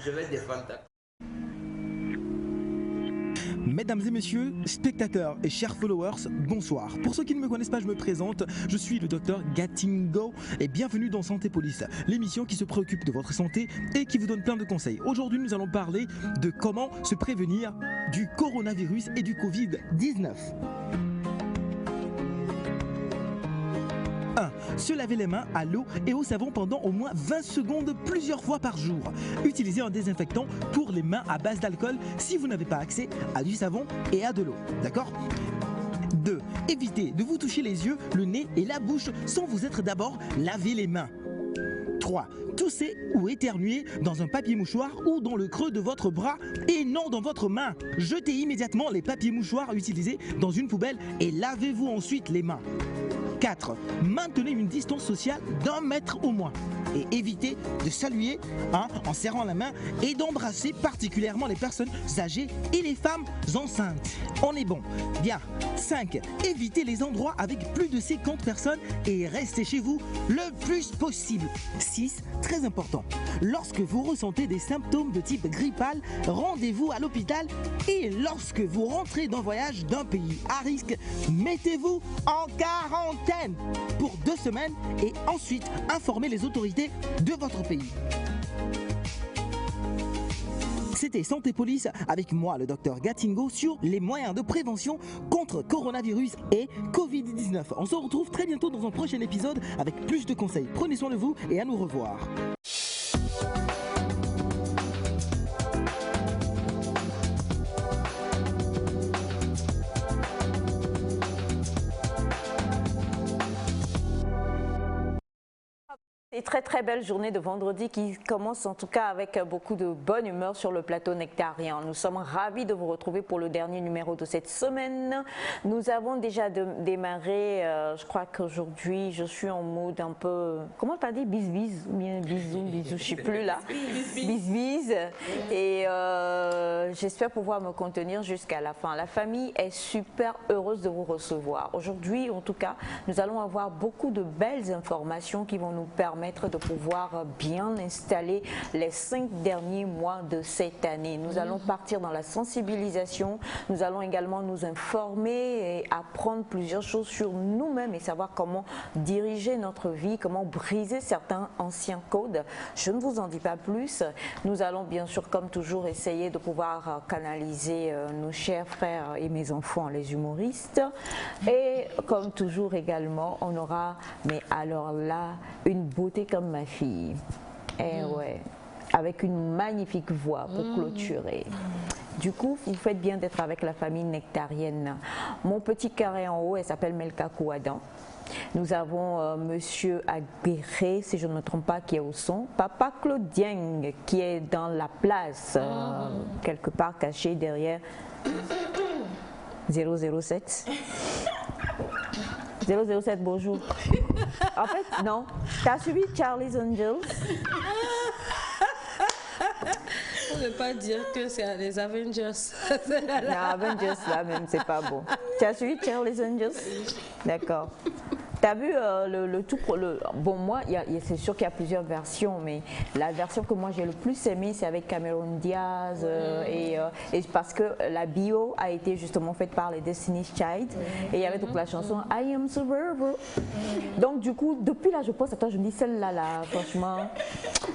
Je vais défendre ta... Mesdames et messieurs, spectateurs et chers followers, bonsoir. Pour ceux qui ne me connaissent pas, je me présente, je suis le docteur Gatingo et bienvenue dans Santé Police, l'émission qui se préoccupe de votre santé et qui vous donne plein de conseils. Aujourd'hui, nous allons parler de comment se prévenir du coronavirus et du Covid-19. 1. Se laver les mains à l'eau et au savon pendant au moins 20 secondes plusieurs fois par jour. Utilisez un désinfectant pour les mains à base d'alcool si vous n'avez pas accès à du savon et à de l'eau. D'accord ? 2. Évitez de vous toucher les yeux, le nez et la bouche sans vous être d'abord lavé les mains. 3. Toussez ou éternuez dans un papier mouchoir ou dans le creux de votre bras et non dans votre main. Jetez immédiatement les papiers mouchoirs utilisés dans une poubelle et lavez-vous ensuite les mains. 4. Maintenez une distance sociale d'1 mètre au moins et évitez de saluer en serrant la main et d'embrasser particulièrement les personnes âgées et les femmes enceintes. On est bon. Bien. 5. Évitez les endroits avec plus de 50 personnes et restez chez vous le plus possible. 6. Très important. Lorsque vous ressentez des symptômes de type grippal, rendez-vous à l'hôpital et lorsque vous rentrez d'un voyage d'un pays à risque, mettez-vous en quarantaine pour 2 semaines et ensuite informez les autorités de votre pays. C'était Santé Police avec moi, le docteur Gatingo, sur les moyens de prévention contre coronavirus et Covid-19. On se retrouve très bientôt dans un prochain épisode avec plus de conseils. Prenez soin de vous et à nous revoir. Et très belle journée de vendredi qui commence en tout cas avec beaucoup de bonne humeur sur le plateau Nectarien. Nous sommes ravis de vous retrouver pour le dernier numéro de cette semaine. Nous avons déjà démarré, je crois qu'aujourd'hui je suis en mode un peu, comment t'as dit, bis-bis ou bien bisou, je ne sais plus là. Bis-bis. Et j'espère pouvoir me contenir jusqu'à la fin. La famille est super heureuse de vous recevoir. Aujourd'hui en tout cas, nous allons avoir beaucoup de belles informations qui vont nous permettre de pouvoir bien installer les 5 derniers mois de cette année. Nous allons partir dans la sensibilisation, nous allons également nous informer et apprendre plusieurs choses sur nous-mêmes et savoir comment diriger notre vie, comment briser certains anciens codes. Je ne vous en dis pas plus. Nous allons bien sûr comme toujours essayer de pouvoir canaliser nos chers frères et mes enfants, les humoristes. Et comme toujours également, on aura, mais alors là, une beauté comme ma fille, ouais, avec une magnifique voix pour clôturer. Du coup, vous faites bien d'être avec la famille nectarienne. Mon petit carré en haut, elle s'appelle Melka Kouadan. Nous avons Monsieur Aguirre, si je ne me trompe pas, qui est au son. Papa Claudien, qui est dans la place, quelque part caché derrière 007. 007, bonjour. En fait, non. T'as suivi Charlie's Angels? On ne peut pas dire que c'est les Avengers. Non, Avengers, là même, c'est pas bon. Tu as suivi Charlie's Angels? D'accord. T'as vu bon, moi, c'est sûr qu'il y a plusieurs versions, mais la version que moi j'ai le plus aimée, c'est avec Cameron Diaz, et parce que la bio a été justement faite par les Destiny's Child, et il y avait toute la chanson I Am Survivor. Donc du coup, depuis là, je pense, attends, je me dis celle-là, franchement.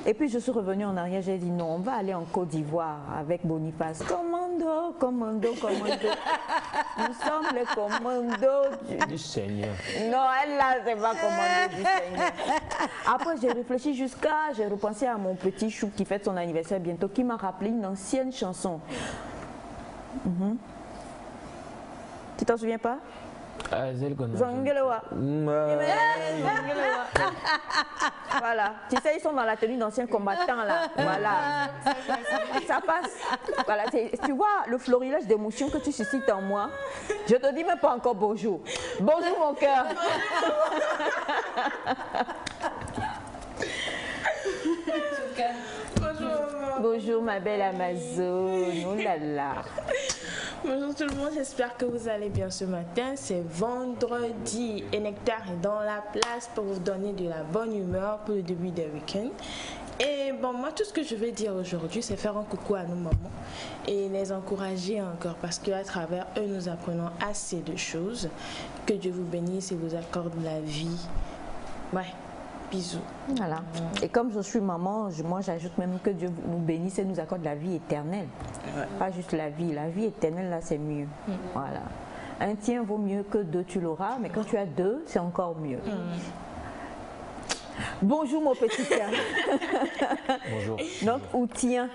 Et puis je suis revenue en arrière, j'ai dit non, on va aller en Côte d'Ivoire avec Boniface. Commando, commando, commando. Nous sommes les commandos Du Seigneur. Non, elle là, c'est pas commando du Seigneur. Après, j'ai réfléchi j'ai repensé à mon petit chou qui fête son anniversaire bientôt, qui m'a rappelé une ancienne chanson. Tu t'en souviens pas? Zangelewa. Voilà. Tu sais, ils sont dans la tenue d'anciens combattants là. Voilà. Ça passe. Voilà. Tu vois le florilège d'émotions que tu suscites en moi. Je te dis même pas encore bonjour. Bonjour mon cœur. Bonjour ma belle Amazone. Oh là là. Bonjour tout le monde, j'espère que vous allez bien ce matin. C'est vendredi et Nectar est dans la place pour vous donner de la bonne humeur pour le début des week-ends. Et bon, moi, tout ce que je vais dire aujourd'hui, c'est faire un coucou à nos mamans et les encourager encore parce qu'à travers eux, nous apprenons assez de choses. Que Dieu vous bénisse et vous accorde la vie. Ouais, bisous. Voilà. Et comme je suis maman, moi j'ajoute même que Dieu nous bénisse et nous accorde la vie éternelle. Ouais. Pas juste la vie éternelle, là c'est mieux. Voilà. Un tien vaut mieux que deux, tu l'auras, mais quand tu as deux, c'est encore mieux. Bonjour mon petit tien. Bonjour. Donc, ou tien.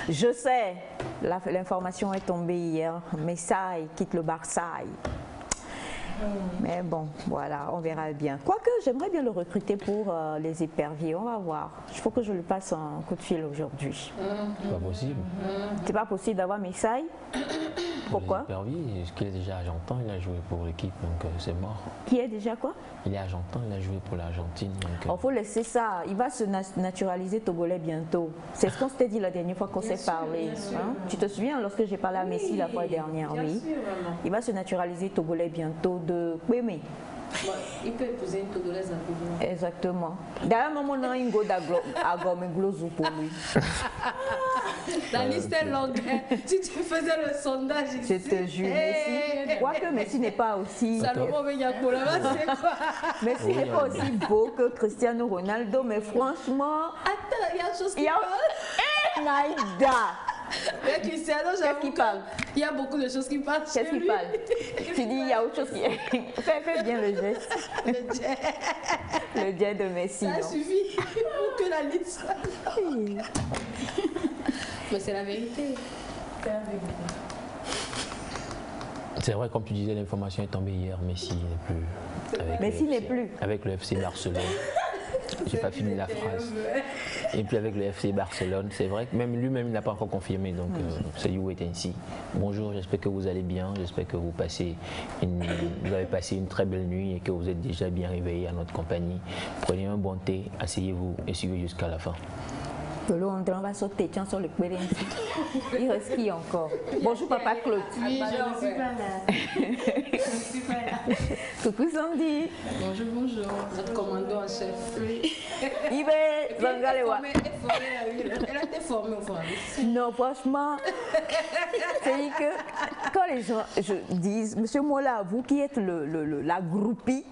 Je sais, l'information est tombée hier. Messaï quitte le Barça. Mais bon, voilà, on verra bien. Quoique, j'aimerais bien le recruter pour les éperviers. On va voir. Il faut que je lui passe un coup de fil aujourd'hui. C'est pas possible. C'est pas possible d'avoir Messaï. Pourquoi? Pervis, qu'il est déjà argentin, il a joué pour l'équipe, donc c'est mort. Qui est déjà quoi? Il est argentin, il a joué pour l'Argentine. Il faut laisser ça. Il va se naturaliser togolais bientôt. C'est ce qu'on s'était dit la dernière fois qu'on s'est parlé. Hein? Tu te souviens lorsque j'ai parlé à Messi la fois dernière? Oui. Il va se naturaliser togolais bientôt de Kweme. Il peut épouser une Togolaise un peu bien. Exactement. D'ailleurs, maman n'a une go d'agomeglozo pour lui. La liste est longue. Si tu faisais le sondage ici. Je te jure, Messi. Quoique Messi n'est pas aussi. Salomon Benyako, là-bas, c'est quoi? Messi n'est pas aussi beau que Cristiano Ronaldo, mais franchement. Attends, il y a une chose qui Il y a. parle. Naïda! Mais Cristiano, Qu'est-ce qu'il parle? Il y a beaucoup de choses qui parlent. Qu'est-ce qu'il parle? Tu dis, il y a autre chose qui. Fais bien le geste. Le jet de Messi. Ça Non? suffit pour que la liste soit. Mais c'est la vérité. C'est la vérité. C'est vrai, comme tu disais, l'information est tombée hier, Messi n'est plus. Avec Messi le n'est FC plus. Avec le FC Barcelone. J'ai pas fini la phrase. Et puis avec le FC Barcelone, c'est vrai que même lui-même il n'a pas encore confirmé, donc c'est you wait and see. Bonjour, j'espère que vous allez bien, j'espère que vous avez passé une très belle nuit et que vous êtes déjà bien réveillés à notre compagnie. Prenez un bon thé, asseyez-vous et suivez jusqu'à la fin. On va sauter sur le périn. Il reste qui encore? Bonjour papa Claude. Oui, je ne suis pas là. Je ne suis pas là. Coucou Sandy. Bonjour, bonjour. Notre commandant en chef. Oui. Il va Zangalewa. Elle a été formée au fond. Non, franchement, c'est que quand les gens disent, Monsieur Mola, vous qui êtes la groupie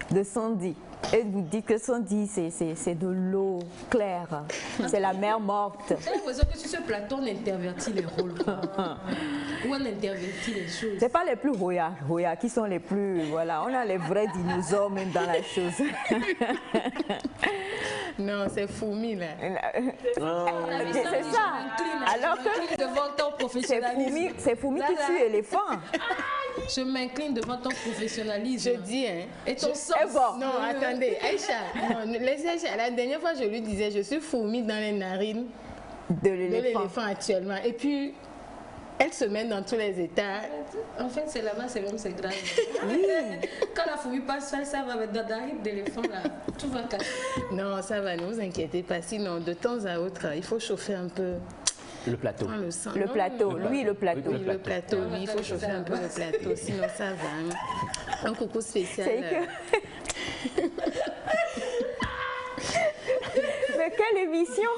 de Sandy, et vous dites que Sandy, c'est de l'eau claire, c'est la mer morte. J'ai l'impression que sur ce plateau, on intervertit les rôles. Ou on intervertit les choses. C'est pas les plus roya qui sont les plus, voilà, on a les vrais dinosaures même dans la chose. Non, c'est Foumi là. C'est ça. Alors que devant ton professionnalisme. c'est Foumi qui tue l'éléphant. Je m'incline devant ton professionnalisme. Je dis, hein. Et ton sens. bon. Non, attendez, Aïcha. Non, laissez Aïcha. La dernière fois, je lui disais, je suis Foumi dans les narines De de l'éléphant. l'éléphant actuellement. Et puis, elle se met dans tous les états. En fait, c'est là-bas, c'est même, c'est grave. Oui. Quand la fourmi passe, ça va avec dans la rive d'éléphant, là. Tout va casser. Non, ça va, ne vous inquiétez pas. Sinon, de temps à autre, il faut chauffer un peu. Le plateau. On le sent. Le Non, plateau, lui le plateau. Oui, le plateau, oui, il faut chauffer un peu le plateau, sinon ça va. Un coucou spécial. C'est que... Mais quelle émission!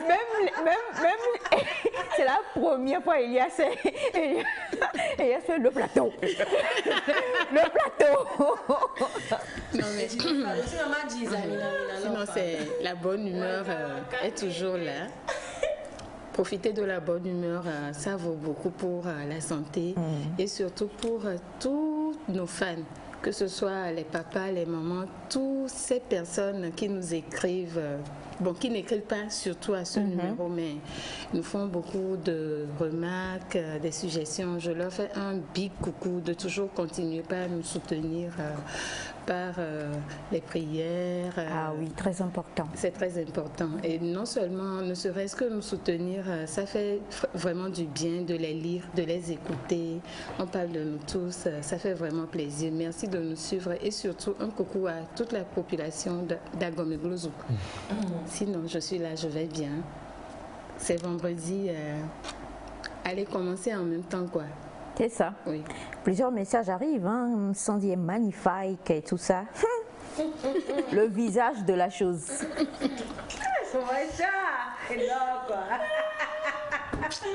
même c'est la première fois il y a fait le plateau. Le plateau. Non, mais sinon, Non, c'est la bonne humeur est toujours là. Profiter de la bonne humeur, ça vaut beaucoup pour la santé et surtout pour tous nos fans, que ce soit les papas, les mamans, toutes ces personnes qui nous écrivent, qui n'écrivent pas surtout à ce numéro, mais nous font beaucoup de remarques, des suggestions. Je leur fais un big coucou de toujours continuer par nous soutenir par les prières. Ah oui, très important. C'est très important. Et non seulement, ne serait-ce que nous soutenir, ça fait vraiment du bien de les lire, de les écouter. On parle de nous tous, ça fait vraiment plaisir. Merci de nous suivre et surtout un coucou à toute la population d'Agomeglozo. Sinon, je suis là, je vais bien. C'est vendredi. Allez commencer en même temps, quoi. C'est ça. Oui. Plusieurs messages arrivent, hein. Sandy est magnifique et tout ça. le visage de la chose.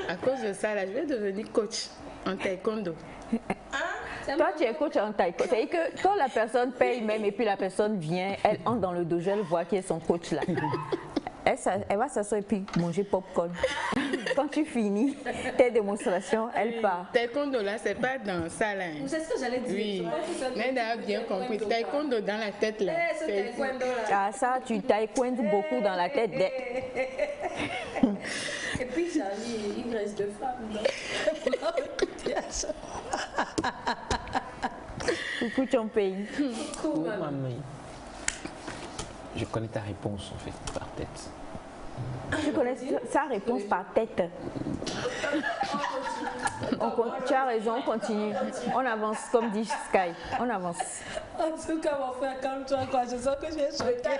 À cause de ça, là, je vais devenir coach en taekwondo. Toi, tu es coach en taekwondo. C'est-à-dire que quand la personne paye même et puis la personne vient, elle entre dans le dojo, elle voit qui est son coach là. Elle va s'asseoir et puis manger popcorn. Quand tu finis tes démonstrations, elle part. Taekwondo là, c'est pas dans ça là. C'est ce que j'allais dire. Oui, mais a bien compris. Taekwondo dans la tête là. Ah ça, tu taekwondo beaucoup dans la tête. Et puis Charlie, il reste de femmes. Coucou ton pays. Oh, maman. Je connais ta réponse en fait par tête. Je connais sa réponse par tête. Tu as raison, on continue. On avance comme dit Sky. On avance. En tout cas, mon frère, calme-toi, quoi. Je sens que j'ai choqué.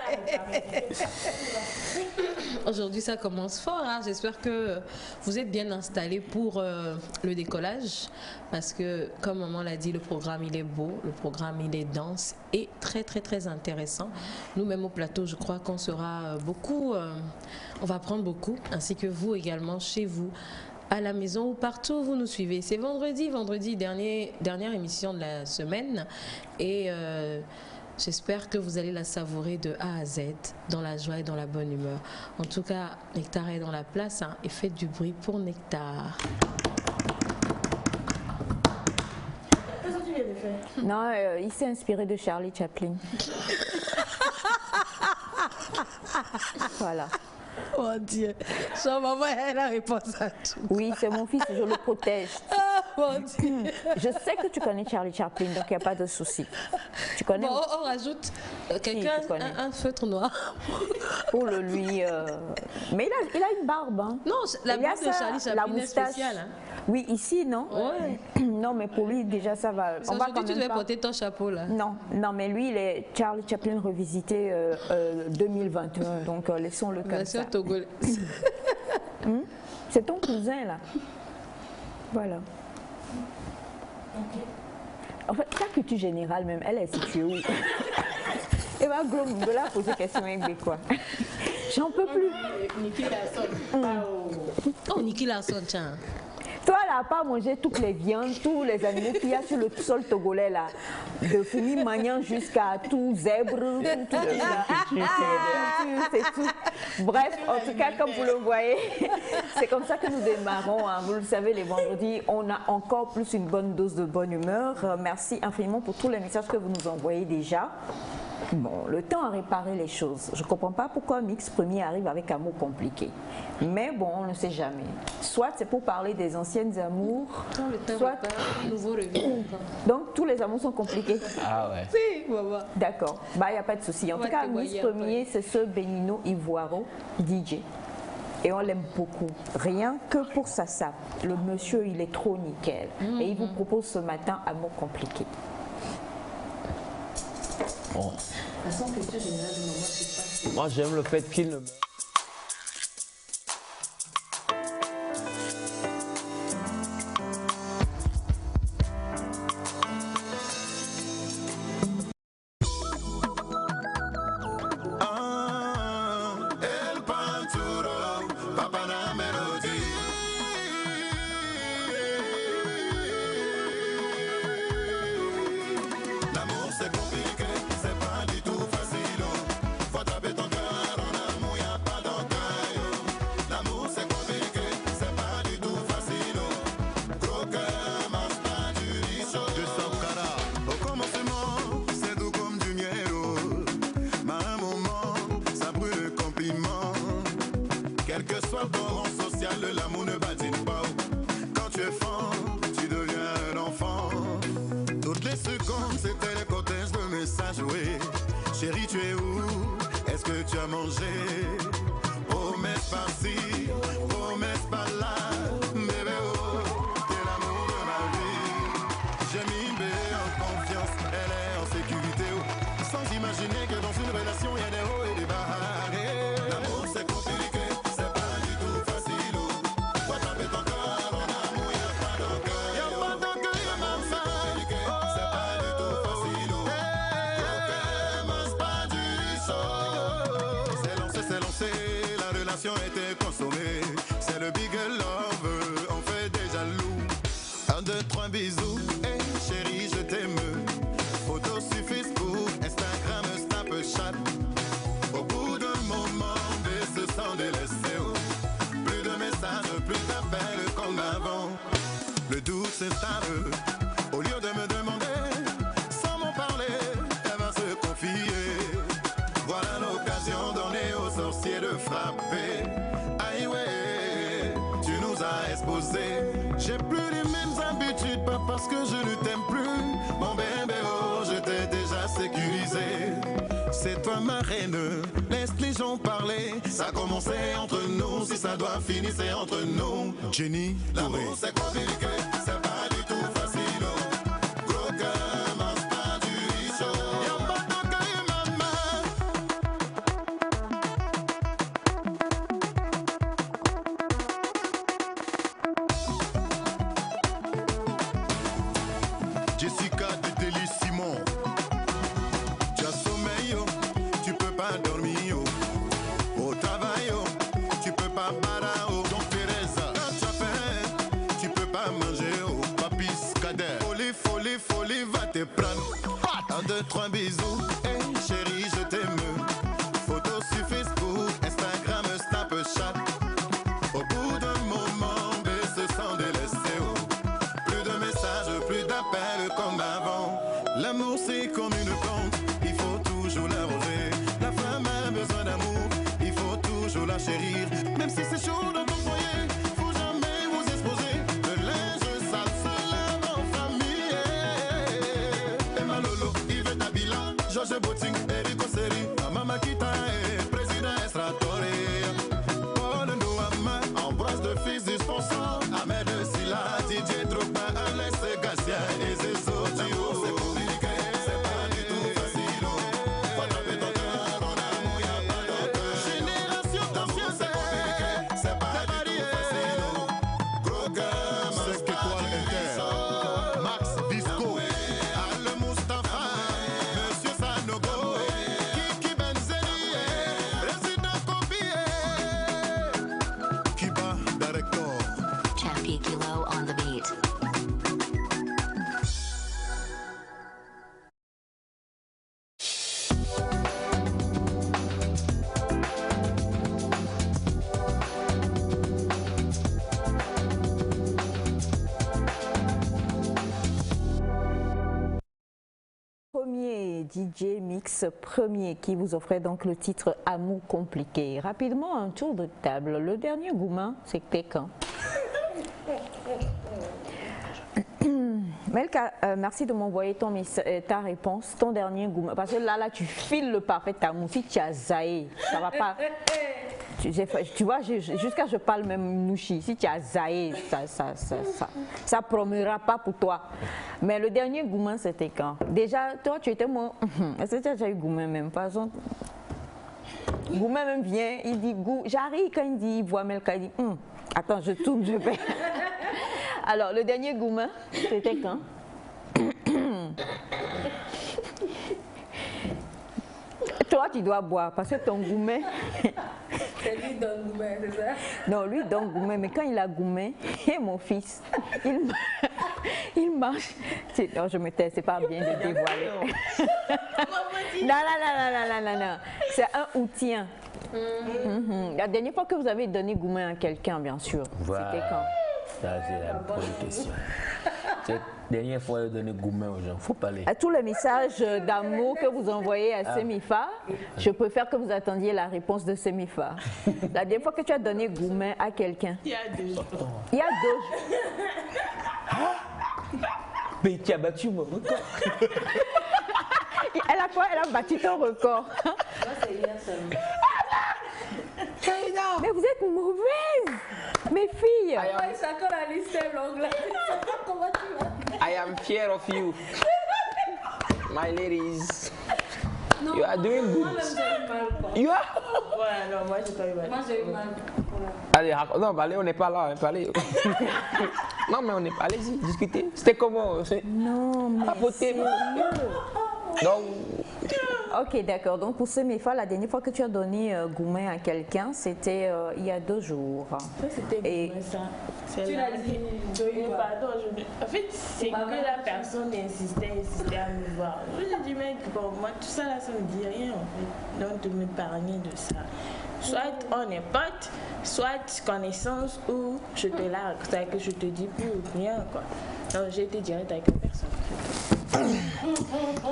Aujourd'hui, ça commence fort. Hein. J'espère que vous êtes bien installés pour le décollage. Parce que, comme maman l'a dit, le programme, il est beau. Le programme, il est dense et très, très, très intéressant. Nous-mêmes au plateau, je crois qu'on sera beaucoup... on va apprendre beaucoup, ainsi que vous également, chez vous, à la maison ou partout où vous nous suivez. C'est vendredi, dernière émission de la semaine. Et j'espère que vous allez la savourer de A à Z, dans la joie et dans la bonne humeur. En tout cas, Nectar est dans la place, hein, et faites du bruit pour Nectar. Qu'est-ce que tu viens de faire? Non, il s'est inspiré de Charlie Chaplin. Voilà. Oh Dieu, son maman, elle a réponse à tout. Oui, c'est mon fils, je le protège. Ah, mon Dieu. Je sais que tu connais Charlie Chaplin, donc il n'y a pas de souci. Tu connais? Bon, on rajoute quelqu'un, un feutre noir. Pour le lui. Mais il a une barbe. Hein. Non, la barbe de Charlie la Chaplin est moustache. spéciale. Hein. Oui, ici, non? Ouais. Non, mais pour lui, déjà, ça va. On va Aujourd'hui, tu devais pas... porter ton chapeau, là. Non, mais lui, il est Charlie Chaplin revisité 2021. Donc, laissons-le comme ça. Togolais. C'est ton cousin, là. Voilà. En fait, ta culture générale, même, elle est située où? Et va de là poser question avec quoi? J'en peux plus. Niki Larson. Oh, Niki Larson, tiens. Toi, là, pas manger toutes les viandes, tous les animaux qu'il y a sur le sol togolais, là. De fourmis magnant jusqu'à tout zèbre, tout c'est tout. Bref, en tout cas, comme vous le voyez, c'est comme ça que nous démarrons. Hein. Vous le savez, les vendredis, on a encore plus une bonne dose de bonne humeur. Merci infiniment pour tous les messages que vous nous envoyez déjà. Bon, le temps a réparé les choses. Je ne comprends pas pourquoi Mix Premier arrive avec un mot compliqué. Mais bon, on ne sait jamais. Soit c'est pour parler des anciennes amours, soit... Nouveau revenu. Donc, tous les amours sont compliqués. Ah ouais. Si, maman. D'accord. Bah, il n'y a pas de souci. En tout cas, Mix Premier, c'est ce Benino Ivoiro, DJ. Et on l'aime beaucoup. Rien que pour sa sape. Le monsieur, il est trop nickel. Et il vous propose ce matin un mot compliqué. Bon. De toute façon, culture générale du moment, c'est pas... Moi, j'aime le fait qu'il ne... Chérie, tu es où? Est-ce que tu as mangé? Promesse par-ci, promesse par-là. Bébé, oh, t'es l'amour de ma vie. J'ai mis une bébé en confiance, elle est en sécurité. Oh, sans imaginer que dans une relation, il y a des hauts et des bas. L'amour, c'est compliqué, c'est pas du tout facile. Faut taper ton cœur, en amour, y'a pas d'encore. Y'a pas d'encore, y'a ma femme. C'est pas du tout facile. s'installe. Au lieu de me demander, sans m'en parler, elle va se confier. Voilà l'occasion donnée aux sorciers de frapper. Aïe ouais, tu nous as exposés. J'ai plus les mêmes habitudes, pas parce que je ne t'aime plus. Mon bébé, oh, je t'ai déjà sécurisé. C'est toi ma reine, laisse les gens parler. Ça a commencé entre nous, si ça doit finir c'est entre nous. Jenny, l'amour c'est compliqué, c'est pas du tout facile. Gros cœur, mange pas du riz chaud. Y'a pas de cahier maman. Jessica de Délice Simon. Tu as sommeil, oh, tu peux pas dormir. Oh. Au travail, oh, tu peux pas parer. Oh. Donc Teresa, quand tu as faim, tu peux pas manger. Oh. Papis Kader, folie, folie, folie, va te prendre. 1, 2, 3 bisous. Hey chérie, je t'aime. Photos sur Facebook, Instagram, Snapchat. Au bout d'un moment, se sent délaissé. Oh. Plus de messages, plus d'appels comme avant. L'amour c'est comme une plante, il faut toujours l'arroser. La femme a besoin d'amour, il faut toujours la chérir. Même si c'est chaud dans ton foyer, faut jamais vous exposer. Le linge sale se lave en famille. Emma Lolo, Yves Tabila, Georges Boting, Eric Osseri, Mama Kita, président Estratore. Paul Nouama, Ambroise de fils du sponsor. Ahmed Silla, Didier Drogba, Alex Garcia et ses autres. DJ Mix premier qui vous offrait donc le titre Amour compliqué. Rapidement, un tour de table. Le dernier Goumin, c'était quand? Melka, merci de m'envoyer ta réponse, ton dernier Goumin. Parce que là, tu files le parfait amour. Si tu as zaï, ça va pas. Tu vois, jusqu'à je parle même Nouchi. Si tu as zaï, ça promènera pas pour toi. Mais le dernier Goumin, c'était quand? Déjà, toi, tu étais moi. Est-ce que tu as déjà eu Goumin même? Par exemple, Goumin même vient, il dit Gou. J'arrive quand il dit, il voit Melka, il dit attends, je tourne, je vais. Alors, le dernier Goumin, c'était quand? Toi, tu dois boire parce que ton Goumin. C'est lui donne Goumin, c'est ça? Non, lui donne Goumin, mais quand il a Goumin, et mon fils, il marche. Non, je me tais, c'est pas bien de dévoiler. Non. C'est un outien. La dernière fois que vous avez donné Goumin à quelqu'un, bien sûr, c'était quand? Ça, c'est la bonne question. Cette dernière fois, de donner Goumin aux gens, faut parler. À tous les messages d'amour que vous envoyez à Semifa, je préfère que vous attendiez la réponse de Semifa. La dernière fois que tu as donné Goumin à quelqu'un? Il y a 2 jours. Il y a 2 jours. Mais tu as battu mon record. Elle a quoi? Elle a battu ton record. Moi, c'est hier seulement. Mais vous êtes mauvaises, mes filles. Chacun la liste est longue là. Comment tu vas? I am fear of you, my ladies. Non, You are doing good. Moi-même, j'ai eu mal. Quoi. You are? Ouais, non, moi, j'ai pas eu mal. Moi, j'ai eu mal. Allez, non, allez, on n'est pas là, allez. Non, mais on n'est pas, allez-y, discutez. C'était comment? Non, mais Non. Ok, d'accord. Donc pour Semifa, la dernière fois que tu as donné Goumin à quelqu'un, c'était il y a 2 jours. C'était Goumin, ça. Tu l'as dit. Pardon, en fait, c'est que la personne insistait à me voir. Je lui ai dit, mec, bon, moi, tout ça là, ça me dit rien en fait. Donc de m'épargner de ça. Soit on est potes, soit connaissance ou je te largue. C'est que je te dis plus rien, quoi. Non, j'ai été direct avec la personne.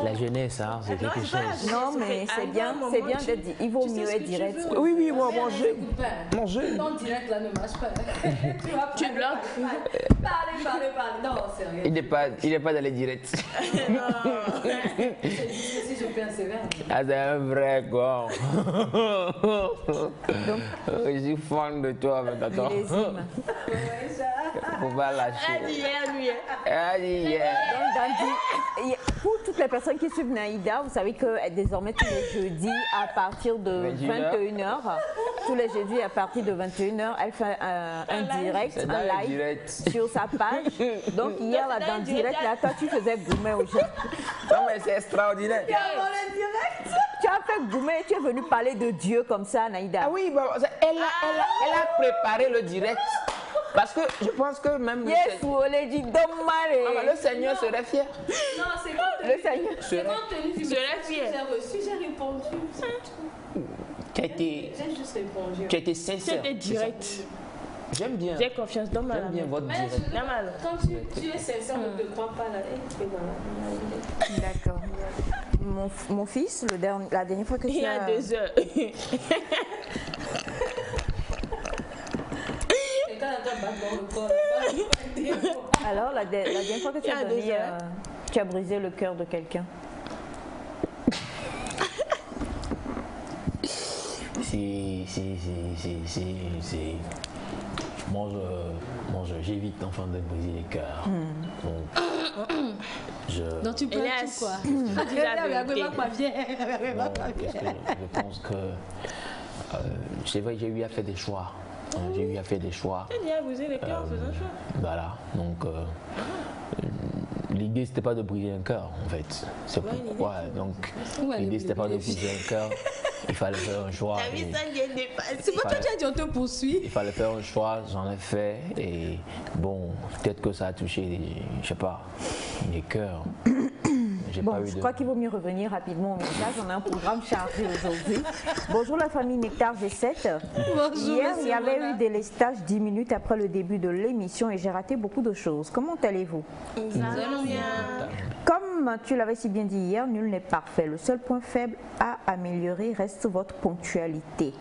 La jeunesse, hein, c'est quelque chose. Non, mais c'est bien d'être dit. Il vaut mieux être direct. Oui, moi, manger. Non, direct là ne marche pas. Tu bloques. Parlez. Non, sérieux. Il n'est pas dans les directs. Si je peux un sévère. Ah, c'est un vrai quoi. Je suis fan de toi, mais attends. Faut pas lâcher. Donc, pour toutes les personnes qui suivent Naïda, vous savez que désormais tous les jeudis à partir de 21h, tous les jeudis à partir de 21h, elle fait un direct, un live sur sa page. Donc hier là dans le direct, là, toi tu faisais goumer aux gens. Non mais c'est extraordinaire. Tu as fait goumer, tu es venu parler de Dieu comme ça, Naïda. Ah oui, elle a préparé le direct. Parce que je pense que même le Seigneur serait fier. Non, c'est quand Le Seigneur compte tenu du message que j'ai reçu, j'ai répondu. Tu as été sincère. C'était direct. J'aime bien. J'ai confiance dans ma J'aime bien votre direct. Quand tu es sincère, on ne te croit pas là. D'accord. Mon fils, la dernière fois que tu Il y as... a 2 heures. Alors, la dernière fois que tu as donné, tu as brisé le cœur de quelqu'un. Moi, j'évite enfin de briser les cœurs. Donc tu pleures tout quoi. Je pense que c'est vrai que j'ai eu à faire des choix. J'ai eu à faire des choix. J'ai déjà brisé les cœurs en faisant choix. Voilà, donc l'idée c'était pas de briser un cœur en fait. C'est pourquoi donc l'idée c'était pas de briser un cœur. Il fallait faire un choix. C'est pas toi qui as dit on te poursuit. Il fallait faire un choix, j'en ai fait et bon, peut-être que ça a touché, je sais pas, les cœurs. Bon, je crois qu'il vaut mieux revenir rapidement au message. On a un programme chargé aujourd'hui. Bonjour la famille Nectar G7. Bonjour, hier, il y avait eu des lestages 10 minutes après le début de l'émission et j'ai raté beaucoup de choses. Comment allez-vous? Nous allons bien. Comme tu l'avais si bien dit hier, nul n'est parfait. Le seul point faible à améliorer reste votre ponctualité.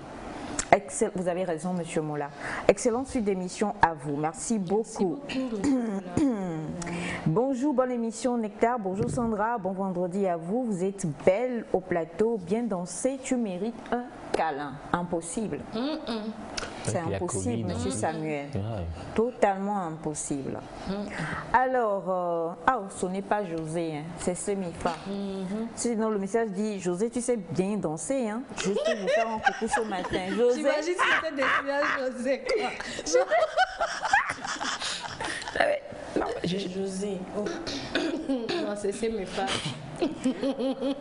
Vous avez raison, Monsieur Mola. Excellente suite d'émission à vous. Merci beaucoup. Bonjour, bonne émission Nectar. Bonjour Sandra, bon vendredi à vous. Vous êtes belle au plateau, bien dansée. Tu mérites un câlin. Impossible. C'est impossible, Monsieur Samuel. Totalement impossible. Alors, ce n'est pas José, hein. C'est Semifa. Sinon, le message dit José, tu sais bien danser, hein. Juste pour vous faire un coucou ce matin. José. J'imagine que c'était des José quoi. Non, José. Oh. Non, c'est mes femmes.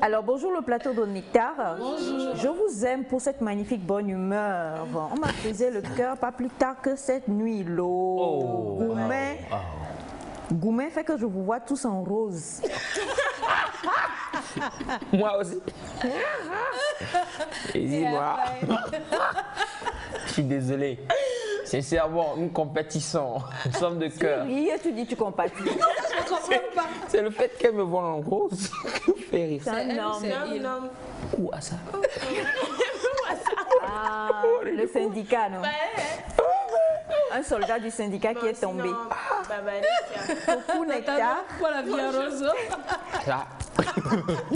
Alors bonjour le plateau de Nectar. Bonjour. Je vous aime pour cette magnifique bonne humeur. On m'a brisé le cœur pas plus tard que cette nuit. Goumet fait que je vous vois tous en rose. Moi aussi. Et dis-moi. Je suis désolé. Sincèrement, nous compétissons. Nous sommes de cœur. Oui, tu dis tu compatis. Je ne comprends pas. C'est le fait qu'elle me voit en rose qui me fait rire. C'est un homme. Où à ça? Ah, le syndicat, non? Un soldat du syndicat qui est tombé. Coucou Nectar. Pour la vie en rose.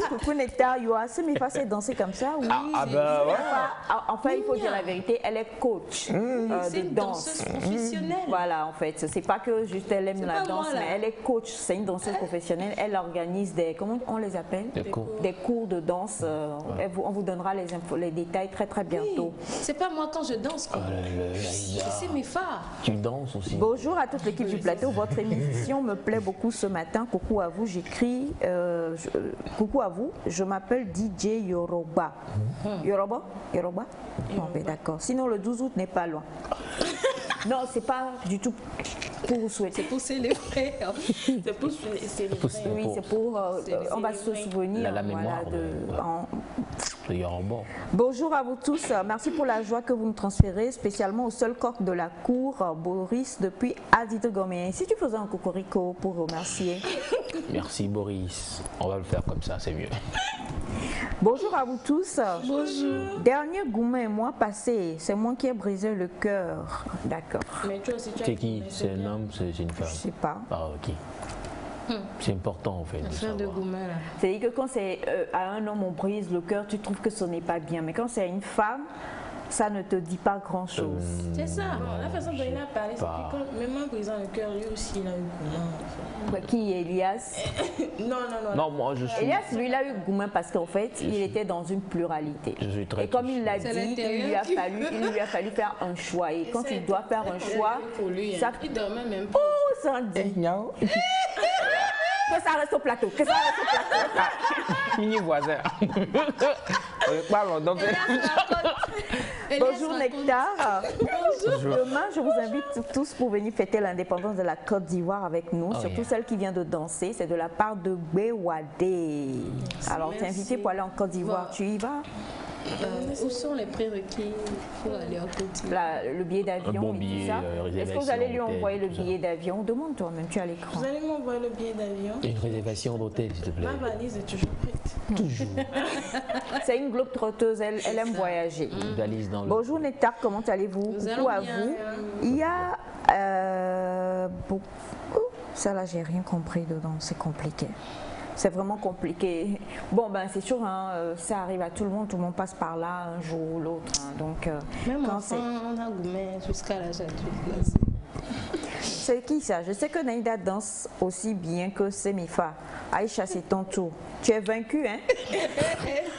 Coucou Nectar, Yoa, Semifa s'est dansé comme ça, oui. Enfin, il faut dire la vérité, elle est coach de danse. Professionnelle. Voilà, en fait, c'est pas que juste elle aime la danse, mais elle est coach. C'est une danseuse professionnelle. Elle organise des, comment on les appelle? Des cours de danse. On vous donnera les détails très très bientôt. C'est pas moi quand je danse. C'est mes phares. Tu danses aussi. Bonjour à toute l'équipe du plateau. Votre émission me plaît beaucoup ce matin. Coucou à vous. J'écris. Coucou à vous. Je m'appelle DJ Yoruba. Yoruba? Bon, ben d'accord. Sinon, le 12 août n'est pas loin. Non, c'est pas du tout pour vous souhaiter. C'est pour célébrer. C'est pour célébrer. Oui, c'est pour. On va se souvenir. La mémoire. Il y aura bon. Bonjour à vous tous. Merci pour la joie que vous nous transférez, spécialement au seul coq de la cour, Boris, depuis Adito Gomé. Si tu faisais un cocorico pour remercier. Merci Boris. On va le faire comme ça, c'est mieux. Bonjour à vous tous. Bonjour. Dernier Goumen mois passé, c'est moi qui ai brisé le cœur. D'accord. Mais toi aussi, tu as C'est qui? C'est un homme, c'est une femme? Je sais pas. Ah, ok. C'est important en fait. De Affaire de savoir. Gouma là. C'est-à-dire que quand c'est à un homme on brise le cœur, tu trouves que ce n'est pas bien. Mais quand c'est à une femme, ça ne te dit pas grand-chose. C'est ça. Bon, la façon dont il a parlé, c'est pas. que quand, même en brisant le cœur, lui aussi, il a eu Goumen. Qui est Elias? Non. Non, moi je suis. Elias, lui, il a eu Goumen parce qu'en fait, il était dans une pluralité. Je suis très Et comme il l'a C'est dit, il lui a fallu faire un choix. Et quand il doit faire un choix, Pour lui, ça... il dormait même pas. Oh, ça dit. Que ça reste au plateau. Que ça reste au plateau. Mini voisin. Parlons donc. Bonjour Nectar. Demain, je vous invite tous pour venir fêter l'indépendance de la Côte d'Ivoire avec nous, surtout celle qui vient de danser. C'est de la part de Béwadé. Alors, t'es invité pour aller en Côte d'Ivoire. Tu y vas? Où sont les prérequis pour aller en Côte d'Ivoire? Le billet d'avion Un bon et tout billet, ça. Est-ce que vous allez lui réservation, envoyer le hôtel, tout billet d'avion? Demande toi-même, tu as l'écran. Vous allez m'envoyer le billet d'avion. Une réservation d'hôtel, s'il te plaît. Ma valise est toujours prête. Toujours. C'est une globe trotteuse, elle aime voyager. Une valise dans le. Bonjour Nectar, comment allez-vous? Nous Coucou allons à bien. vous. Il y a beaucoup. Ça là, j'ai rien compris dedans, c'est compliqué. C'est vraiment compliqué. Bon, ben c'est sûr, hein, ça arrive à tout le monde passe par là un jour ou l'autre. Hein, donc, Même quand enfant, on a Gouma jusqu'à l'âge adulte. c'est qui ça? Je sais que Naïda danse aussi bien que Semifa. Aïcha, c'est ton tour. Tu es vaincu, hein?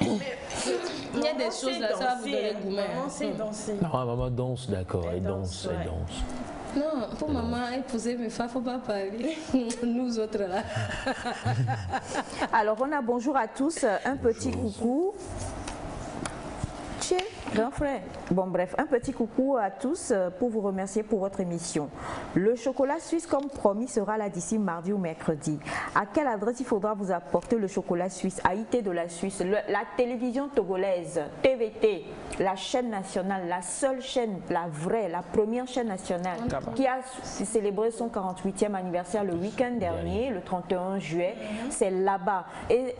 Il y a des choses là, ça va vous donner Gouma. Maman sait danser. Non, maman danse, d'accord. Elle danse, ouais. elle danse. Non, pour maman épouser mes femmes, faut pas parler. Nous autres là. Alors, on a bonjour à tous, un petit coucou. Tiens, grand frère. Bon, bref, un petit coucou à tous pour vous remercier pour votre émission. Le chocolat suisse, comme promis, sera là d'ici mardi ou mercredi. À quelle adresse il faudra vous apporter le chocolat suisse? À IT de la Suisse, la télévision togolaise, TVT, la chaîne nationale, la seule chaîne, la vraie, la première chaîne nationale, qui a célébré son 48e anniversaire le week-end dernier, le 31 juillet. C'est là-bas. Et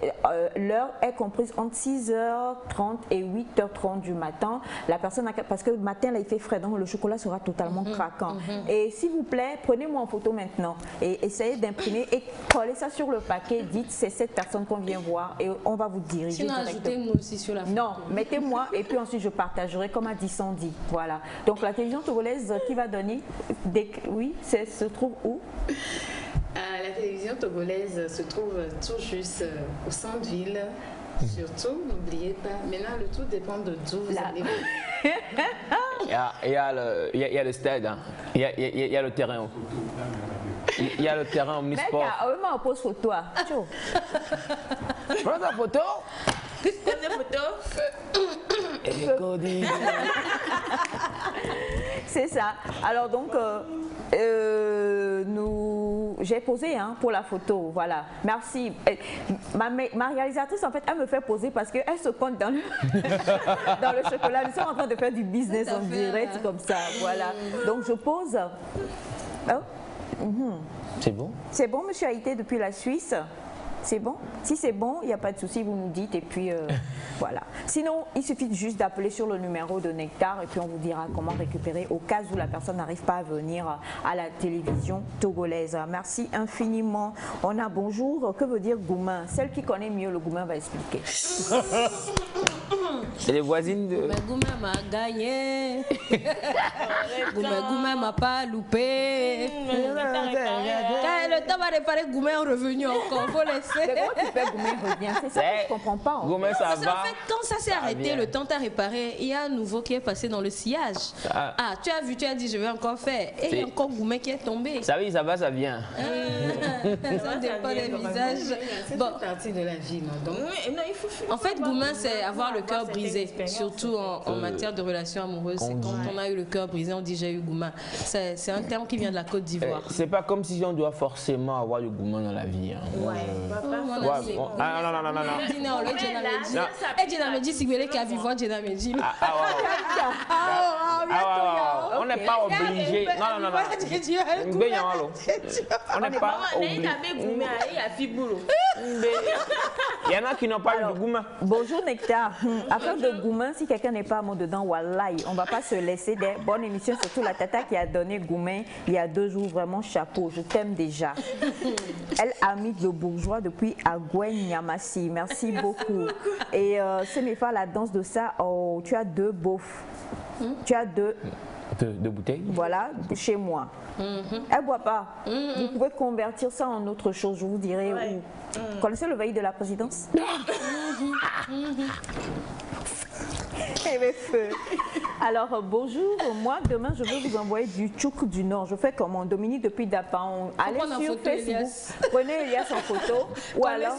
l'heure est comprise entre 6h30 et 8h30 du matin. La personne parce que le matin là il fait frais, donc le chocolat sera totalement craquant. Et s'il vous plaît, prenez-moi en photo maintenant et essayez d'imprimer et collez ça sur le paquet. Dites c'est cette personne qu'on vient voir et on va vous diriger. Sinon, ajoutez-moi aussi sur la photo. Non, mettez-moi et puis ensuite je partagerai comme à 10 dit. Voilà. Donc la télévision togolaise qui va donner oui, se trouve où? La télévision togolaise se trouve tout juste au centre-ville. Surtout, n'oubliez pas, maintenant le tout dépend de d'où vous allez. Il y a le stade, hein. Il y a le terrain. Il y a le terrain omnisport. Mec, on pose photo. Prends ta photo. C'est ça. Alors donc, j'ai posé pour la photo, voilà. Merci. Ma réalisatrice, en fait, elle me fait poser parce qu'elle se compte dans le, dans le chocolat. Nous sommes en train de faire du business en direct comme ça, voilà. Donc je pose. Oh. C'est bon? C'est bon, monsieur Haïté, depuis la Suisse? C'est bon? Si c'est bon, il n'y a pas de souci, vous nous dites et puis voilà. Sinon, il suffit juste d'appeler sur le numéro de Nectar et puis on vous dira comment récupérer au cas où la personne n'arrive pas à venir à la télévision togolaise. Merci infiniment. On a bonjour. Que veut dire Goumin? Celle qui connaît mieux le Goumin va expliquer. C'est les voisines de... Mais Goumin m'a gagné. Goumin m'a pas loupé. Quand le temps va réparer, Goumin est revenu encore. Faut laisser. C'est bon, tu fais Goumin revient. C'est ça que je ne comprends pas. Goumin, ça Parce va. qu'en fait, quand ça s'est arrêté, vient. le temps t'a réparé, il y a un nouveau qui est passé dans le sillage. Ah. Ah, tu as vu, tu as dit, je vais encore faire. Et il y a encore Goumin qui est tombé. Ça oui, ça va, ça vient. Ça dépend des visages. C'est Bon, une partie de la vie, non? Donc, Non, il faut en fait, Goumin, c'est avoir le cœur brisé. disait, surtout en matière de relations amoureuses, c'est quand on a eu le cœur brisé, on dit j'ai eu gourmand. C'est un terme qui vient de la Côte d'Ivoire. C'est pas comme si on doit forcément avoir le gourmand dans la vie. Hein. Non. On n'est pas obligé. Non. On n'est pas obligé. Il y en a qui n'ont pas eu de gourmand. Bonjour Nectar. Affaire de gourmand, si quelqu'un n'est pas mot dedans, wallahi, on ne va pas se laisser des bonnes émissions, surtout la tata qui a donné gourmand il y a 2 jours, vraiment chapeau, je t'aime déjà. Elle amie le bourgeois depuis Aguen Niamassi, merci beaucoup. Et c'est mes fois la danse de ça, oh, tu as 2 beaufs. Tu as 2 bouteilles. Voilà, chez moi. Elle ne boit pas. Vous pouvez convertir ça en autre chose, je vous dirai. Vous connaissez le veille de la présidence? Alors, bonjour. Moi, demain, je vais vous envoyer du tchouk du Nord. Je fais comme Dominique depuis Dapan. Allez sur Facebook, prenez Elias en photo. Ou alors,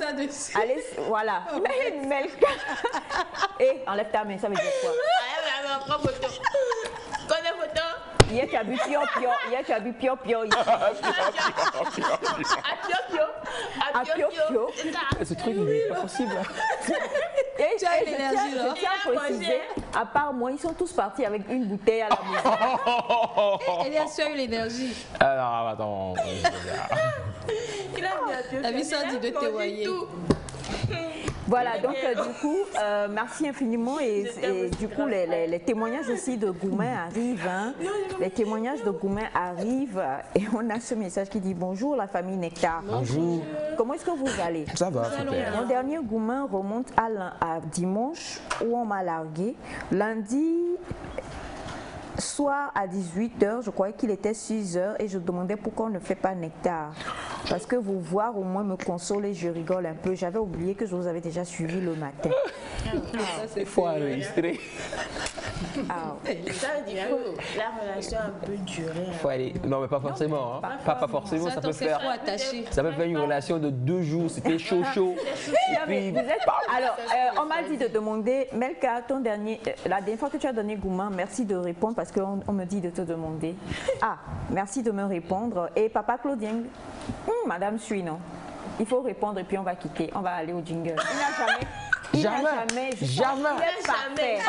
allez, voilà. Melka. Et enlève ta main, ça veut dire quoi? Hier, tu as bu pio-pio. Hier, tu as bu pio-pio. À pio-pio. Ce truc, il n'est pas possible. Et tu as l'énergie, là. Je tiens à préciser, à part moi, ils sont tous partis avec une bouteille à la maison. Elias, tu as eu l'énergie. Alors, attends. Il a bien. La vie ça dit de témoigner. Voilà, donc du coup, merci infiniment et du coup, les témoignages aussi de Goumin arrivent. Hein. Les témoignages de Goumin arrivent et on a ce message qui dit bonjour la famille Nectar. Bonjour. Comment est-ce que vous allez? Ça va, super. Mon dernier Goumin remonte à dimanche où on m'a largué. Lundi soir à 18h, je croyais qu'il était 6h et je demandais pourquoi on ne fait pas Nectar. Parce que vous voir au moins me consoler, je rigole un peu. J'avais oublié que je vous avais déjà suivi le matin. Il faut enregistrer. Ça veut dire que la relation a un peu duré. Faut aller. Non, mais pas forcément. Hein. Pas forcément. Ça peut faire une relation de 2 jours. C'était chaud. Et puis, alors, on m'a dit de demander, Melka, la dernière fois que tu as donné Gouman, merci de répondre parce qu'on me dit de te demander. Merci de me répondre. Et Papa Claudien, Madame Sui, non? Il faut répondre et puis on va quitter. On va aller au jingle. Il n'a jamais. Oh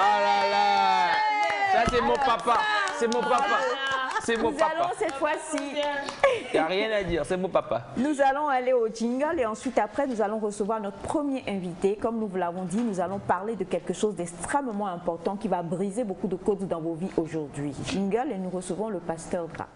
là là. Ça, c'est mon papa. C'est mon papa. C'est mon papa. Nous allons cette fois-ci. Il n'y a rien à dire, c'est mon papa. Nous allons aller au jingle et ensuite après nous allons recevoir notre premier invité. Comme nous vous l'avons dit, nous allons parler de quelque chose d'extrêmement important qui va briser beaucoup de codes dans vos vies aujourd'hui. Jingle et nous recevons le pasteur Dra.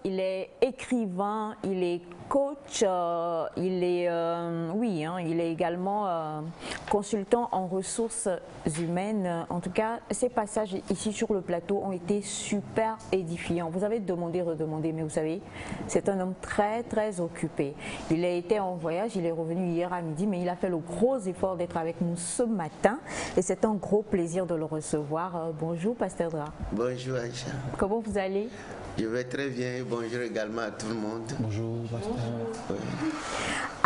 Il est écrivain, il est coach, il est, il est également consultant en ressources humaines. En tout cas, ces passages ici sur le plateau ont été super édifiants. Vous avez demandé, redemandé, mais vous savez, c'est un homme très, très occupé. Il a été en voyage, il est revenu hier à midi, mais il a fait le gros effort d'être avec nous ce matin. Et c'est un gros plaisir de le recevoir. Bonjour, Pasteur Dra. Bonjour, Aïcha. Comment vous allez? Je vais très bien et bonjour également à tout le monde. Bonjour, pasteur. Oui.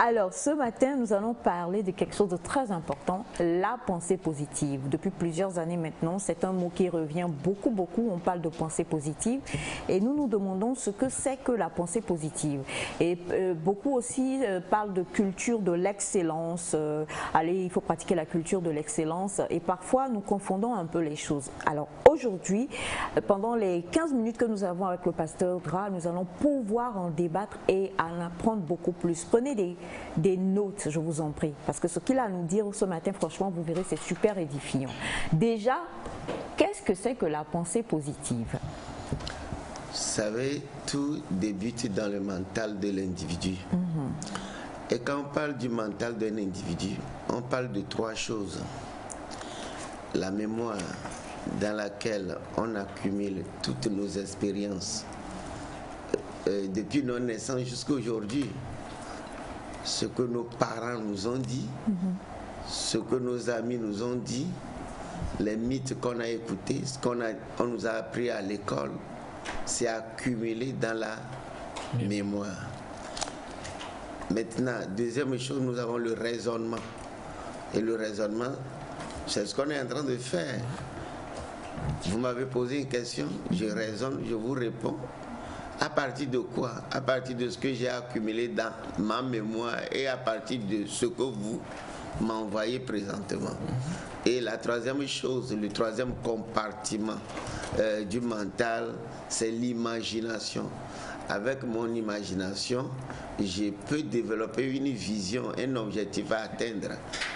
Alors, ce matin, nous allons parler de quelque chose de très important, la pensée positive. Depuis plusieurs années maintenant, c'est un mot qui revient beaucoup, on parle de pensée positive et nous nous demandons ce que c'est que la pensée positive. Et beaucoup aussi parlent de culture de l'excellence. Allez, il faut pratiquer la culture de l'excellence et parfois nous confondons un peu les choses. Alors aujourd'hui, pendant les 15 minutes que nous avons avec le pasteur Dra, nous allons pouvoir en débattre et en apprendre beaucoup plus. Prenez des notes, je vous en prie, parce que ce qu'il a à nous dire ce matin, franchement, vous verrez, c'est super édifiant. Déjà, qu'est-ce que c'est que la pensée positive? savez, tout débute dans le mental de l'individu. Et quand on parle du mental d'un individu, on parle de 3 choses. La mémoire dans laquelle on accumule toutes nos expériences depuis notre naissance jusqu'à aujourd'hui. Ce que nos parents nous ont dit, ce que nos amis nous ont dit, les mythes qu'on a écoutés, ce qu'on nous a appris à l'école, c'est accumulé dans la mémoire. Maintenant, deuxième chose, nous avons le raisonnement. Et le raisonnement, c'est ce qu'on est en train de faire. Vous m'avez posé une question, je raisonne, je vous réponds. À partir de quoi? À partir de ce que j'ai accumulé dans ma mémoire et à partir de ce que vous m'envoyez présentement. Et la troisième chose, le troisième compartiment du mental, c'est l'imagination. Avec mon imagination, je peux développer une vision, un objectif à atteindre.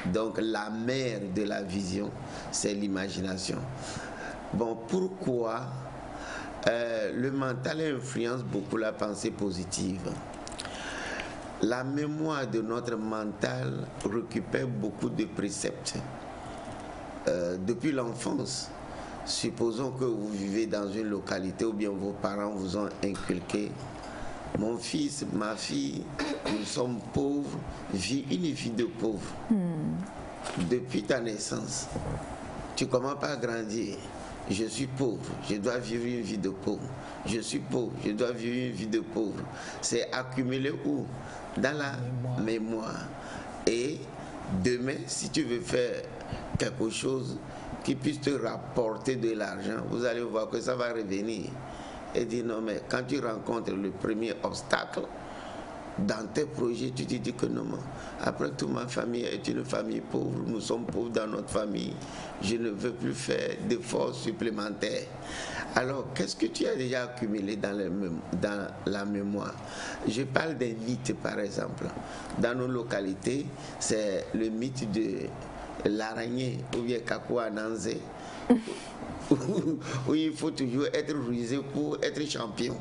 Donc la mère de la vision, c'est l'imagination. Bon, pourquoi le mental influence beaucoup la pensée positive? La mémoire de notre mental récupère beaucoup de préceptes. Depuis l'enfance, supposons que vous vivez dans une localité ou bien vos parents vous ont inculqué: mon fils, ma fille, nous sommes pauvres, vis une vie de pauvre. Depuis ta naissance, tu commences pas à grandir. Je suis pauvre, je dois vivre une vie de pauvre. Je suis pauvre, je dois vivre une vie de pauvre. C'est accumulé où? Dans la mémoire. Et demain, si tu veux faire quelque chose qui puisse te rapporter de l'argent, vous allez voir que ça va revenir. Et dire non, mais quand tu rencontres le premier obstacle dans tes projets, tu te dis que non, après tout, ma famille est une famille pauvre, nous sommes pauvres dans notre famille, je ne veux plus faire d'efforts supplémentaires. Alors, qu'est-ce que tu as déjà accumulé dans la mémoire? Je parle des mythes, par exemple. Dans nos localités, c'est le mythe de l'araignée, ou bien Kakwa Nanzé, où il faut toujours être rusé pour être champion.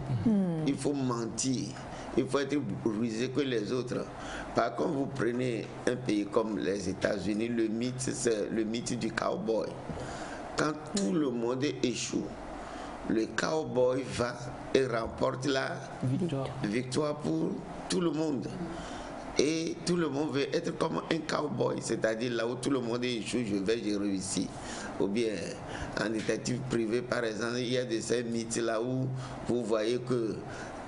Il faut mentir. Il faut être rusé que les autres. Par contre, vous prenez un pays comme les États-Unis, le mythe, c'est le mythe du cowboy. Quand tout le monde échoue, le cowboy va et remporte la victoire pour tout le monde. Et tout le monde veut être comme un cowboy, c'est-à-dire là où tout le monde échoue, je réussis. Ou bien en détective privé, par exemple, il y a de ces mythes-là où vous voyez que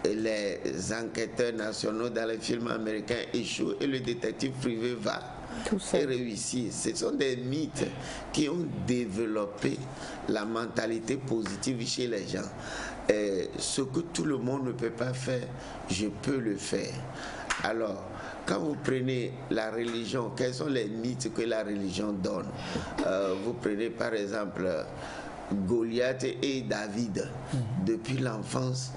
les enquêteurs nationaux dans les films américains échouent et le détective privé va et réussit. Ce sont des mythes qui ont développé la mentalité positive chez les gens. Et ce que tout le monde ne peut pas faire, je peux le faire. Alors, quand vous prenez la religion, quels sont les mythes que la religion donne? Vous prenez par exemple Goliath et David. Depuis l'enfance,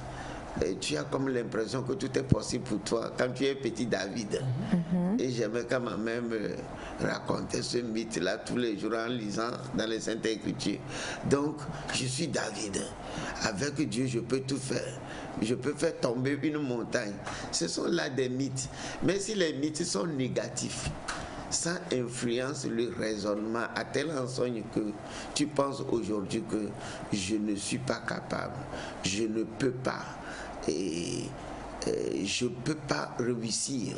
tu as comme l'impression que tout est possible pour toi quand tu es petit David. Et j'aimais quand ma mère me racontait ce mythe-là tous les jours en lisant dans les Saintes Écritures. Donc, je suis David. Avec Dieu, je peux tout faire. Je peux faire tomber une montagne. Ce sont là des mythes. Mais si les mythes sont négatifs, ça influence le raisonnement à telle enseigne que tu penses aujourd'hui que je ne suis pas capable, je ne peux pas, et je ne peux pas réussir.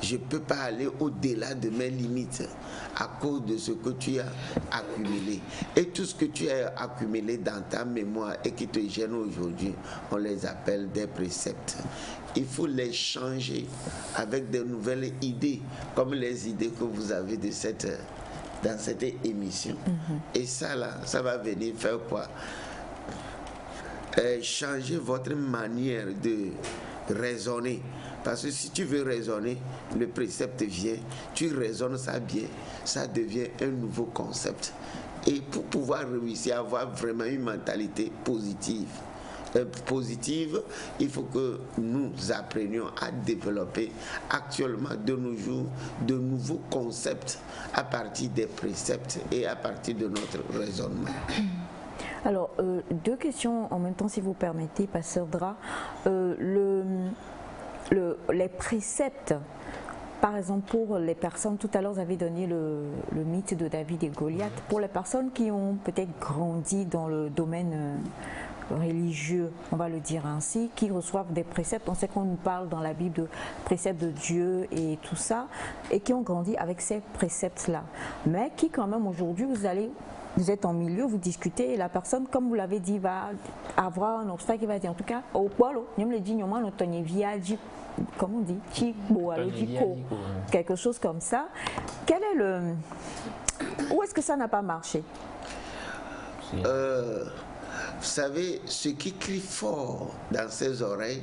Je ne peux pas aller au-delà de mes limites à cause de ce que tu as accumulé. Et tout ce que tu as accumulé dans ta mémoire et qui te gêne aujourd'hui, on les appelle des préceptes. Il faut les changer avec de nouvelles idées, comme les idées que vous avez dans cette émission. Et ça, là, ça va venir faire quoi? Changer votre manière de raisonner. Parce que si tu veux raisonner, le précepte vient, tu raisonnes ça bien, ça devient un nouveau concept. Et pour pouvoir réussir à avoir vraiment une mentalité positive, il faut que nous apprenions à développer actuellement de nos jours de nouveaux concepts à partir des préceptes et à partir de notre raisonnement. Alors, deux questions en même temps, si vous permettez, Pasteur Dra. Les préceptes, par exemple, pour les personnes, tout à l'heure, vous avez donné le mythe de David et Goliath. Pour les personnes qui ont peut-être grandi dans le domaine religieux, on va le dire ainsi, qui reçoivent des préceptes, on sait qu'on nous parle dans la Bible de préceptes de Dieu et tout ça, et qui ont grandi avec ces préceptes-là. Mais qui quand même aujourd'hui, vous êtes en milieu, vous discutez, et la personne, comme vous l'avez dit, va avoir un obstacle qui va dire, en tout cas, au polo, comment on dit, quelque chose comme ça. Quel est où est-ce que ça n'a pas marché? Vous savez, ce qui crie fort dans ses oreilles,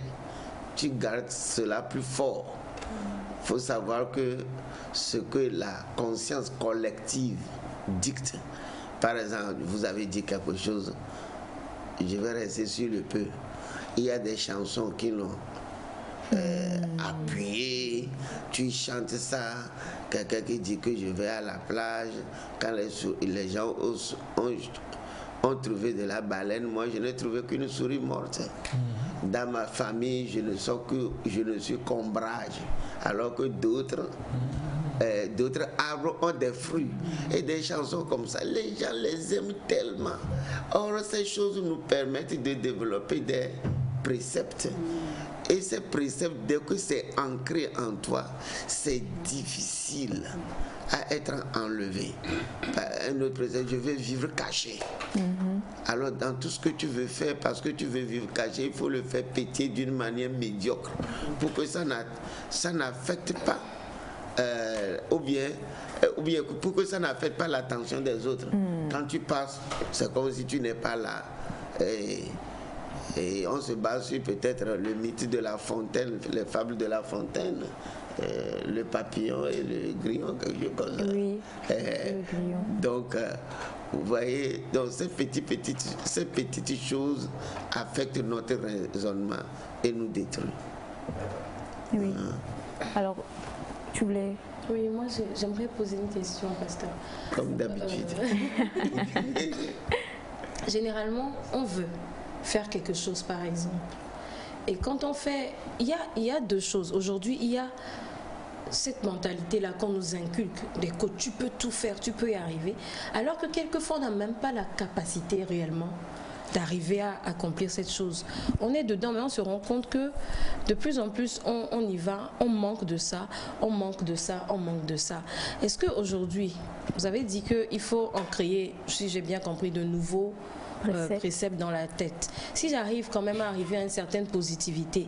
tu gardes cela plus fort. Il faut savoir que ce que la conscience collective dicte, par exemple, vous avez dit quelque chose, je vais rester sur le peu. Il y a des chansons qui l'ont appuyé, tu chantes ça, quelqu'un qui dit que je vais à la plage, quand les gens ont trouvé de la baleine, moi je n'ai trouvé qu'une souris morte. Dans ma famille, je ne suis qu'ombrage, alors que d'autres arbres ont des fruits et des chansons comme ça. Les gens les aiment tellement. Or, ces choses nous permettent de développer des préceptes. Et ces préceptes, dès que c'est ancré en toi, c'est difficile à être enlevé. Un autre précepte, je veux vivre caché. Alors, dans tout ce que tu veux faire, parce que tu veux vivre caché, il faut le faire péter d'une manière médiocre pour que ça n'affecte pas. Ou bien pour que ça n'affecte pas l'attention des autres. Quand tu passes, c'est comme si tu n'es pas là. Et on se base sur peut-être le mythe de La Fontaine, les fables de La Fontaine, le papillon et le grillon, quelque chose comme ça. Oui, le grillon. Donc, vous voyez, donc ces petites choses affectent notre raisonnement et nous détruisent. Oui. Alors, tu voulais... Oui, moi j'aimerais poser une question, pasteur. Comme d'habitude. Généralement, on veut faire quelque chose, par exemple. Et quand on fait... Il y a deux choses. Aujourd'hui, il y a cette mentalité-là qu'on nous inculque, que tu peux tout faire, tu peux y arriver, alors que quelquefois, on n'a même pas la capacité réellement d'arriver à accomplir cette chose. On est dedans, mais on se rend compte que de plus en plus, on y va, on manque de ça, on manque de ça, on manque de ça. Est-ce qu'aujourd'hui, vous avez dit qu'il faut en créer, si j'ai bien compris, de nouveaux préceptes dans la tête. Si j'arrive quand même à arriver à une certaine positivité,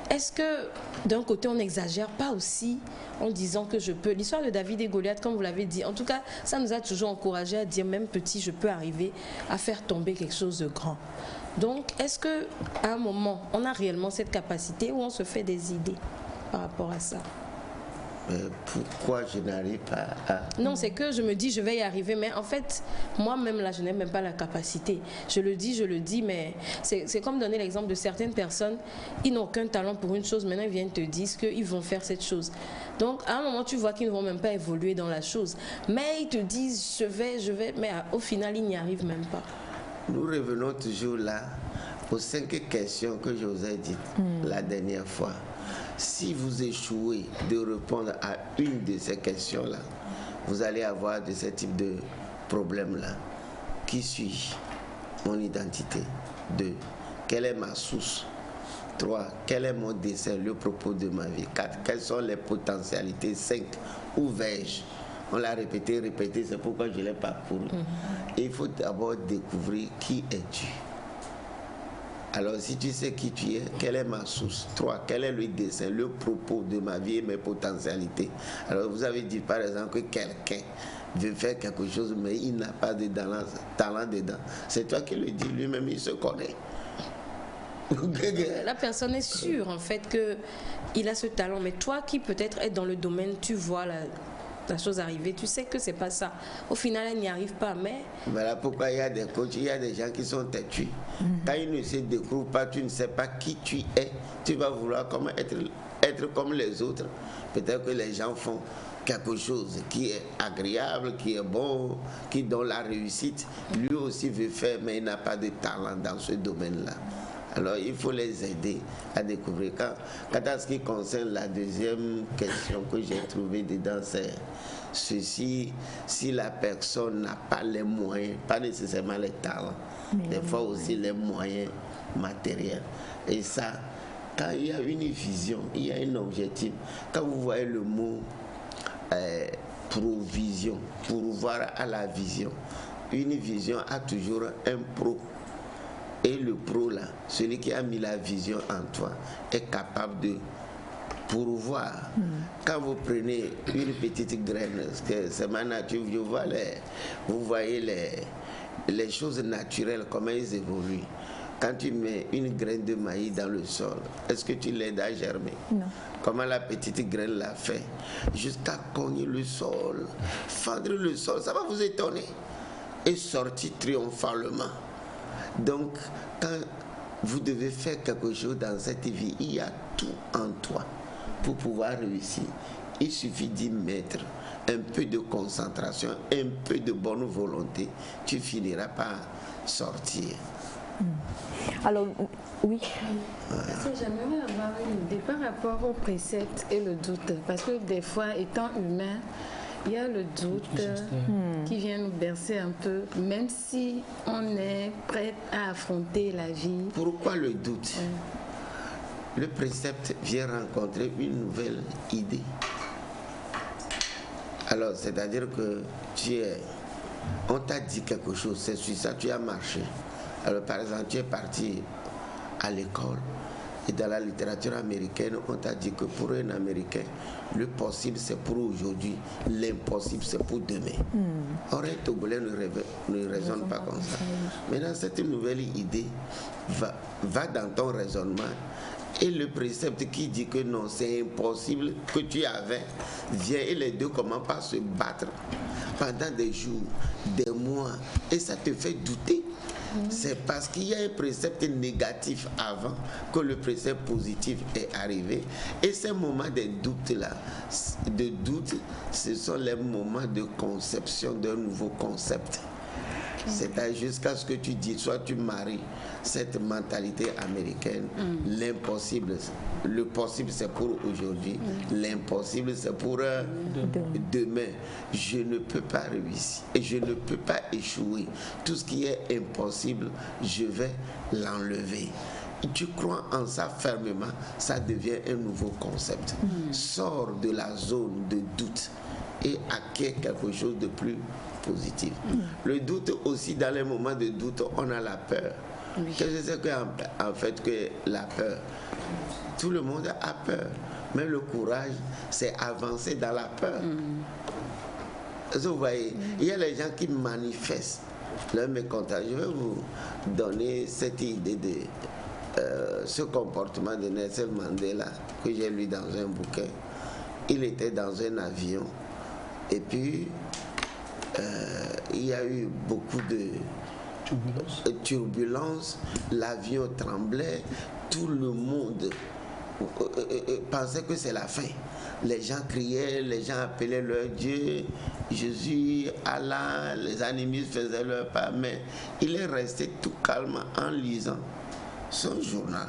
est-ce que d'un côté on n'exagère pas aussi en disant que je peux? L'histoire de David et Goliath, comme vous l'avez dit, en tout cas, ça nous a toujours encouragé à dire même petit, je peux arriver à faire tomber quelque chose de grand. Donc, est-ce qu'à un moment, on a réellement cette capacité ou on se fait des idées par rapport à ça? Pourquoi je n'arrive pas à... Non, c'est que je me dis je vais y arriver, mais en fait, moi-même là, je n'ai même pas la capacité. Je le dis, mais c'est comme donner l'exemple de certaines personnes, ils n'ont aucun talent pour une chose, maintenant ils viennent te dire qu'ils vont faire cette chose. Donc, à un moment, tu vois qu'ils ne vont même pas évoluer dans la chose, mais ils te disent je vais, mais au final, ils n'y arrivent même pas. Nous revenons toujours là aux 5 questions que je vous ai dites la dernière fois. Si vous échouez de répondre à une de ces questions-là, vous allez avoir de ce type de problème-là. Qui suis-je? Mon identité. 2. Quelle est ma source? 3. Quel est mon dessein, le propos de ma vie? 4. Quelles sont les potentialités? 5. Où vais-je? On l'a répété, c'est pourquoi je ne l'ai pas pour. Il faut d'abord découvrir qui es-tu. Alors, si tu sais qui tu es, quelle est ma source? 3. Quel est le dessein, le propos de ma vie et mes potentialités? Alors, vous avez dit, par exemple, que quelqu'un veut faire quelque chose, mais il n'a pas de talent dedans. C'est toi qui le dis, lui-même, il se connaît. La personne est sûre, en fait, qu'il a ce talent. Mais toi qui, peut-être, est dans le domaine, tu vois la chose arriver, tu sais que c'est pas ça. Au final, elle n'y arrive pas, mais... Voilà pourquoi il y a des coachs, il y a des gens qui sont têtus. Quand ils ne se découvrent pas, tu ne sais pas qui tu es. Tu vas vouloir comment être comme les autres. Peut-être que les gens font quelque chose qui est agréable, qui est bon, qui donne la réussite. Lui aussi veut faire, mais il n'a pas de talent dans ce domaine-là. Alors il faut les aider à découvrir. Quant à ce qui concerne la deuxième question que j'ai trouvée dedans, c'est ceci: si la personne n'a pas les moyens, pas nécessairement les talents, des fois aussi les moyens matériels. Et ça, quand il y a une vision, il y a un objectif. Quand vous voyez le mot provision, pourvoir à la vision, une vision a toujours un pro. Et le pro là, celui qui a mis la vision en toi, est capable de pourvoir. Quand vous prenez une petite graine, c'est ma nature, vous voyez les choses naturelles, comment elles évoluent. Quand tu mets une graine de maïs dans le sol, est-ce que tu l'aides à germer? Non. Comment la petite graine l'a fait? Jusqu'à cogner le sol, fendre le sol, ça va vous étonner. Et sortir triomphalement. Donc, quand vous devez faire quelque chose dans cette vie, il y a tout en toi pour pouvoir réussir. Il suffit d'y mettre un peu de concentration, un peu de bonne volonté, tu finiras par sortir. Alors, oui. J'aimerais avoir une idée par rapport au précepte et le doute. Parce que des fois, étant humain, il y a le doute qui vient nous bercer un peu, même si on est prêt à affronter la vie. Pourquoi le doute? Le précepte vient rencontrer une nouvelle idée. Alors, c'est-à-dire que on t'a dit quelque chose, c'est sur ça tu as marché. Alors, par exemple, tu es parti à l'école et dans la littérature américaine, on t'a dit que pour un Américain, le possible c'est pour aujourd'hui, l'impossible c'est pour demain. Or, un Togolais ne raisonne pas comme ça. Maintenant, cette nouvelle idée va dans ton raisonnement. Et le précepte qui dit que non, c'est impossible que tu avais, vient et les deux commencent par se battre pendant des jours, des mois, et ça te fait douter. C'est parce qu'il y a un précepte négatif avant que le précepte positif est arrivé. Et ces moments de doute-là, ce sont les moments de conception d'un nouveau concept. C'est jusqu'à ce que tu dis, soit tu maries cette mentalité américaine, l'impossible, le possible c'est pour aujourd'hui, l'impossible c'est pour demain. Je ne peux pas réussir et je ne peux pas échouer. Tout ce qui est impossible, je vais l'enlever. Tu crois en ça fermement, ça devient un nouveau concept. Sors de la zone de doute et acquiert quelque chose de plus positif. Le doute aussi, dans les moments de doute, on a la peur. Qu'est-ce que c'est en fait que la peur? Tout le monde a peur, mais le courage, c'est avancer dans la peur. Vous voyez, il y a les gens qui manifestent leur mécontentement. Je vais vous donner cette idée de ce comportement de Nelson Mandela que j'ai lu dans un bouquin. Il était dans un avion et puis il y a eu beaucoup de turbulences, l'avion tremblait, tout le monde pensait que c'est la fin. Les gens criaient, les gens appelaient leur Dieu, Jésus, Allah, les animistes faisaient leur part, mais il est resté tout calme en lisant son journal.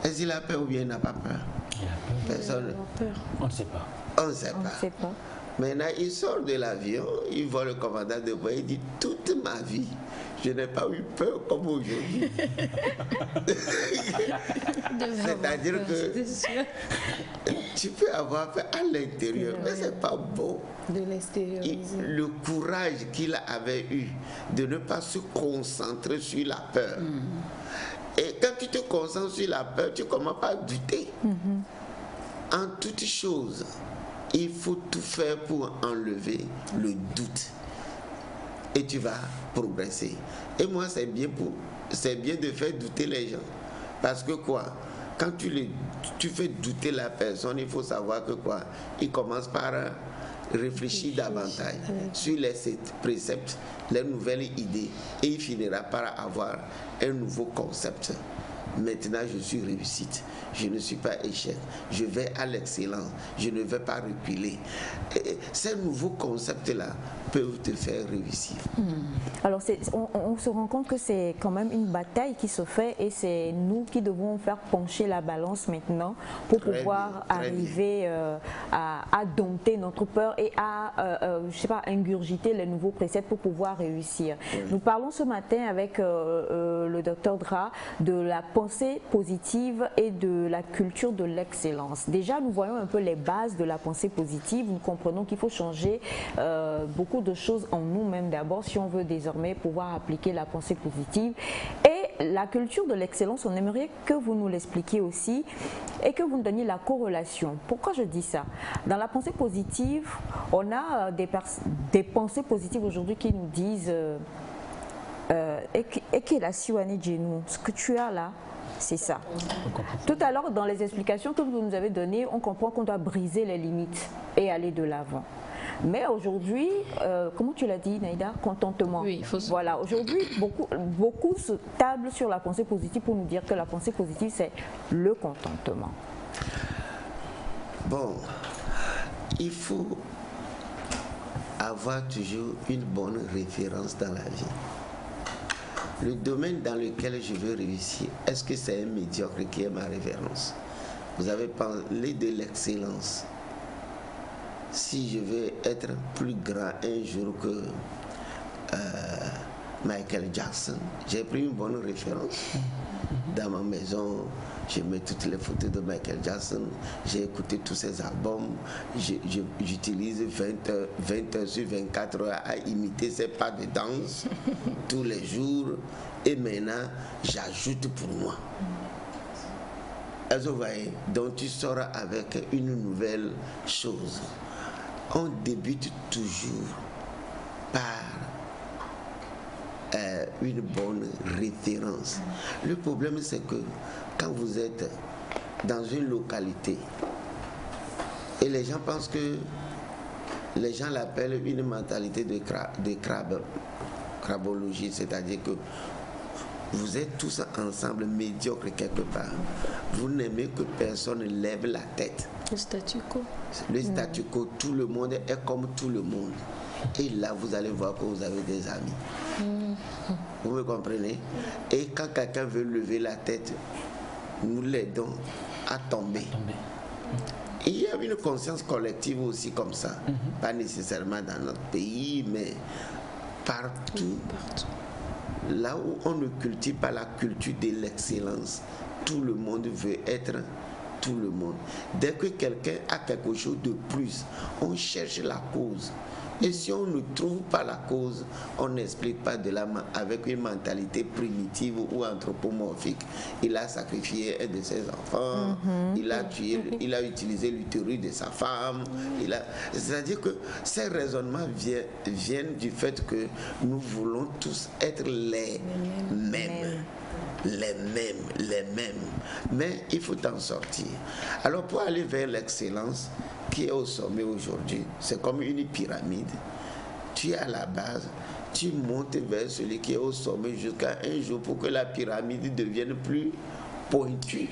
Est-ce qu'il a peur ou bien il n'a pas peur? Il a peur. Personne. On ne sait pas. On ne sait pas. Maintenant, il sort de l'avion, il voit le commandant de bord, il dit: toute ma vie, je n'ai pas eu peur comme aujourd'hui. C'est-à-dire que tu peux avoir peur à l'intérieur, mais ce n'est pas bon. De l'extérioriser. Le courage qu'il avait eu de ne pas se concentrer sur la peur. Et quand tu te concentres sur la peur, tu commences par douter. En toute chose, il faut tout faire pour enlever le doute. Et tu vas progresser. Et moi, c'est bien de faire douter les gens. Parce que quoi? quand tu fais douter la personne, il faut savoir que quoi, il commence par réfléchir davantage sur les préceptes, les nouvelles idées, et il finira par avoir un nouveau concept. Maintenant, je suis réussite. Je ne suis pas échec. Je vais à l'excellence. Je ne vais pas reculer. Et ces nouveaux concepts-là peuvent te faire réussir. Alors, on se rend compte que c'est quand même une bataille qui se fait et c'est nous qui devons faire pencher la balance maintenant pour pouvoir arriver à dompter notre peur et à, je sais pas, ingurgiter les nouveaux préceptes pour pouvoir réussir. Nous parlons ce matin avec le docteur Dra de la pensée positive et de la culture de l'excellence. Déjà, nous voyons un peu les bases de la pensée positive. Nous comprenons qu'il faut changer beaucoup de choses en nous-mêmes d'abord si on veut désormais pouvoir appliquer la pensée positive. Et la culture de l'excellence, on aimerait que vous nous l'expliquiez aussi et que vous nous donniez la corrélation. Pourquoi je dis ça? Dans la pensée positive, on a des pensées positives aujourd'hui qui nous disent ce que tu as là, c'est ça. Tout à l'heure, dans les explications que vous nous avez données, on comprend qu'on doit briser les limites et aller de l'avant. Mais aujourd'hui, comment tu l'as dit, Naïda, contentement. Oui, voilà, aujourd'hui, beaucoup se tablent sur la pensée positive pour nous dire que la pensée positive, c'est le contentement. Bon, il faut avoir toujours une bonne référence dans la vie. Le domaine dans lequel je veux réussir, est-ce que c'est un médiocre qui est ma référence? Vous avez parlé de l'excellence. Si je veux être plus grand un jour que Michael Jackson, j'ai pris une bonne référence. Dans ma maison, je mets toutes les photos de Michael Jackson, j'ai écouté tous ses albums, j'utilise 20 heures sur 24 heures à imiter ses pas de danse tous les jours, et maintenant j'ajoute pour moi. Est-ce que vous voyez? Donc tu sors avec une nouvelle chose. On débute toujours par une bonne référence. Le problème, c'est que quand vous êtes dans une localité et les gens pensent que les gens l'appellent une mentalité de crabologie, c'est-à-dire que vous êtes tous ensemble médiocres quelque part. Vous n'aimez que personne ne lève la tête. Le statu quo. Le statu quo, tout le monde est comme tout le monde. Et là, vous allez voir que vous avez des amis. Vous me comprenez? Et quand quelqu'un veut lever la tête, nous l'aidons à tomber. Il y a une conscience collective aussi comme ça. Pas nécessairement dans notre pays, mais partout. Là où on ne cultive pas la culture de l'excellence, tout le monde veut être tout le monde. Dès que quelqu'un a quelque chose de plus, on cherche la cause. Et si on ne trouve pas la cause, on n'explique pas avec une mentalité primitive ou anthropomorphique. Il a sacrifié un de ses enfants, il a utilisé l'utérus de sa femme. C'est-à-dire que ces raisonnements viennent du fait que nous voulons tous être les mêmes. Les mêmes. Mais il faut en sortir. Alors pour aller vers l'excellence qui est au sommet aujourd'hui, c'est comme une pyramide. Tu es à la base, tu montes vers celui qui est au sommet jusqu'à un jour pour que la pyramide devienne plus pointue.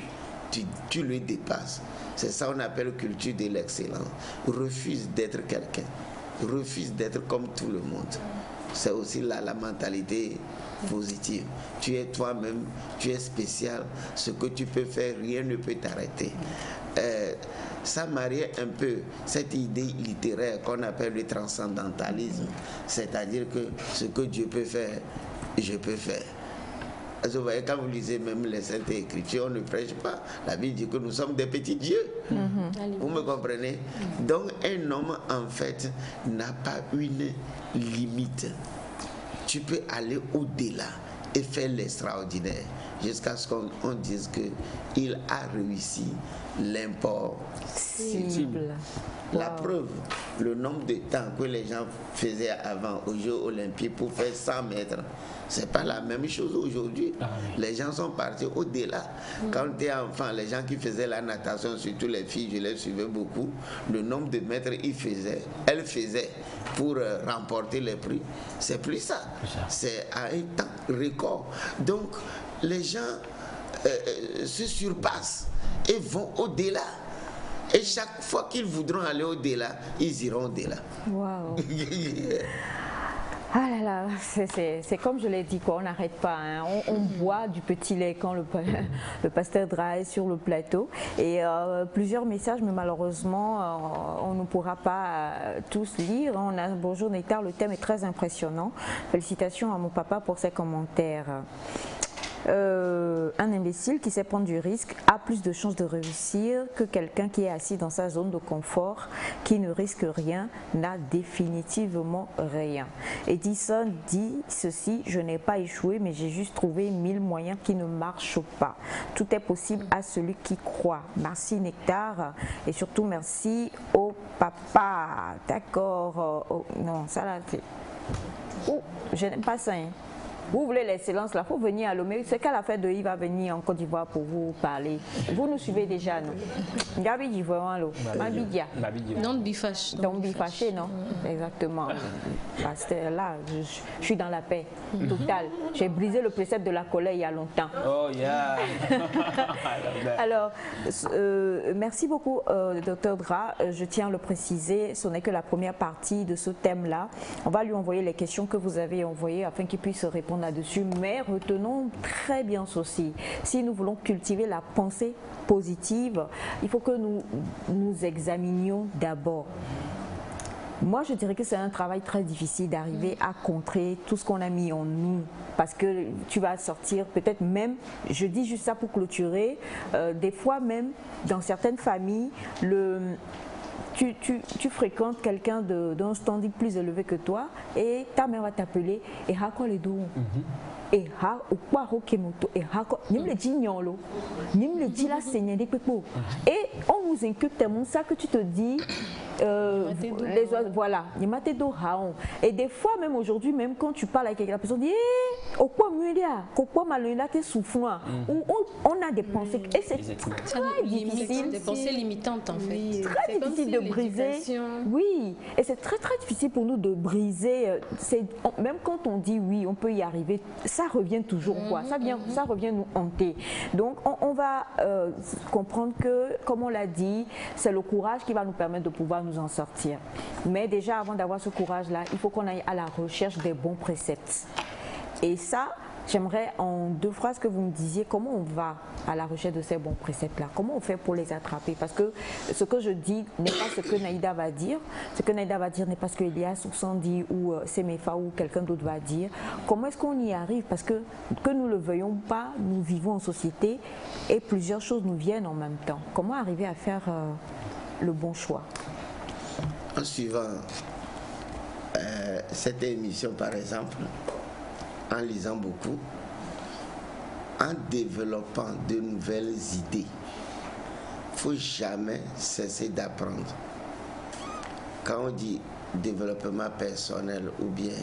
Tu le dépasses. C'est ça qu'on appelle culture de l'excellence. Refuse d'être quelqu'un. Refuse d'être comme tout le monde. C'est aussi la mentalité positive. Tu es toi-même, tu es spécial. Ce que tu peux faire, rien ne peut t'arrêter. Ça mariait un peu cette idée littéraire qu'on appelle le transcendantalisme. C'est-à-dire que ce que Dieu peut faire, je peux faire. Vous voyez, quand vous lisez même les Saintes Écritures, on ne prêche pas. La Bible dit que nous sommes des petits dieux. Vous me comprenez? Donc un homme, en fait, n'a pas une limite. Tu peux aller au-delà et faire l'extraordinaire jusqu'à ce qu'on dise qu'il a réussi l'impossible. cible. La preuve, le nombre de temps que les gens faisaient avant aux Jeux Olympiques pour faire 100 mètres, c'est pas la même chose aujourd'hui. Les gens sont partis au-delà. Quand tu es enfant, les gens qui faisaient la natation, surtout les filles, je les suivais beaucoup, le nombre de mètres elles faisaient pour remporter les prix, c'est plus ça. C'est à un temps record. Donc, les gens se surpassent et vont au-delà. Et chaque fois qu'ils voudront aller au-delà, ils iront au-delà. Waouh. Ah là là, c'est comme je l'ai dit, quoi, on n'arrête pas. Hein. On boit du petit lait quand le pasteur Dra est sur le plateau. Et plusieurs messages, mais malheureusement, on ne pourra pas tous lire. On a bonjour Nectar, le thème est très impressionnant. Félicitations à mon papa pour ses commentaires. Un imbécile qui sait prendre du risque a plus de chances de réussir que quelqu'un qui est assis dans sa zone de confort, qui ne risque rien, n'a définitivement rien. Edison dit ceci, je n'ai pas échoué, mais j'ai juste trouvé 1000 moyens qui ne marchent pas. Tout est possible à celui qui croit. Merci Nectar et surtout merci au papa. D'accord. Non, ça là, c'est... Oh, je n'aime pas ça. Hein. Vous voulez l'excellence, là, il faut venir à Lomé. C'est qu'à la fête de il va venir en Côte d'Ivoire pour vous parler. Vous nous suivez déjà, non? Gabi d'Ivoire, Mabidia. Don't be fâché. Don't be fâché, non? Exactement. Parce que là, je suis dans la paix totale. J'ai brisé le précepte de la colère il y a longtemps. Oh, yeah! Alors, merci beaucoup, Dr Dra. Je tiens à le préciser, ce n'est que la première partie de ce thème-là. On va lui envoyer les questions que vous avez envoyées afin qu'il puisse répondre là-dessus, mais retenons très bien ceci. Si nous voulons cultiver la pensée positive, il faut que nous examinions d'abord. Moi, je dirais que c'est un travail très difficile d'arriver à contrer tout ce qu'on a mis en nous. Parce que tu vas sortir, peut-être même, je dis juste ça pour clôturer, des fois même, dans certaines familles, tu fréquentes quelqu'un d'un standing plus élevé que toi et ta mère va t'appeler et hako les dos. Et ha ou quoi rokemoto et hako nim le dit nyolo nim le dit la seigneur des pepo et on nous inculque tellement ça que tu te dis les oiseaux, voilà, et des fois même aujourd'hui, même quand tu parles avec quelqu'un, la personne dit au quoi t'es souffrant, ou on a des pensées et c'est très difficile, des pensées limitantes en fait, très difficile de briser, oui, et c'est très difficile pour nous de briser, même quand on dit oui on peut y arriver, ça revient toujours quoi, ça revient nous hanter. Donc on va comprendre que, comme on l'a dit, c'est le courage qui va nous permettre de pouvoir nous en sortir. Mais déjà, avant d'avoir ce courage-là, il faut qu'on aille à la recherche des bons préceptes. Et ça, j'aimerais en 2 phrases que vous me disiez comment on va à la recherche de ces bons préceptes-là. Comment on fait pour les attraper? Parce que ce que je dis n'est pas ce que Naïda va dire. Ce que Naïda va dire n'est pas ce que Elias ou Sandy ou Semefa ou quelqu'un d'autre va dire. Comment est-ce qu'on y arrive? Parce que nous le veuillons pas, nous vivons en société et plusieurs choses nous viennent en même temps. Comment arriver à faire le bon choix? En suivant cette émission, par exemple, en lisant beaucoup, en développant de nouvelles idées, il ne faut jamais cesser d'apprendre. Quand on dit développement personnel ou bien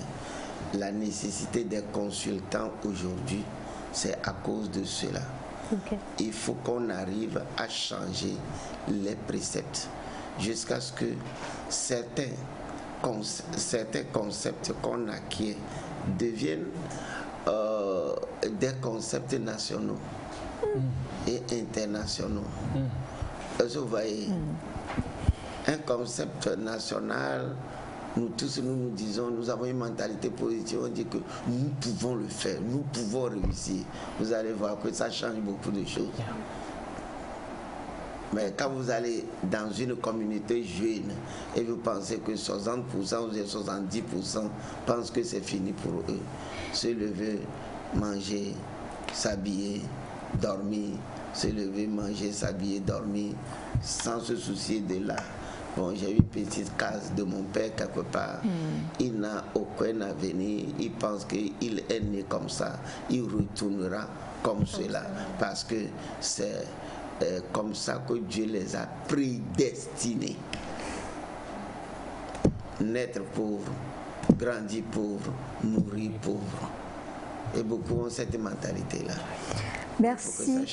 la nécessité des consultants aujourd'hui, c'est à cause de cela. Okay. Il faut qu'on arrive à changer les préceptes jusqu'à ce que certains concepts qu'on acquiert deviennent des concepts nationaux et internationaux. Vous voyez, un concept national, nous tous nous disons, nous avons une mentalité positive, on dit que nous pouvons le faire, nous pouvons réussir. Vous allez voir que ça change beaucoup de choses. Mais quand vous allez dans une communauté jeune et vous pensez que 60% ou 70% pensent que c'est fini pour eux, se lever, manger, s'habiller, dormir, se lever, manger, s'habiller, dormir, sans se soucier de là. Bon, j'ai une petite case de mon père quelque part. Il n'a aucun avenir. Il pense qu'il est né comme ça. Il retournera comme cela. Parce que c'est comme ça que Dieu les a prédestinés. Naître pauvre, grandir pauvre, mourir pauvre. Et beaucoup ont cette mentalité-là. Merci.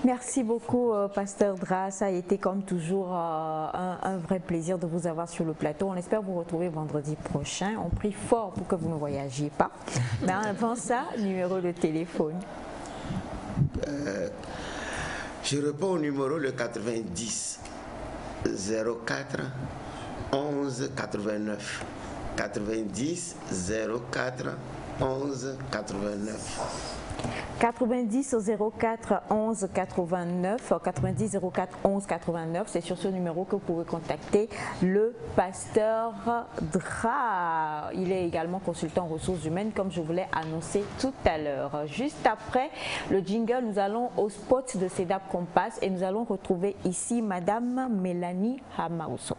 Merci beaucoup, Pasteur Dra. Ça a été comme toujours un vrai plaisir de vous avoir sur le plateau. On espère vous retrouver vendredi prochain. On prie fort pour que vous ne voyagiez pas. Mais avant ça, numéro de téléphone. Je réponds au numéro le 90 04 11 89. 90 04 11 89. 90 04 11 89, 90 04 11 89, c'est sur ce numéro que vous pouvez contacter le pasteur Dra. Il est également consultant en ressources humaines, comme je vous l'ai annoncé tout à l'heure. Juste après le jingle, nous allons au spot de CEDAP Compass et nous allons retrouver ici Madame Mélanie Hamauso.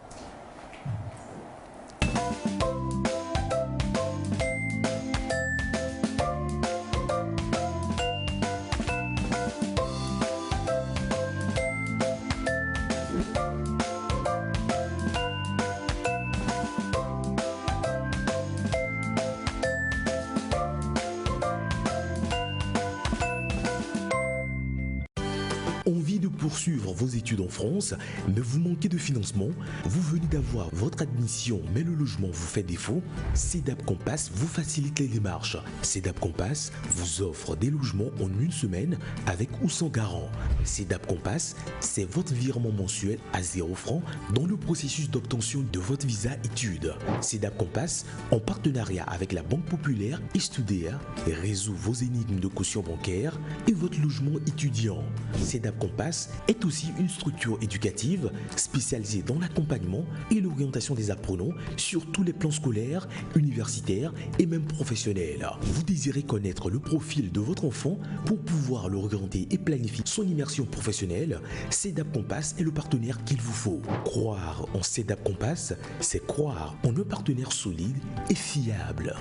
Envie de poursuivre vos études en France, mais vous manquez de financement? Vous venez d'avoir votre admission, mais le logement vous fait défaut? CEDAP Compass vous facilite les démarches. CEDAP Compass vous offre des logements en une semaine avec ou sans garant. CEDAP Compass, c'est votre virement mensuel à 0 francs dans le processus d'obtention de votre visa études. CEDAP Compass, en partenariat avec la Banque Populaire et Studéa, résout vos énigmes de caution bancaire et votre logement étudiant. CEDAP Compass est aussi une structure éducative spécialisée dans l'accompagnement et l'orientation des apprenants sur tous les plans scolaires, universitaires et même professionnels. Vous désirez connaître le profil de votre enfant pour pouvoir l'orienter et planifier son immersion professionnelle? CEDAP Compass est le partenaire qu'il vous faut. Croire en CEDAP Compass, c'est croire en un partenaire solide et fiable.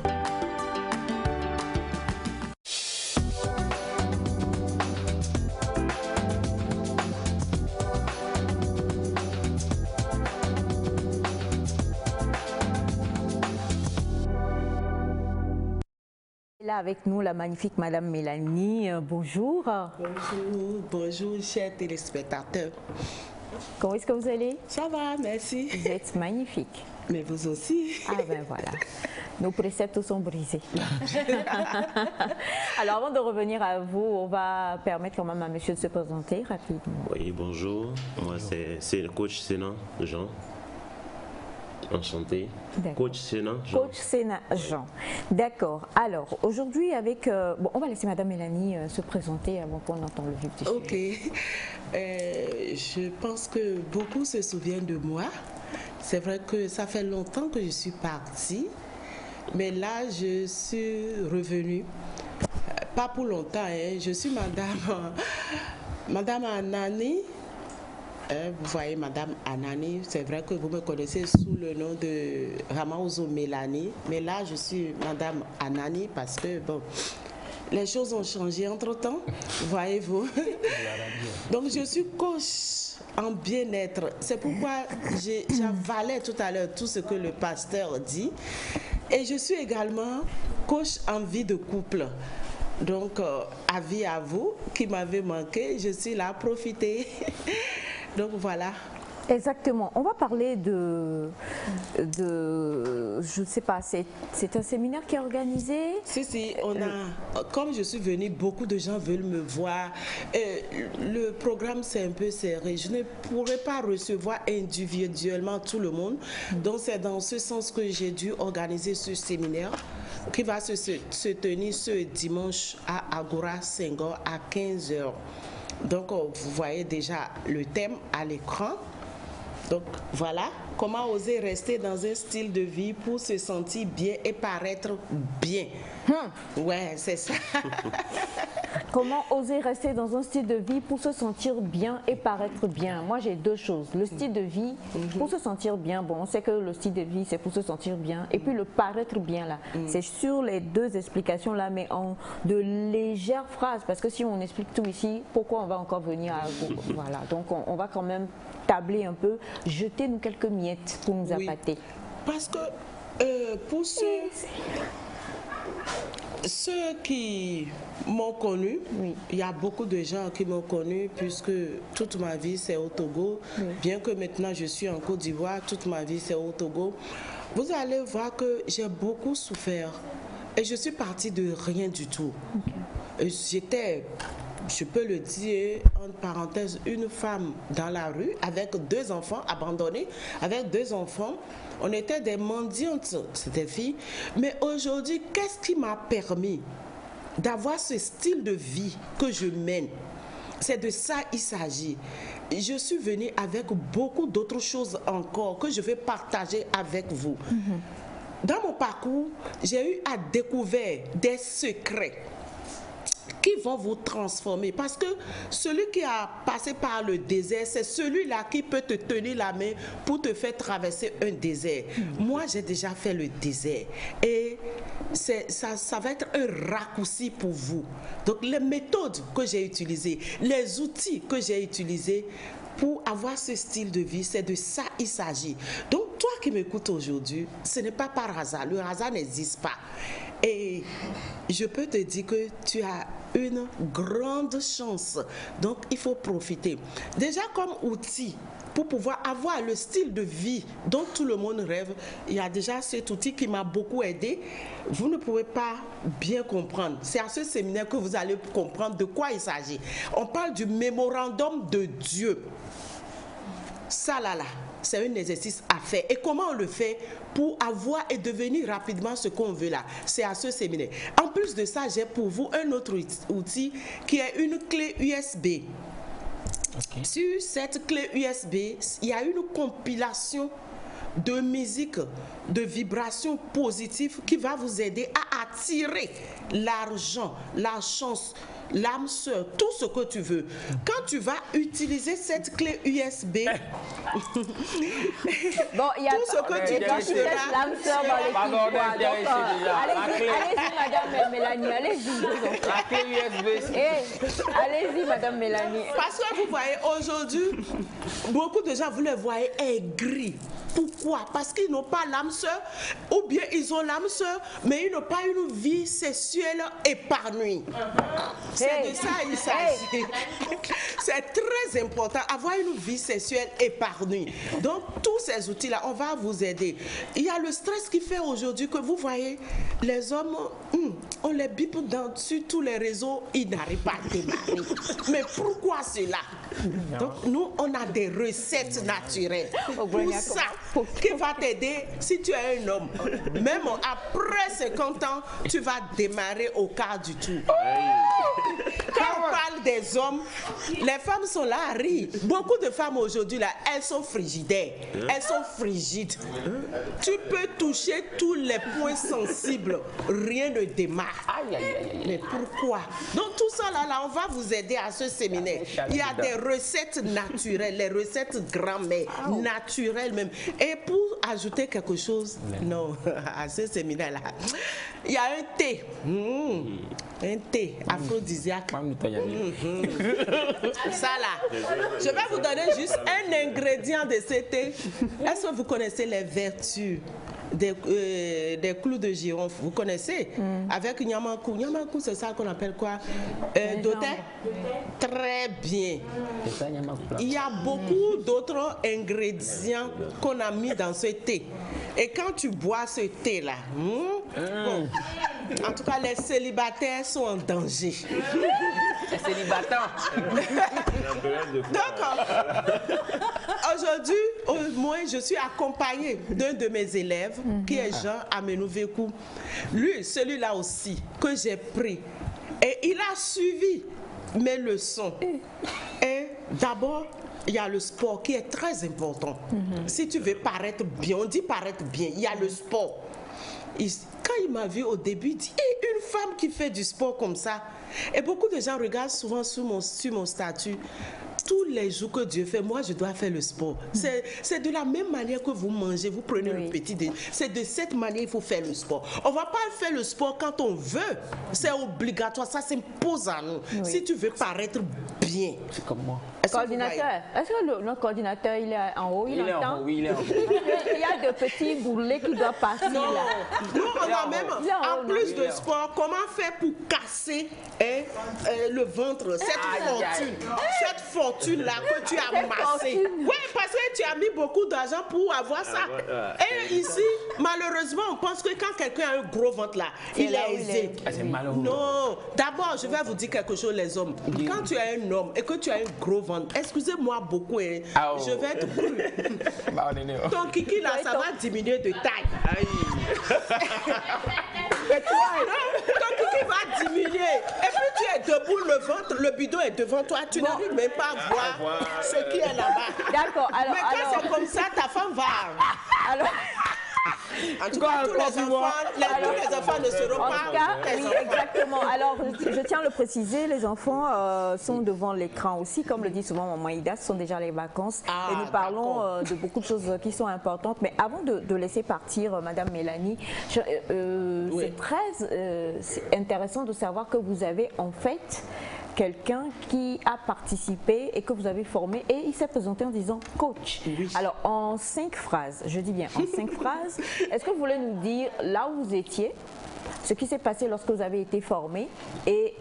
Là avec nous la magnifique Madame Mélanie. Bonjour. Bonjour, bonjour chers téléspectateurs. Comment est-ce que vous allez? Ça va, merci. Vous êtes magnifique. Mais vous aussi. Ah ben voilà, nos préceptes sont brisés. Alors avant de revenir à vous, on va permettre quand même à monsieur de se présenter rapidement. Oui, bonjour. Moi c'est le coach Sénat Jean. Enchanté. Coach Sénat Jean. Coach Sénat Jean. D'accord. Alors, aujourd'hui, avec... bon, on va laisser Madame Mélanie se présenter avant qu'on entende le vif du sujet. Ok. Je pense que beaucoup se souviennent de moi. C'est vrai que ça fait longtemps que je suis partie. Mais là, je suis revenue. Pas pour longtemps, hein. Je suis Madame Anani. Vous voyez Madame Anani, c'est vrai que vous me connaissez sous le nom de Hamauso Mélanie, mais là je suis Madame Anani parce que bon, les choses ont changé entre-temps, voyez-vous. Donc je suis coach en bien-être, c'est pourquoi j'avalais tout à l'heure tout ce que le pasteur dit, et je suis également coach en vie de couple. Donc avis à vous qui m'avez manqué, je suis là, profitez. Donc voilà. Exactement. On va parler de je ne sais pas, c'est un séminaire qui est organisé? Si, on a, comme je suis venue, beaucoup de gens veulent me voir. Le programme, c'est un peu serré. Je ne pourrais pas recevoir individuellement tout le monde. Donc c'est dans ce sens que j'ai dû organiser ce séminaire qui va se tenir ce dimanche à Agora Senghor à 15h. Donc, vous voyez déjà le thème à l'écran. Donc, voilà, comment oser rester dans un style de vie pour se sentir bien et paraître bien. Ouais, c'est ça. Comment oser rester dans un style de vie pour se sentir bien et paraître bien? Moi, j'ai deux choses. Le style de vie pour se sentir bien. Bon, on sait que le style de vie, c'est pour se sentir bien. Et puis le paraître bien, là. C'est sur les deux explications-là, mais en de légères phrases. Parce que si on explique tout ici, pourquoi on va encore venir à vous? Voilà. Donc, on va quand même tabler un peu. Jetez-nous quelques miettes pour nous appâter. Parce que pour ceux qui m'ont connu, il y a beaucoup de gens qui m'ont connu puisque toute ma vie c'est au Togo. Bien que maintenant je suis en Côte d'Ivoire, toute ma vie c'est au Togo. Vous allez voir que j'ai beaucoup souffert et je suis partie de rien du tout. J'étais, je peux le dire, entre parenthèses, une femme dans la rue avec 2 enfants abandonnés, avec 2 enfants. On était des mendiantes, c'était filles. Mais aujourd'hui, qu'est-ce qui m'a permis d'avoir ce style de vie que je mène? C'est de ça il s'agit. Je suis venue avec beaucoup d'autres choses encore que je vais partager avec vous. Dans mon parcours, j'ai eu à découvrir des secrets qui vont vous transformer. Parce que celui qui a passé par le désert, c'est celui-là qui peut te tenir la main pour te faire traverser un désert. Moi, j'ai déjà fait le désert. Et ça va être un raccourci pour vous. Donc, les méthodes que j'ai utilisées, les outils que j'ai utilisés pour avoir ce style de vie, c'est de ça il s'agit. Donc, toi qui m'écoutes aujourd'hui, ce n'est pas par hasard. Le hasard n'existe pas. Et je peux te dire que tu as une grande chance. Donc, il faut profiter. Déjà, comme outil, pour pouvoir avoir le style de vie dont tout le monde rêve, il y a déjà cet outil qui m'a beaucoup aidé. Vous ne pouvez pas bien comprendre. C'est à ce séminaire que vous allez comprendre de quoi il s'agit. On parle du mémorandum de Dieu. Ça là, c'est un exercice à faire. Et comment on le fait pour avoir et devenir rapidement ce qu'on veut là? C'est à ce séminaire. En plus de ça, j'ai pour vous un autre outil qui est une clé USB. Sur cette clé USB, il y a une compilation de musique, de vibrations positives qui va vous aider à attirer l'argent, la chance, l'âme sœur, tout ce que tu veux. Quand tu vas utiliser cette clé USB, bon, il y a tout ce que tu veux, l'âme sœur dans l'équipe. Allez-y, Madame Mélanie, allez-y. La clé USB. Allez-y, Madame Mélanie. Parce que vous voyez, aujourd'hui, beaucoup de gens, vous les voyez aigris. Pourquoi? Parce qu'ils n'ont pas l'âme sœur, ou bien ils ont l'âme sœur, mais ils n'ont pas une vie sexuelle épanouie. C'est de ça il s'agit. C'est très important, avoir une vie sexuelle épanouie. Donc, tous ces outils-là, on va vous aider. Il y a le stress qui fait aujourd'hui que vous voyez, les hommes, on les bip sur tous les réseaux, ils n'arrivent pas à démarrer. Mais pourquoi cela? Donc, nous, on a des recettes naturelles pour ça, qui va t'aider si tu es un homme. Même après 50 ans, tu vas démarrer au quart du tout. Quand on parle des hommes, les femmes sont là à rire. Beaucoup de femmes aujourd'hui, là, elles sont frigidaires. Elles sont frigides. Tu peux toucher tous les points sensibles. Rien ne démarre. Mais pourquoi? Donc tout ça, là, on va vous aider à ce séminaire. Il y a des recettes naturelles, les recettes grand-mère, naturelles même. Et pour ajouter quelque chose, non, à ce séminaire-là, il y a un thé. Un thé aphrodisiaque. Ça là, je vais vous donner juste un ingrédient de ce thé. Est-ce que vous connaissez les vertus des clous de girofle? Vous connaissez? Avec Nyamakou. Nyamakou, c'est ça qu'on appelle quoi? Dotin? Très bien. Il y a beaucoup d'autres ingrédients qu'on a mis dans ce thé. Et quand tu bois ce thé-là, bon, en tout cas, les célibataires sont en danger. Les célibataires. Donc, aujourd'hui, au moins, je suis accompagnée d'un de mes élèves, qui est Jean Amenouvekou. Lui, celui-là aussi, que j'ai pris. Et il a suivi mes leçons. Et d'abord, il y a le sport qui est très important. Si tu veux paraître bien, on dit paraître bien, il y a le sport. quand il m'a vu au début, il dit, et une femme qui fait du sport comme ça. Et beaucoup de gens regardent souvent sur mon statut. Tous les jours que Dieu fait, moi je dois faire le sport. C'est de la même manière que vous mangez, vous prenez le petit déjeuner. C'est de cette manière qu'il faut faire le sport. On ne va pas faire le sport quand on veut. C'est obligatoire, ça s'impose à nous. Oui. Si tu veux paraître bien. C'est comme moi. Coordinateur, est-ce que notre coordinateur il est en haut, il entend? Oui, il est en haut. Il y a de petits boulets qui doivent passer non. là. Nous, on a même, en plus de sport, comment faire pour casser le ventre, cette fortune-là que tu as amassée. Oui, parce que tu as mis beaucoup d'argent pour avoir ça. Et ici, malheureusement, on pense que quand quelqu'un a un gros ventre là, il est aisé. C'est malheureux. Non. D'abord, je vais vous dire quelque chose, les hommes. Quand tu es un homme et que tu as un gros ventre, excusez-moi beaucoup, je vais être cru. Ton kiki là, ça va diminuer de taille. Et toi, ton kiki va diminuer. Et puis tu es debout, le ventre, le bidon est devant toi. Tu n'arrives même pas à voir ce qui est là-bas. D'accord. Mais quand c'est comme ça, ta femme va. Alors. En tout cas, tous les enfants ne seront pas. En tout cas, oui, exactement. Alors, je tiens à le préciser, les enfants sont devant l'écran aussi. Comme le dit souvent Maman Ida, ce sont déjà les vacances. Et nous parlons de beaucoup de choses qui sont importantes. Mais avant de laisser partir Madame Mélanie, c'est très intéressant de savoir que vous avez en fait quelqu'un qui a participé et que vous avez formé et il s'est présenté en disant coach. Oui. Alors en 5 phrases, je dis bien en 5 phrases, est-ce que vous voulez nous dire là où vous étiez, ce qui s'est passé lorsque vous avez été formé et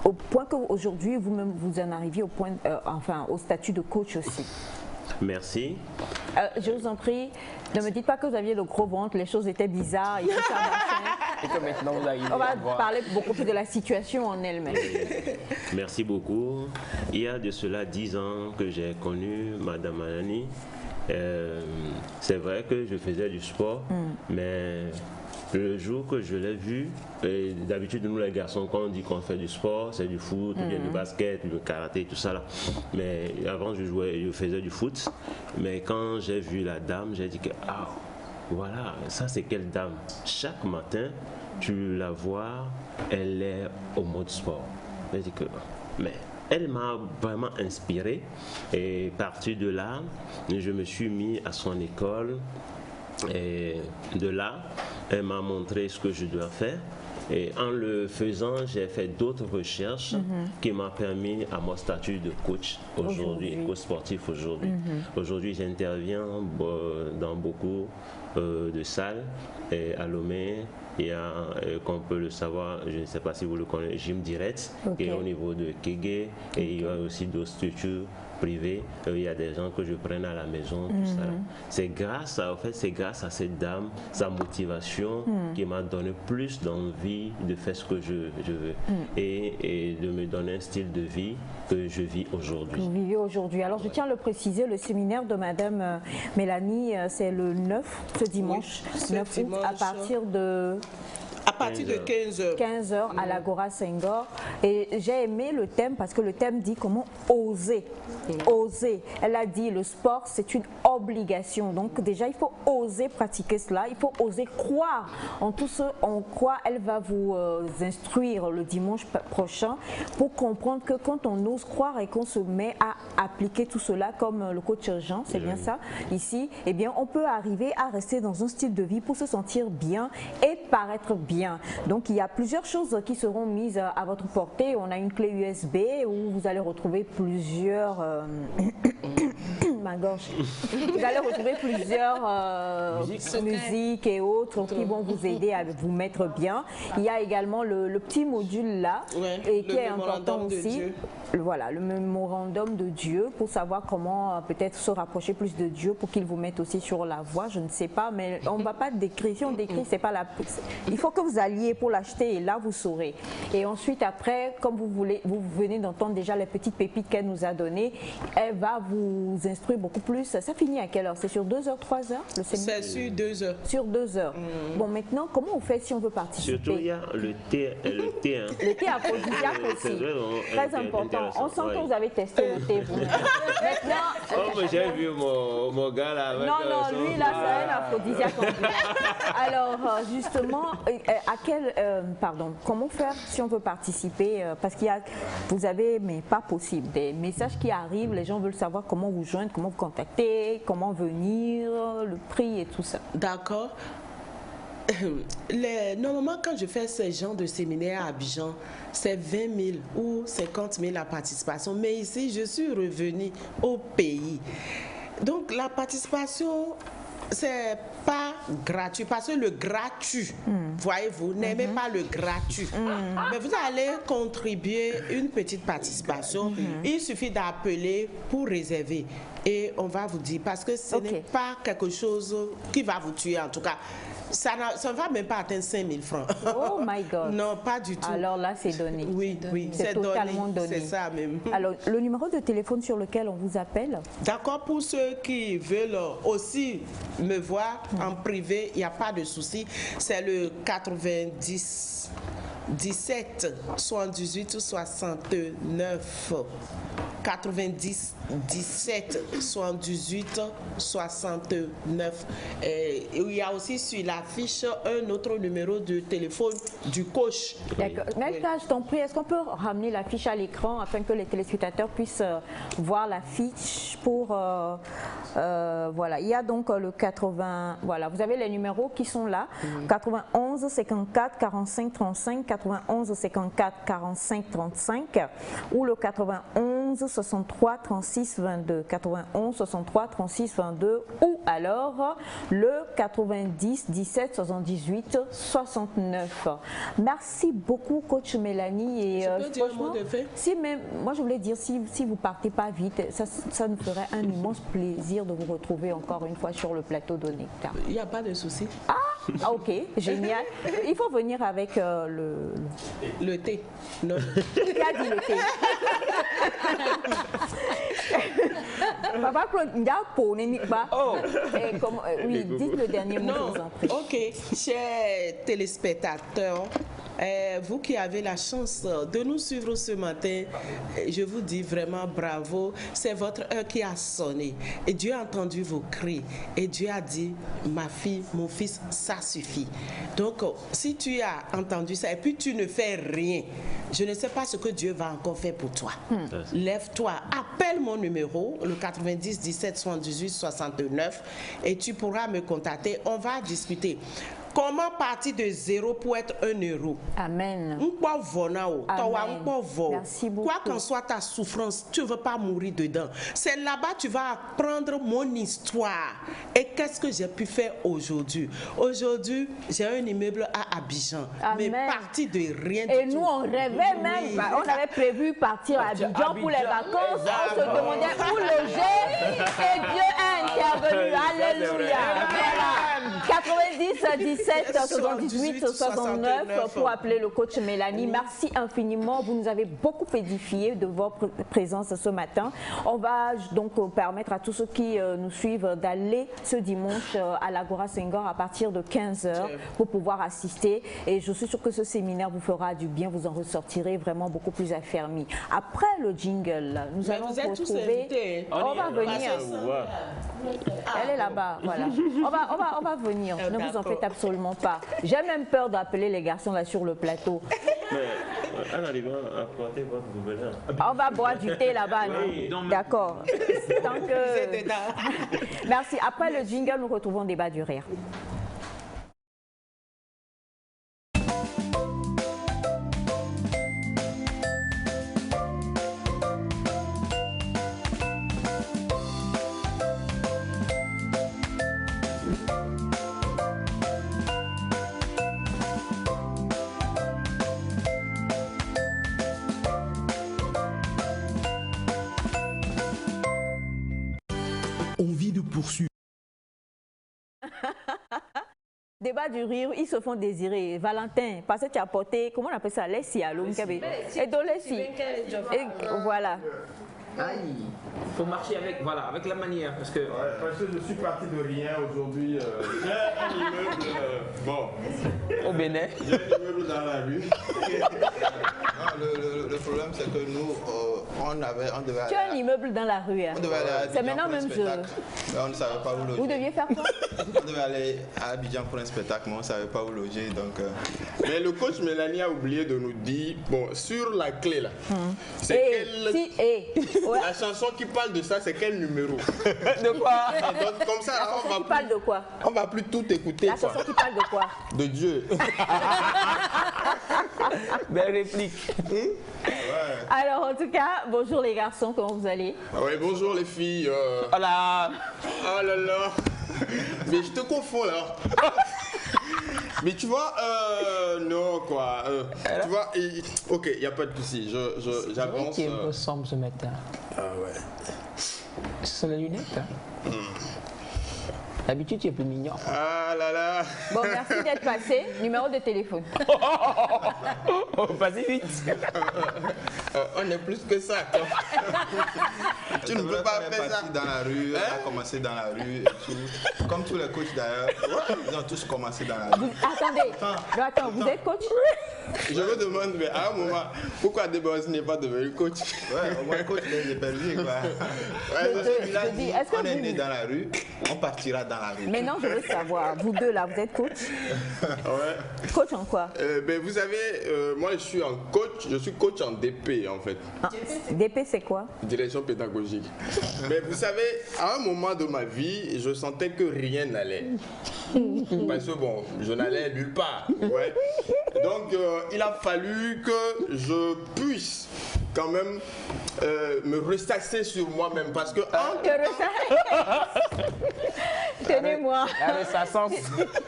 au point qu'aujourd'hui vous-même vous en arriviez au point, au statut de coach aussi. Merci. Je vous en prie, ne me dites pas que vous aviez le gros ventre, les choses étaient bizarres et tout ça, et que maintenant vous arrivez on va parler beaucoup plus de la situation en elle-même. Merci beaucoup. Il y a de cela 10 ans que j'ai connu Madame Anani. C'est vrai que je faisais du sport, mais le jour que je l'ai vue, d'habitude nous les garçons quand on dit qu'on fait du sport, c'est du foot, ou bien du basket, du karaté, tout ça là. Mais avant je faisais du foot, mais quand j'ai vu la dame, j'ai dit que voilà, ça c'est quelle dame. Chaque matin, tu la vois, elle est au mode sport. J'ai dit que, mais elle m'a vraiment inspiré et à partir de là, je me suis mis à son école. Et de là, elle m'a montré ce que je dois faire. Et en le faisant, j'ai fait d'autres recherches qui m'ont permis à mon statut de coach aujourd'hui, coach sportif aujourd'hui. Aujourd'hui, j'interviens dans beaucoup de salles et à Lomé. Il y a, comme on peut le savoir, je ne sais pas si vous le connaissez, Gym Direct, qui est au niveau de Kégué. Et il y a aussi d'autres structures privées. Il y a des gens que je prenne à la maison, tout ça. C'est grâce à cette dame, sa motivation, qui m'a donné plus d'envie de faire ce que je veux. Et de me donner un style de vie que je vis aujourd'hui. Vous vivez aujourd'hui. Alors, je tiens à le préciser, le séminaire de Madame Mélanie, c'est le 9, ce dimanche, 9 août, à partir de 15h. 15h à l'Agora Senghor. Et j'ai aimé le thème parce que le thème dit comment oser. Oser. Elle a dit le sport, c'est une obligation. Donc déjà, il faut oser pratiquer cela. Il faut oser croire en tout ce en quoi elle va vous instruire le dimanche prochain pour comprendre que quand on ose croire et qu'on se met à appliquer tout cela comme le coach Jean, c'est bien ça, ici, eh bien, on peut arriver à rester dans un style de vie pour se sentir bien et paraître bien. Donc il y a plusieurs choses qui seront mises à votre portée. On a une clé USB où vous allez retrouver plusieurs ma gorge. Vous allez retrouver plusieurs musiques et autres qui vont vous aider à vous mettre bien. Il y a également le petit module là et qui est important aussi. Voilà, le mémorandum de Dieu pour savoir comment peut-être se rapprocher plus de Dieu pour qu'il vous mette aussi sur la voie. Je ne sais pas, mais on ne va pas décrire. Si on décrit, c'est pas la. Il faut que vous alliez pour l'acheter et là vous saurez. Et ensuite après, comme vous venez d'entendre déjà les petites pépites qu'elle nous a données, elle va vous instruire beaucoup plus. Ça finit à quelle heure? C'est sur 2 heures, 3 heures le séminaire? C'est sur 2 heures. Sur 2 heures. Bon, maintenant, comment on fait si on veut participer? Surtout, il y a le thé. Hein. Le thé aphrodisiaque aussi. Très important. On sent que vous avez testé le thé, vous. Maintenant. Oh, mais j'ai vu mon gars là. Avec non, lui là, c'est un aphrodisiaque en plus. Alors, justement, comment faire si on veut participer? Parce qu'il y a, vous avez, mais pas possible, des messages qui arrivent, les gens veulent savoir comment vous joindre, comment vous contacter, comment venir, le prix et tout ça. D'accord. Normalement, quand je fais ce genre de séminaire à Abidjan, c'est 20 000 ou 50 000 la participation. Mais ici, je suis revenue au pays. Donc, la participation, c'est pas gratuit parce que le gratuit, voyez-vous, n'aimez pas le gratuit. Mais vous allez contribuer une petite participation. Il suffit d'appeler pour réserver et on va vous dire parce que ce n'est pas quelque chose qui va vous tuer en tout cas. Ça ne va même pas atteindre 5 000 francs. Oh my God. Non, pas du tout. Alors là, c'est donné. Oui, c'est totalement donné. C'est ça même. Alors, le numéro de téléphone sur lequel on vous appelle? D'accord, pour ceux qui veulent aussi me voir en privé, il n'y a pas de souci. C'est le 90 17 78 69 90 17 78 69. Il y a aussi sur la fiche un autre numéro de téléphone du coach. D'accord. Melka, je t'en prie, est-ce qu'on peut ramener la fiche à l'écran afin que les téléspectateurs puissent voir la fiche pour... voilà, il y a donc le 80... Voilà, vous avez les numéros qui sont là. 91 54 45 35, 91 54 45 35 ou le 91 63 36 22, 91 63 36 22 ou alors le 90 17 78 69. Merci beaucoup coach Mélanie et franchement, si même moi je voulais dire si vous partez pas vite, ça nous ferait un immense plaisir de vous retrouver encore une fois sur le plateau de Nectar. Il n'y a pas de souci. Ah ok, génial. Il faut venir avec le thé. Non. Qui a dit le thé? Papa Claude, il y a pour oui, dites le dernier mot. Non. Ok, chers téléspectateurs, vous qui avez la chance de nous suivre ce matin, je vous dis vraiment bravo. C'est votre heure qui a sonné. Et Dieu a entendu vos cris. Et Dieu a dit, ma fille, mon fils, ça suffit. Donc, si tu as entendu ça et puis tu ne fais rien, je ne sais pas ce que Dieu va encore faire pour toi. Lève-toi, appelle mon numéro, le 90 17 78 69, et tu pourras me contacter. On va discuter. Comment partir de zéro pour être 1 euro? Amen. Merci beaucoup. Quoi qu'en soit ta souffrance, tu ne veux pas mourir dedans. C'est là-bas que tu vas apprendre mon histoire. Et qu'est-ce que j'ai pu faire aujourd'hui? Aujourd'hui, j'ai un immeuble à Abidjan. Amen. Mais parti de rien du tout. Et nous, on rêvait même. On avait prévu partir à Abidjan pour les vacances. On se demandait où loger. Et Dieu a intervenu. Alléluia. 90 17 78 69 pour appeler le coach Mélanie. Merci infiniment. Vous nous avez beaucoup édifié de votre présence ce matin. On va donc permettre à tous ceux qui nous suivent d'aller ce dimanche à l'Agora Senghor à partir de 15 h pour pouvoir assister. Et je suis sûre que ce séminaire vous fera du bien. Vous en ressortirez vraiment beaucoup plus affermis. Après le jingle, nous allons vous retrouver. On va venir. Elle est là-bas, voilà. On va venir. Ne vous en faites absolument pas. J'ai même peur d'appeler les garçons là sur le plateau. Mais en arrivant à porter votre gouverneur. On va boire du thé là-bas, non? D'accord. Merci. Après le jingle, nous retrouvons Débat du rire. Envie de poursuivre. Débat du rire, ils se font désirer. Valentin, parce que tu as porté, comment on appelle ça, les sialum. Et donc les si. Et voilà. Aïe, il faut marcher avec, voilà, avec la manière. Parce que je suis parti de rien aujourd'hui. J'ai un immeuble. Au Bénin. J'ai un immeuble dans la rue. Le problème, c'est que nous, on devait aller. Tu as un immeuble dans la rue. Hein. On devait aller à C'est Abidjan maintenant pour un même spectacle, mais on ne savait pas où loger. Vous deviez faire quoi? On devait aller à Abidjan pour un spectacle, mais on ne savait pas où loger. Donc, Mais le coach Mélanie a oublié de nous dire, bon, sur la clé là, c'est la chanson qui parle de ça, c'est quel numéro? De quoi? Donc, comme ça, la chanson qui parle de quoi? On va plus tout écouter. La chanson qui parle de quoi? De Dieu. Belle réplique. Alors, en tout cas, bonjour les garçons, comment vous allez? Oui, bonjour les filles. Oh là là. Mais je te confonds là. Mais tu vois, non quoi. Tu vois, ok, il n'y a pas de souci. J'avance. Qui ressemble ce matin. Ah ouais. Ce sont les lunettes. Hein. D'habitude, tu es plus mignon. Ah là là. Bon, merci d'être passé. Numéro de téléphone. Passez vite. On est plus que ça. tu ne peux pas faire ça dans la rue. On a commencé dans la rue et tout. Comme tous les coachs d'ailleurs, ils ont tous commencé dans la rue. Attends, vous êtes coach? Je me demande, mais à un moment, pourquoi Debos n'est pas devenu coach? Ouais, au moins coach, il est perdu quoi. On est né dans la rue, on partira dans la rue. Maintenant, je veux savoir, vous deux là, vous êtes coach? Ouais. Coach en quoi? Ben, vous savez, moi je suis coach en DP en fait. Ah, DP c'est quoi? Direction pédagogique. Mais vous savez, à un moment de ma vie, je sentais que rien n'allait. Parce que bon, je n'allais nulle part. Ouais. Donc il a fallu que je puisse quand même me ressasser sur moi-même parce que tenez-moi. La ressassance.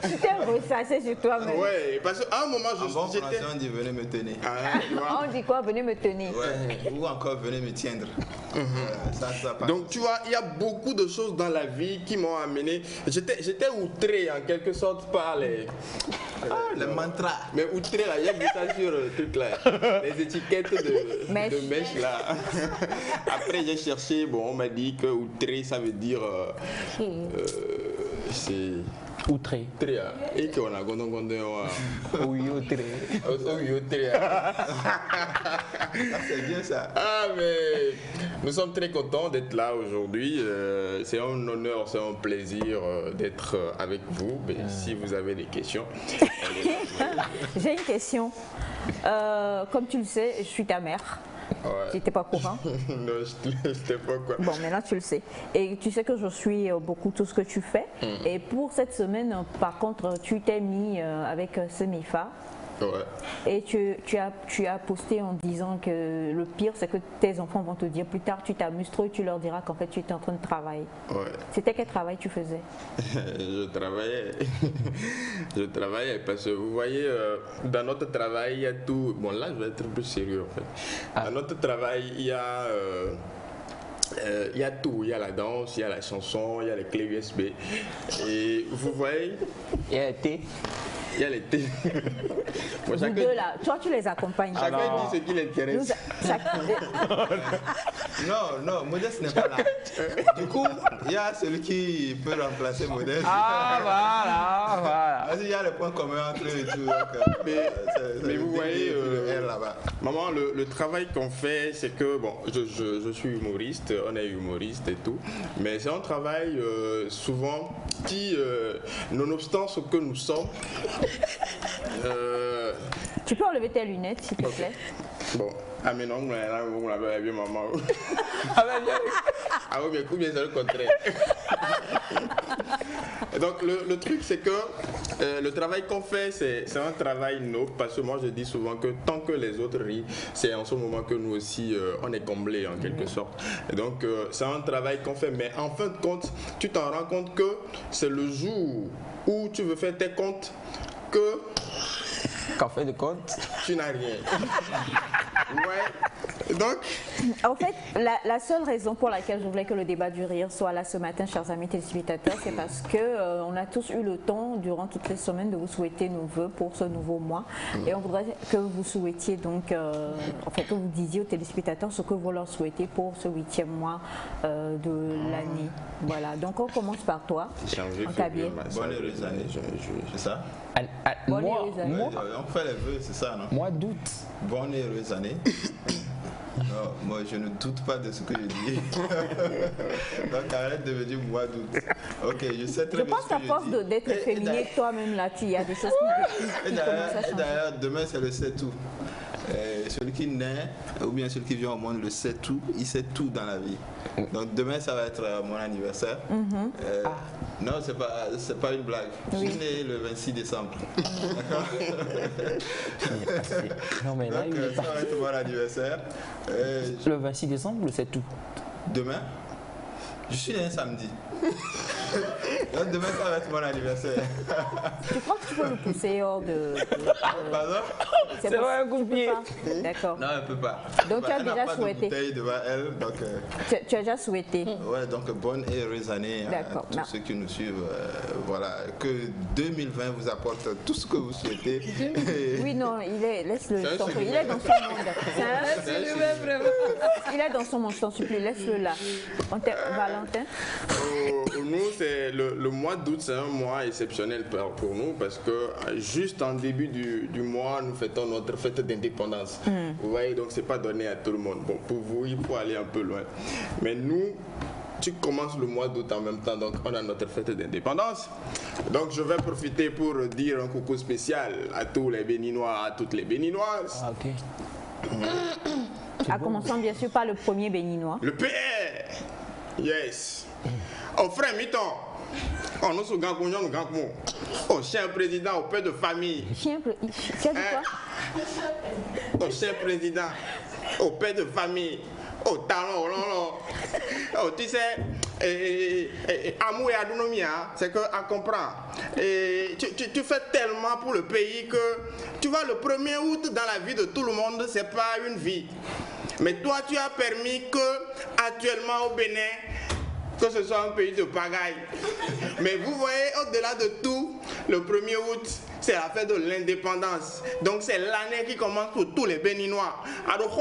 Tu t'es ressassé sur toi-même. Ouais, parce qu'à un moment j'étais. On dit venez me tenir. On dit quoi? Venez me tenir. Ouais. Ou encore venez me tiendre. Donc tu vois, il y a beaucoup de choses dans la vie qui m'ont amené. J'étais outré en quelque sorte par les mantras. Mais outré là, il y a vu ça sur le truc là. Les étiquettes de mèche là. Après j'ai cherché, bon on m'a dit que outré ça veut dire c'est outré. Et qu'on a gondé. Oui, outré. C'est bien ça. Ah mais nous sommes très contents d'être là aujourd'hui. C'est un honneur, c'est un plaisir d'être avec vous. Mais si vous avez des questions. J'ai une question. Comme tu le sais, je suis ta mère. Ouais. Tu n'étais pas au courant? Non, je n'étais pas au courant. Bon, maintenant tu le sais. Et tu sais que je suis beaucoup tout ce que tu fais. Et pour cette semaine, par contre, tu t'es mis avec Semifa. Ouais. Et tu as posté en disant que le pire, c'est que tes enfants vont te dire plus tard, tu t'amuses trop et tu leur diras qu'en fait, tu étais en train de travailler. Ouais. C'était quel travail tu faisais? Je travaillais parce que vous voyez, dans notre travail, il y a tout. Bon, là, je vais être plus sérieux en fait. Dans notre travail, il y a tout, il y a la danse, il y a la chanson, il y a les clés USB. Et vous voyez, il y a le thé. Il y a les thés. Vous deux là, toi tu les accompagnes. Chacun dit ce qui l'intéresse. Non, Modeste n'est pas là. Du coup, il y a celui qui peut remplacer Modeste. Voilà. Il y a le point commun entre eux et tout. Mais vous voyez, là-bas. Maman, le travail qu'on fait, c'est que, bon, je suis humoriste, on est humoriste et tout, mais c'est un travail souvent qui, nonobstant ce que nous sommes, tu peux enlever tes lunettes, s'il te plaît? Bon, mais non, vous l'avez bien, maman. Ah oui, mais bien, c'est le contraire. Donc, le truc, c'est que le travail qu'on fait, c'est un travail noble, parce que moi, je dis souvent que tant que les autres rient, c'est en ce moment que nous aussi, on est comblés, en quelque sorte. Et donc, c'est un travail qu'on fait, mais en fin de compte, tu t'en rends compte que c'est le jour où tu veux faire tes comptes que... Qu'en fait de compte, tu n'as rien. Ouais. Donc, En fait, la seule raison pour laquelle je voulais que le débat du rire soit là ce matin, chers amis téléspectateurs, c'est parce que on a tous eu le temps, durant toutes les semaines, de vous souhaiter nos vœux pour ce nouveau mois. Et on voudrait que vous souhaitiez donc, que vous disiez aux téléspectateurs ce que vous leur souhaitez pour ce 8e mois de l'année. Voilà, donc on commence par toi. Bonne heureuse année, c'est ça? Moi, on fait les vœux, c'est ça, non? Mois d'août. Bonne et heureuse année. Non, moi je ne doute pas de ce que je dis. Donc arrête de me dire mois d'août. Ok, je sais très bien. Je pense à force d'être efféminé toi-même là, il y a des choses qui commencent à changer. D'ailleurs, demain c'est le 7 août. Celui qui naît, ou bien celui qui vient au monde le 7 août, il sait tout dans la vie. Donc demain ça va être mon anniversaire. Non, c'est pas une blague. Je suis né le 26 décembre. D'accord. Non mais là, donc, ça va être mon anniversaire. Le 26 décembre ou le 7 août? Demain. Je suis né un samedi. Donc demain ça va être mon anniversaire. Tu crois que tu peux le pousser hors de... Pardon? C'est vrai, un coup de pied. D'accord. Non, elle ne peut pas. Donc tu as déjà pas souhaité. De bouteille devant elle, donc, tu as déjà souhaité. Ouais, donc bonne et heureuse année à tous ceux qui nous suivent. Voilà, que 2020 vous apporte tout ce que vous souhaitez. Oui, non, laisse-le. Il est dans son monde. Il est dans son monde, je t'en supplie, laisse-le là. Valentin? Nous, c'est le mois d'août, c'est un mois exceptionnel pour nous parce que juste en début du mois, nous fêtons notre fête d'indépendance. Vous voyez, donc c'est pas donné à tout le monde. Bon, pour vous, il faut aller un peu loin. Mais nous, tu commences le mois d'août en même temps, donc on a notre fête d'indépendance. Donc je vais profiter pour dire un coucou spécial à tous les Béninois, à toutes les Béninoises. Ah, ok. En commençant bien sûr par le premier Béninois. Le PR. Yes. Oh frère Miton. Oh nous sommes grands nous grands oh chien président au père de famille. Chien tu as dit quoi? Oh chien président au père de famille. Oh talon oh tu sais amour et adonomie c'est que à comprendre et tu fais tellement pour le pays que tu vois le 1er août dans la vie de tout le monde c'est pas une vie. Mais toi, tu as permis que, actuellement au Bénin, que ce soit un pays de pagaille. Mais vous voyez, au-delà de tout, le 1er août, c'est la fête de l'indépendance. Donc c'est l'année qui commence pour tous les Béninois. Alors,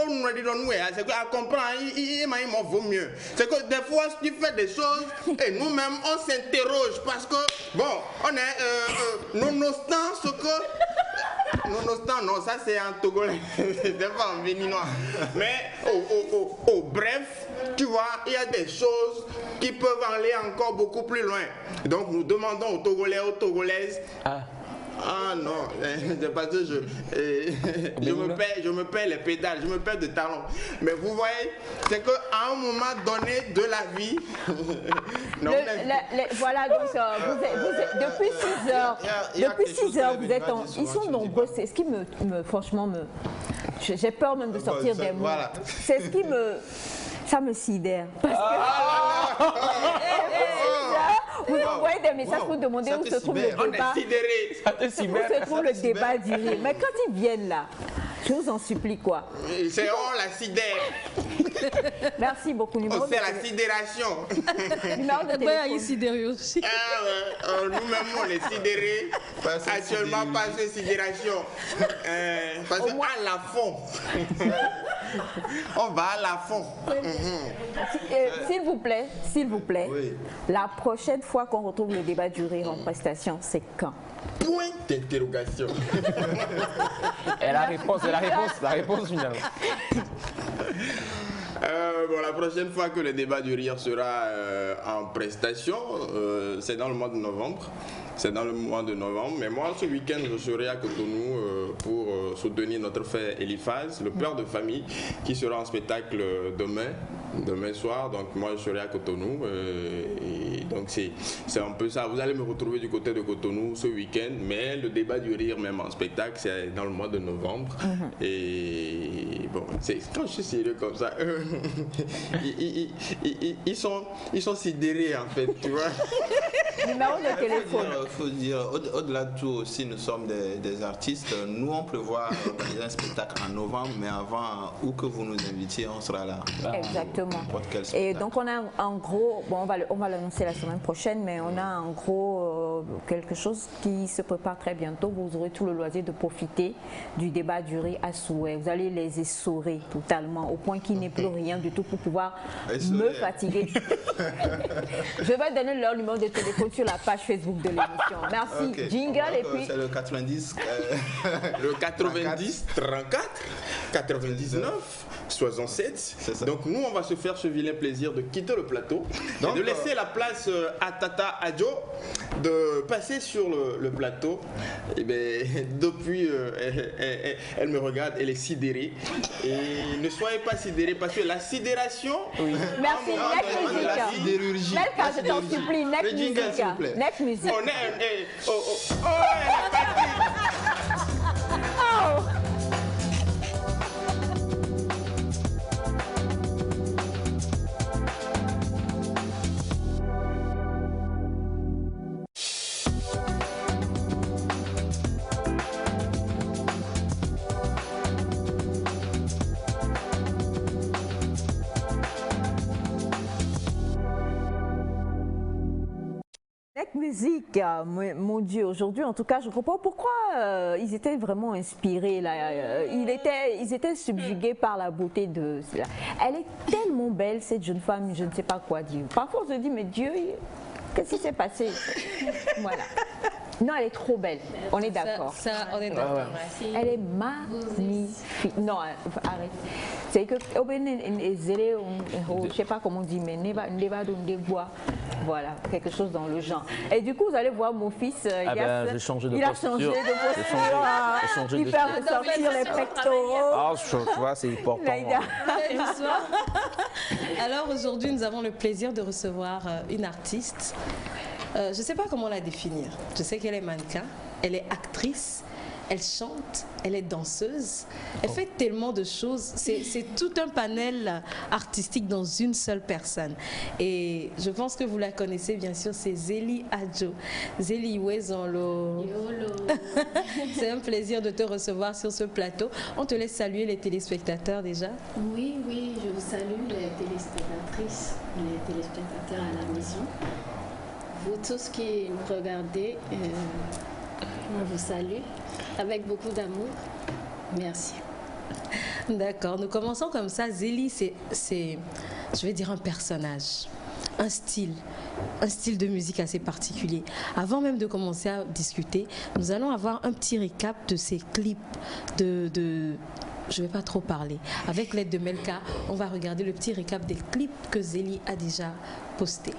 c'est qu'à comprendre, il vaut mieux. C'est que des fois, tu fais des choses et nous-mêmes, on s'interroge parce que, bon, on est nonobstant ce que... Non, ça c'est en togolais, c'est pas en béninois. Mais bref, tu vois, il y a des choses qui peuvent aller encore beaucoup plus loin. Donc nous demandons aux Togolais, aux Togolaises. Ah non, c'est parce que je me perds les pédales, je me perds de talons. Mais vous voyez, c'est qu'à un moment donné de la vie... voilà, donc depuis 6 heures, vous êtes en... Ils sont nombreux, c'est ce qui franchement, j'ai peur même de sortir des mots. Voilà. C'est ce qui ça me sidère. Parce que vous envoyez des messages pour demander où se trouve le débat. On est sidéré. Où se trouve le débat du rire. Mais quand ils viennent là, je vous en supplie quoi. C'est on la sidère. Merci beaucoup. C'est la sidération. Il est sidéré aussi. Nous-mêmes, on est sidérés. Actuellement, pas de sidération. Parce qu'à la fond. On va à la fond. S'il vous plaît, oui. La prochaine fois qu'on retrouve le débat du rire en prestation, c'est quand? Point d'interrogation. Et la réponse finalement. La prochaine fois que le débat du rire sera en prestation, c'est dans le mois de novembre. Mais moi, ce week-end, je serai à Cotonou pour soutenir notre frère Eliphaz, le père de famille, qui sera en spectacle demain soir. Donc moi, je serai à Cotonou. Et donc c'est un peu ça. Vous allez me retrouver du côté de Cotonou ce week-end. Mais le débat du rire, même en spectacle, c'est dans le mois de novembre. Et bon, quand je suis sérieux comme ça, ils sont sidérés en fait, tu vois. Numéro de téléphone. Il faut dire, au-delà de tout aussi, nous sommes des artistes. Nous, on prévoit organiser un spectacle en novembre, mais avant, où que vous nous invitiez, on sera là. Exactement. Et donc, on a en gros, bon, on va l'annoncer la semaine prochaine, mais on a en gros quelque chose qui se prépare très bientôt. Vous aurez tout le loisir de profiter du débat du riz à souhait. Vous allez les essorer totalement, au point qu'il n'est plus rien du tout pour pouvoir me fatiguer. Je vais donner leur numéro de téléphone sur la page Facebook de l'émission. Merci. Okay. Jingle et puis... C'est le 90... le 90 34 99 67. Donc nous, on va se faire ce vilain plaisir de quitter le plateau, donc, de laisser la place à Tata Adjo, de passer sur le plateau. Et bien, depuis, elle me regarde, elle est sidérée. Et ne soyez pas sidérés parce que la sidération... Oui. Merci, la sidérurgie. Melka, je t'en supplie, next music. Next music. On est... Oh! Musique, mon Dieu, aujourd'hui en tout cas je comprends pourquoi ils étaient vraiment inspirés là. Ils étaient subjugués par la beauté de cela. Elle est tellement belle cette jeune femme, je ne sais pas quoi dire. Parfois on se dit mais Dieu, qu'est-ce qui s'est passé? Voilà. Non, elle est trop belle. On est d'accord. Ça, on est d'accord. Elle est magnifique. Non, arrête. C'est que je sais pas comment on dit, mais voilà, quelque chose dans le genre. Et du coup, vous allez voir mon fils. Il a changé de posture. Il fait ressortir les pectoraux. Ah, tu vois, c'est important. Alors aujourd'hui, nous avons le plaisir de recevoir une artiste. Je ne sais pas comment la définir. Je sais qu'elle est mannequin, elle est actrice, elle chante, elle est danseuse. Elle fait tellement de choses. C'est tout un panel artistique dans une seule personne. Et je pense que vous la connaissez bien sûr, c'est Zélie Adjo. Zélie, où est-on? C'est un plaisir de te recevoir sur ce plateau. On te laisse saluer les téléspectateurs déjà. Oui, je vous salue les téléspectatrices, les téléspectateurs à la maison. Vous tous qui nous regardez, on vous salue avec beaucoup d'amour. Merci. D'accord, nous commençons comme ça. Zélie, c'est, je vais dire, un personnage, un style de musique assez particulier. Avant même de commencer à discuter, nous allons avoir un petit récap de ces clips je ne vais pas trop parler. Avec l'aide de Melka, on va regarder le petit récap des clips que Zélie a déjà postés.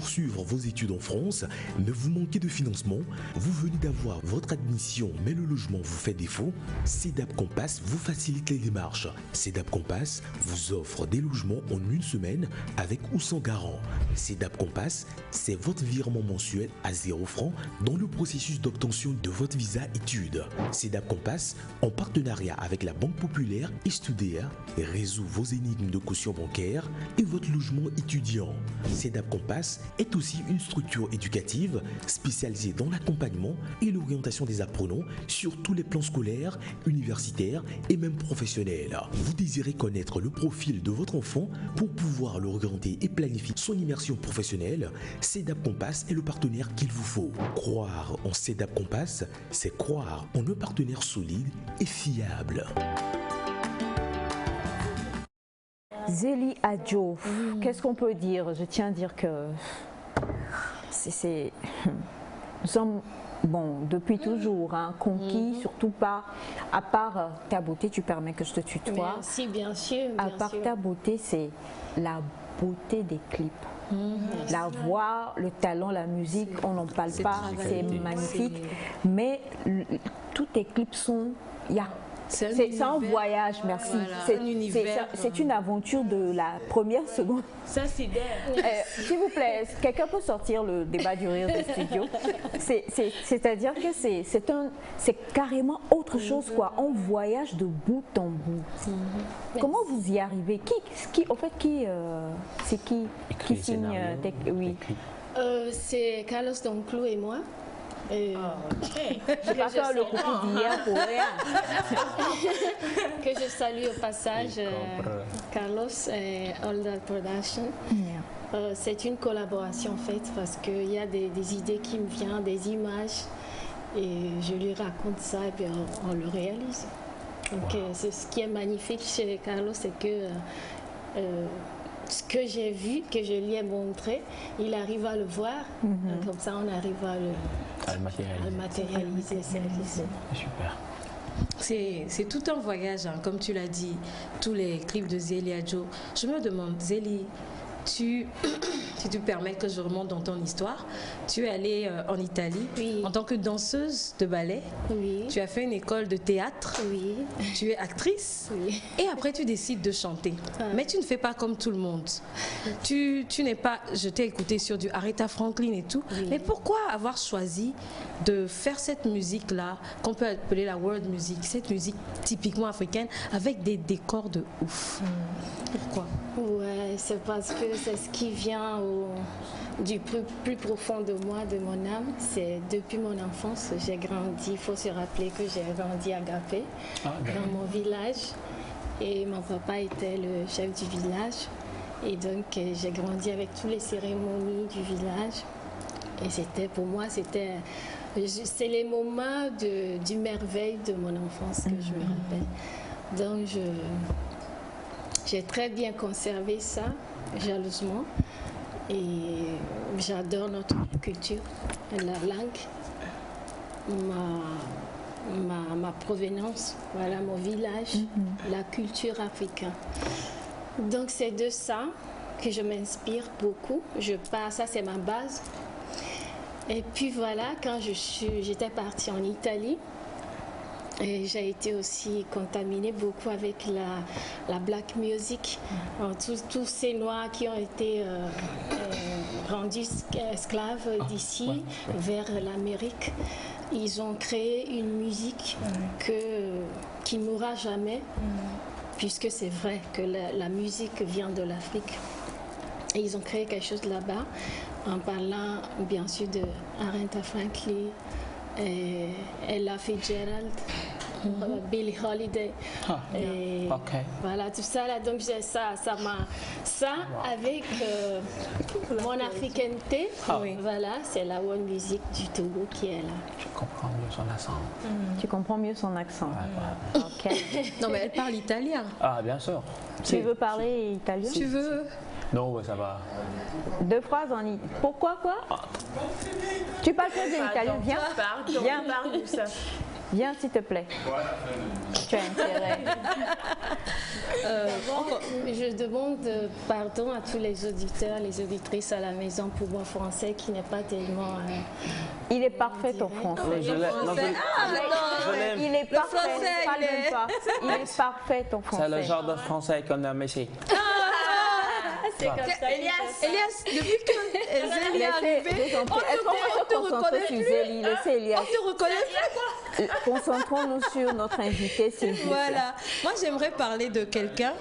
poursuivre vos études en France, mais vous manquez de financement, vous venez d'avoir votre admission, mais le logement vous fait défaut, CEDAP Compass vous facilite les démarches. CEDAP Compass vous offre des logements en une semaine avec ou sans garant. CEDAP Compass, c'est votre virement mensuel à 0 francs dans le processus d'obtention de votre visa études. CEDAP Compass, en partenariat avec la Banque Populaire et Studea, résout vos énigmes de caution bancaire et votre logement étudiant. CEDAP Compass est aussi une structure éducative spécialisée dans l'accompagnement et l'orientation des apprenants sur tous les plans scolaires, universitaires et même professionnels. Vous désirez connaître le profil de votre enfant pour pouvoir l'orienter et planifier son immersion professionnelle. CEDAP Compass est le partenaire qu'il vous faut. Croire en CEDAP Compass, c'est croire en un partenaire solide et fiable. Zélie Adjo, qu'est-ce qu'on peut dire? Je tiens à dire que nous sommes depuis toujours conquis, surtout pas, à part ta beauté, tu permets que je te tutoie. Merci, bien sûr. À part ta beauté, c'est la beauté des clips. La voix, le talent, la musique, on n'en parle pas, c'est magnifique. Mais tous tes clips sont... C'est un voyage, merci. Voilà, c'est une aventure de la première seconde. Ça, c'est d'air. S'il vous plaît, quelqu'un peut sortir le débat du rire des studios. C'est-à-dire que c'est carrément autre chose, quoi. On voyage de bout en bout. Comment vous y arrivez? C'est qui signe oui. C'est Carlos Donclou et moi. Ok. Je vais faire le coucou d'hier pour rien. Que je salue au passage Carlos et Olda Production. C'est une collaboration en fait parce qu'il y a des idées qui me viennent, des images et je lui raconte ça et puis on le réalise. Donc c'est ce qui est magnifique chez Carlos, c'est que ce que j'ai vu, que je lui ai montré, il arrive à le voir, comme ça on arrive à le matérialiser. C'est super. C'est tout un voyage, comme tu l'as dit, tous les clips de Zélie Adjo. Je me demande, Zélie, si tu permets que je remonte dans ton histoire, tu es allée en Italie en tant que danseuse de ballet. Tu as fait une école de théâtre. Tu es actrice. Et après, tu décides de chanter. Mais tu ne fais pas comme tout le monde. Tu n'es pas... Je t'ai écouté sur du Aretha Franklin et tout. Mais pourquoi avoir choisi de faire cette musique-là, qu'on peut appeler la world music, cette musique typiquement africaine, avec des décors de ouf? Pourquoi? Ouais, c'est parce que c'est ce qui vient du plus profond de moi, de mon âme. C'est depuis mon enfance, j'ai grandi. Il faut se rappeler que j'ai grandi à Gapé, dans mon village. Et mon papa était le chef du village. Et donc, j'ai grandi avec toutes les cérémonies du village. Et c'était, pour moi, c'est les moments du merveille de mon enfance que je me rappelle. Donc, j'ai très bien conservé ça, jalousement. Et j'adore notre culture, la langue, ma provenance, voilà, mon village, la culture africaine. Donc c'est de ça que je m'inspire beaucoup. Ça c'est ma base. Et puis voilà, quand j'étais partie en Italie, et j'ai été aussi contaminée beaucoup avec la black music. Tous ces Noirs qui ont été rendus esclaves d'ici vers l'Amérique, ils ont créé une musique qui ne mourra jamais, puisque c'est vrai que la musique vient de l'Afrique. Et ils ont créé quelque chose là-bas, en parlant bien sûr de Aretha Franklin, Ella Fitzgerald, Billie Holiday. Voilà, tout ça là. Donc j'ai ça avec mon africanité. Voilà, c'est la one music du Togo qui est là. Je comprends mieux son accent. Tu comprends mieux son accent. Ok. Non mais elle parle italien. Ah bien sûr. Tu veux parler italien? Tu veux? Non, ouais, ça va. 2 phrases en italien. Pourquoi quoi? Tu parles très bien italien. Viens. Viens, s'il te plaît. tu as intérêt. Je demande pardon à tous les auditeurs, les auditrices à la maison pour mon français qui n'est pas tellement... Il est parfait ton français. Je l'aime. Il est parfait. Il est parfait ton français. C'est le genre de français qu'on aime ici. C'est comme ça. Elias, depuis que Zélie est arrivée, on te reconnaît plus. On te reconnaît plus. Concentrons-nous sur notre invité, s'il vous plaît. Voilà. Moi, j'aimerais parler de quelqu'un.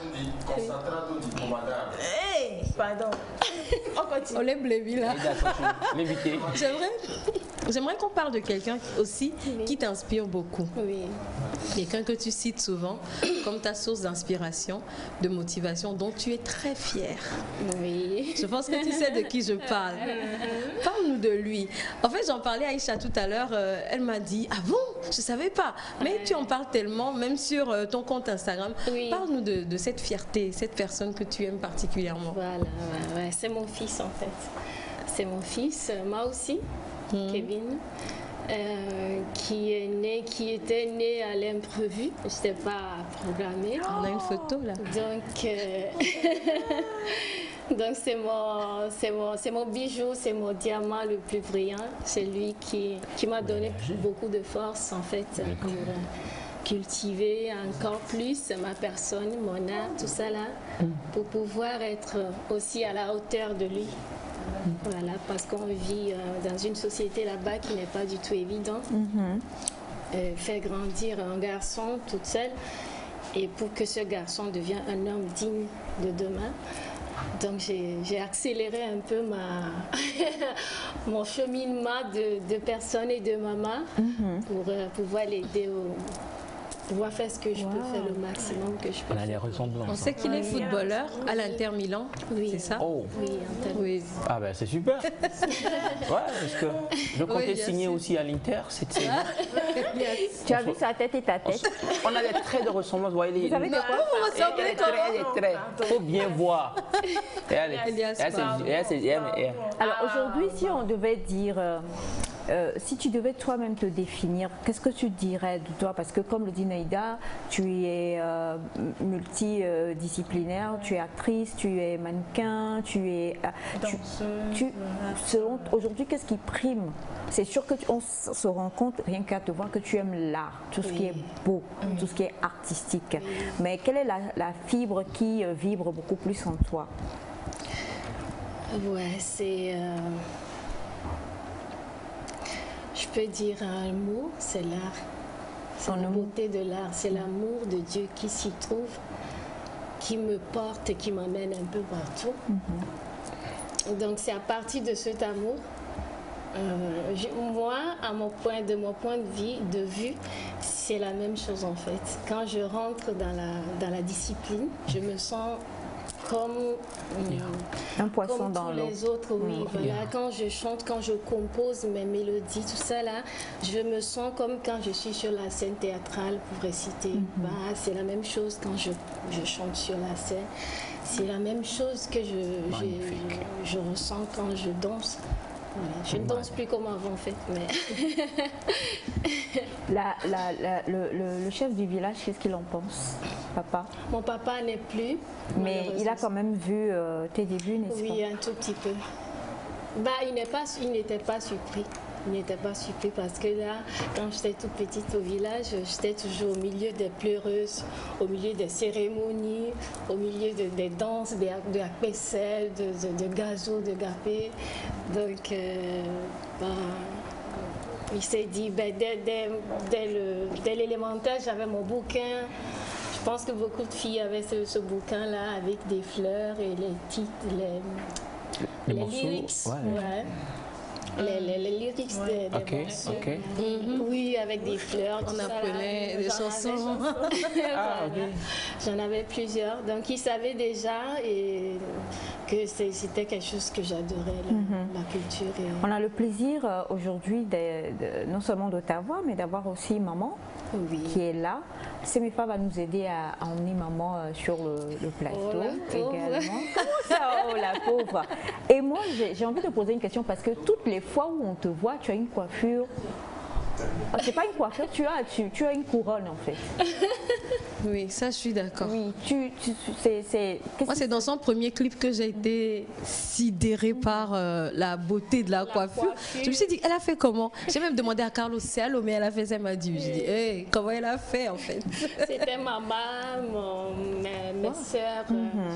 Hey, pardon. On continue. On est blévi là. L'invité. J'aimerais qu'on parle de quelqu'un aussi qui t'inspire beaucoup. Oui. Quelqu'un que tu cites souvent comme ta source d'inspiration, de motivation, dont tu es très fière. Oui. Je pense que tu sais de qui je parle. Parle-nous de lui. En fait, j'en parlais à Aïcha tout à l'heure. Elle m'a dit, ah bon, je ne savais pas. Mais tu en parles tellement, même sur ton compte Instagram. Oui. Parle-nous de cette fierté, cette personne que tu aimes particulièrement. Voilà, ouais. C'est mon fils en fait. C'est mon fils, moi aussi, Kevin. Qui était né à l'imprévu. Je n'étais pas programmée. On a une photo là. Donc c'est mon bijou, c'est mon diamant le plus brillant. C'est lui qui m'a donné beaucoup de force en fait pour cultiver encore plus ma personne, mon art, tout ça là, pour pouvoir être aussi à la hauteur de lui. Voilà, parce qu'on vit dans une société là-bas qui n'est pas du tout évidente. Faire grandir un garçon toute seule et pour que ce garçon devienne un homme digne de demain. Donc j'ai accéléré un peu mon cheminement de personne et de maman pour pouvoir l'aider pouvoir faire ce que je peux faire, le maximum que je peux. On a les ressemblances. On sait qu'il est footballeur à l'Inter Milan, c'est ça? Oh. Oui, ah ben c'est super. Ouais, parce que je comptais signer aussi à l'Inter cette saison. Tu as vu sa tête et ta tête? On a des traits de ressemblance. Vous voyez, vous savez de quoi? les traits. Il faut bien voir. Alors aujourd'hui, si on devait dire... si tu devais toi-même te définir, qu'est-ce que tu dirais de toi? Parce que comme le dit Naïda, tu es multidisciplinaire, tu es actrice, tu es mannequin, tu es... selon aujourd'hui, qu'est-ce qui prime? C'est sûr qu'on se rend compte, rien qu'à te voir, que tu aimes l'art, tout ce qui est beau, tout ce qui est artistique. Mais quelle est la fibre qui vibre beaucoup plus en toi? Ouais, c'est... Je peux dire un mot, c'est l'art. C'est la beauté de l'art, c'est l'amour de Dieu qui s'y trouve, qui me porte et qui m'amène un peu partout. Donc c'est à partir de cet amour, moi, de mon point de vue, c'est la même chose en fait. Quand je rentre dans la discipline, je me sens comme un poisson dans l'eau. Les autres, oui. Voilà. Quand je chante, quand je compose mes mélodies, tout ça là, je me sens comme quand je suis sur la scène théâtrale pour réciter. C'est la même chose quand je chante sur la scène. C'est la même chose que je ressens quand je danse. Voilà. Je ne danse plus comme avant en fait. Mais le chef du village, qu'est-ce qu'il en pense, papa? Mon papa n'est plus. Mais il a quand même vu tes débuts, n'est-ce pas? Oui, un tout petit peu. Il n'était pas surpris. Il n'était pas surpris parce que là, quand j'étais toute petite au village, j'étais toujours au milieu des pleureuses, au milieu des cérémonies, au milieu des danses, de la pesselle, de gazo, de gapé. Donc, il s'est dit, dès l'élémentaire, j'avais mon bouquin. Je pense que beaucoup de filles avaient ce bouquin-là avec des fleurs et les titres, les lyrics. Ouais. Les lyrics des morceaux. Oui, avec des fleurs. On appelait des chansons. J'en avais plusieurs. Donc, ils savaient déjà que c'était quelque chose que j'adorais, la culture. On a le plaisir aujourd'hui non seulement de t'avoir, mais d'avoir aussi maman qui est là. Semifa va nous aider à emmener maman sur le plateau également. Comment ça, oh la pauvre? Et moi, j'ai envie de poser une question parce que toutes les fois où on te voit, tu as une coiffure c'est pas une coiffure, tu as une couronne en fait. Oui, ça je suis d'accord. Oui, moi c'est dans son premier clip que j'ai été sidérée par la beauté de la coiffure. Je me suis dit, elle a fait comment? J'ai même demandé à Carlos, c'est allô, mais elle a fait ça, elle m'a dit. J'ai dit, hey, comment elle a fait en fait? C'était maman, mes soeurs,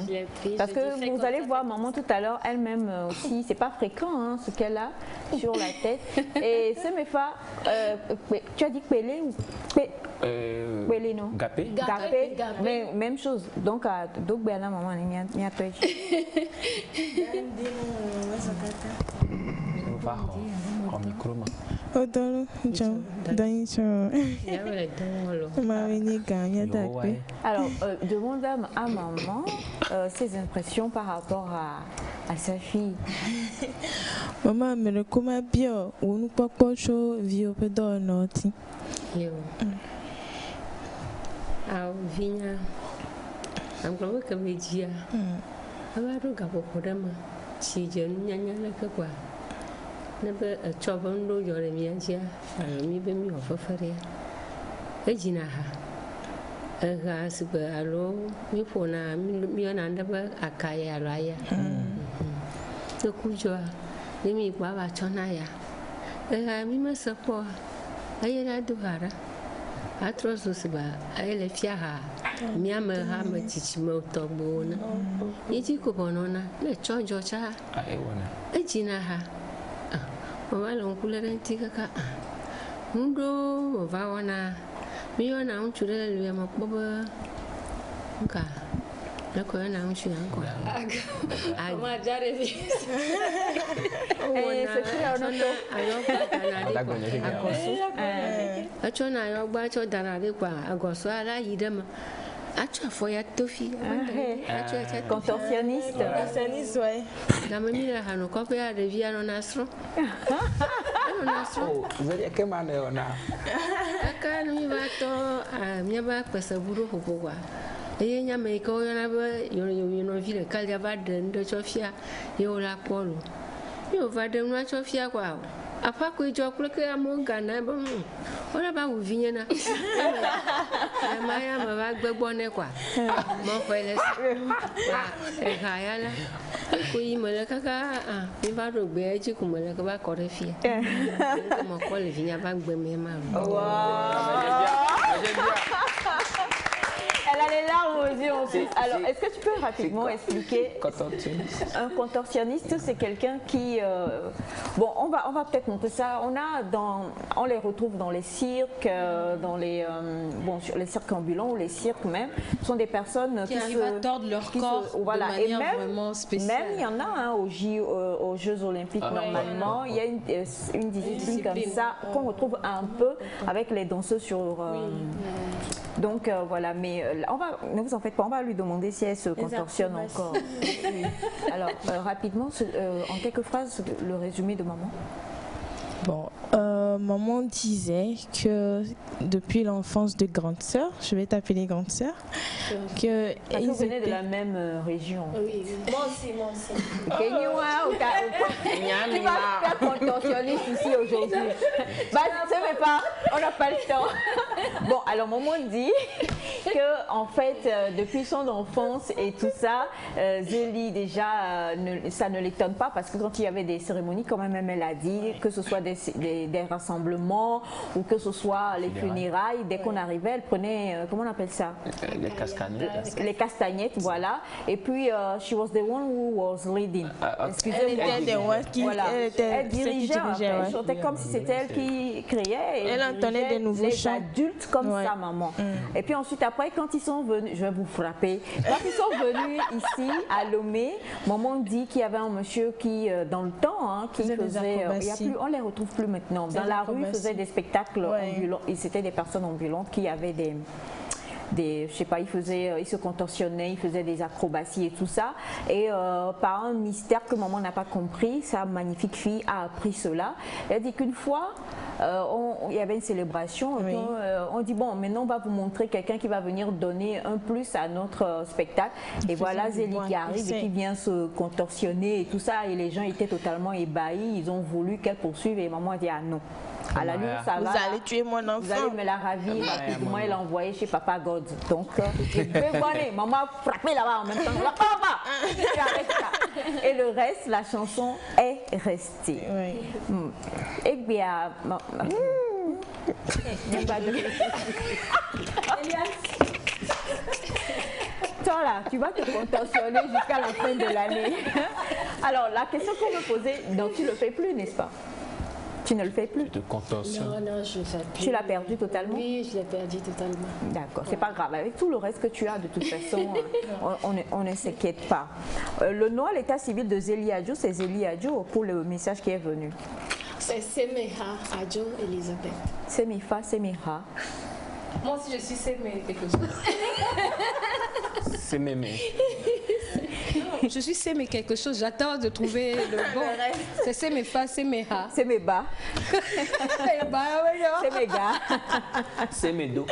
je l'ai pris. Parce que vous allez voir maman tout à l'heure, elle-même aussi, c'est pas fréquent hein, ce qu'elle a sur la tête. Et ce Mefa, tu as dit Pélé ou Pélé non? Gapé. Gapé, mais même chose. Donc Béana maman, il y a toi. En micro. Alors, demande à maman ses impressions par rapport à sa fille. Maman, mais le comment bien, on nous pas quoi chaud, vieux peu d'or Vinha, I'm going to come with you. I'm going to go for them. She genuinely like a qua. Never a chop on do your emiasia, me be me of a fairy. Regina, a gas, but a low, me for now, me and under a kaya raya. The Kuja, the me Baba Chonaya. I must support. I do her. Atrosus ba ele fiaha miama ha matichi motobona yiti ko bonona le chojo cha ejina ha wala nkulere ntika ka ndo vawana miona unchule le makoba nka la ko na unchu yanko ma jare vi achona yo gba cho dana de kwa agoso ala yidema acha foya tofi acha contorsionniste ouais la mamie hano ko pe ya de via no nasro vous allez que mane ona aka no mi ba to mi ba pesa buru hopwa eye nya me ko yo na ba yo no vile kalja ba de ndo chofia yo la polo yo va de no chofia kwa apa ko ijo kule ke amonga na ba ora ba wo vinye na maya ma ba gbegbo ne kwa mo ko ile e ga ya la ko yi mo le kaka mi ba ro gbe ji ku mo le ka ba ko re fi mo ko le vinya ba gbe me ma Elle a les larmes aux yeux en plus. Alors, est-ce que tu peux rapidement expliquer? Un contorsionniste, c'est quelqu'un qui... Bon, on va peut-être montrer ça. On les retrouve dans les cirques, sur les cirques ambulants ou les cirques même. Ce sont des personnes qui arrivent à tordre leur corps de manière vraiment spéciale. Même, il y en a aux Jeux Olympiques normalement. Il y a une discipline comme ça qu'on retrouve un peu avec les danseuses sur... Donc voilà, mais ne vous en faites pas, on va lui demander si elle se contorsionne encore. Oui. Alors rapidement, en quelques phrases, le résumé de maman. Bon, maman disait que depuis l'enfance de grande sœur, je vais t'appeler grande sœur, que vous venez de la même région. Oui, moi aussi. Tu vas faire contorsionniste ici aujourd'hui. C'est pas, on n'a pas le temps. Bon, alors maman dit que en fait, depuis son enfance et tout ça, Zélie déjà, ça ne l'étonne pas parce que quand il y avait des cérémonies, quand même elle a dit que ce soit des rassemblements ou que ce soit les funérailles, dès qu'on arrivait, elle prenait, comment on appelle ça? Les castagnettes. Les castagnettes, voilà. Et puis, she was the one who was leading. Excusez-moi. Elle dirigeait, elle chantait comme si c'était elle qui créait. Elle entendait des nouveaux chants. Adultes comme ça, maman. Et puis ensuite, après, quand ils sont venus, je vais vous frapper, quand ils sont venus ici à Lomé, maman dit qu'il y avait un monsieur qui, dans le temps, qui faisait, on les retrouve plus maintenant. Dans la rue, faisait des spectacles ambulants. Et c'était des personnes ambulantes qui avaient je sais pas, il se contorsionnait, il faisait des acrobaties et tout ça. Et par un mystère que maman n'a pas compris, sa magnifique fille a appris cela. Elle dit qu'une fois, il y avait une célébration, oui. On dit bon, maintenant on va vous montrer quelqu'un qui va venir donner un plus à notre spectacle. Et voilà Zélie qui arrive et qui vient se contorsionner et tout ça. Et les gens étaient totalement ébahis, ils ont voulu qu'elle poursuive et maman a dit ah non. À la limite, ça va. Vous allez tuer mon enfant. Vous allez me la ravir rapidement et l'envoyer chez Papa God. Donc, maman a frappé là-bas en même temps. Là, et le reste, la chanson est restée. Oui. Eh bien, toi là, tu vas te contorsionner jusqu'à la fin de l'année. Alors, la question qu'on me posait, donc tu ne le fais plus, n'est-ce pas? Tu ne le fais plus? Non, je ne fais plus. Tu l'as perdu totalement? Oui, je l'ai perdu totalement. D'accord, c'est pas grave. Avec tout le reste que tu as, de toute façon, on ne s'inquiète pas. Le nom à l'état civil de Zélie Adjo, c'est Zélie Adjo pour le message qui est venu? C'est Semeha Adjo Elisabeth. Semifa, Semeha. Moi aussi, je suis Semé quelque chose. C'est mémé. Je suis Sémé quelque chose, j'attends de trouver le bon. C'est Séméfa, Séméha. Séméba. Séméga. Sémédo.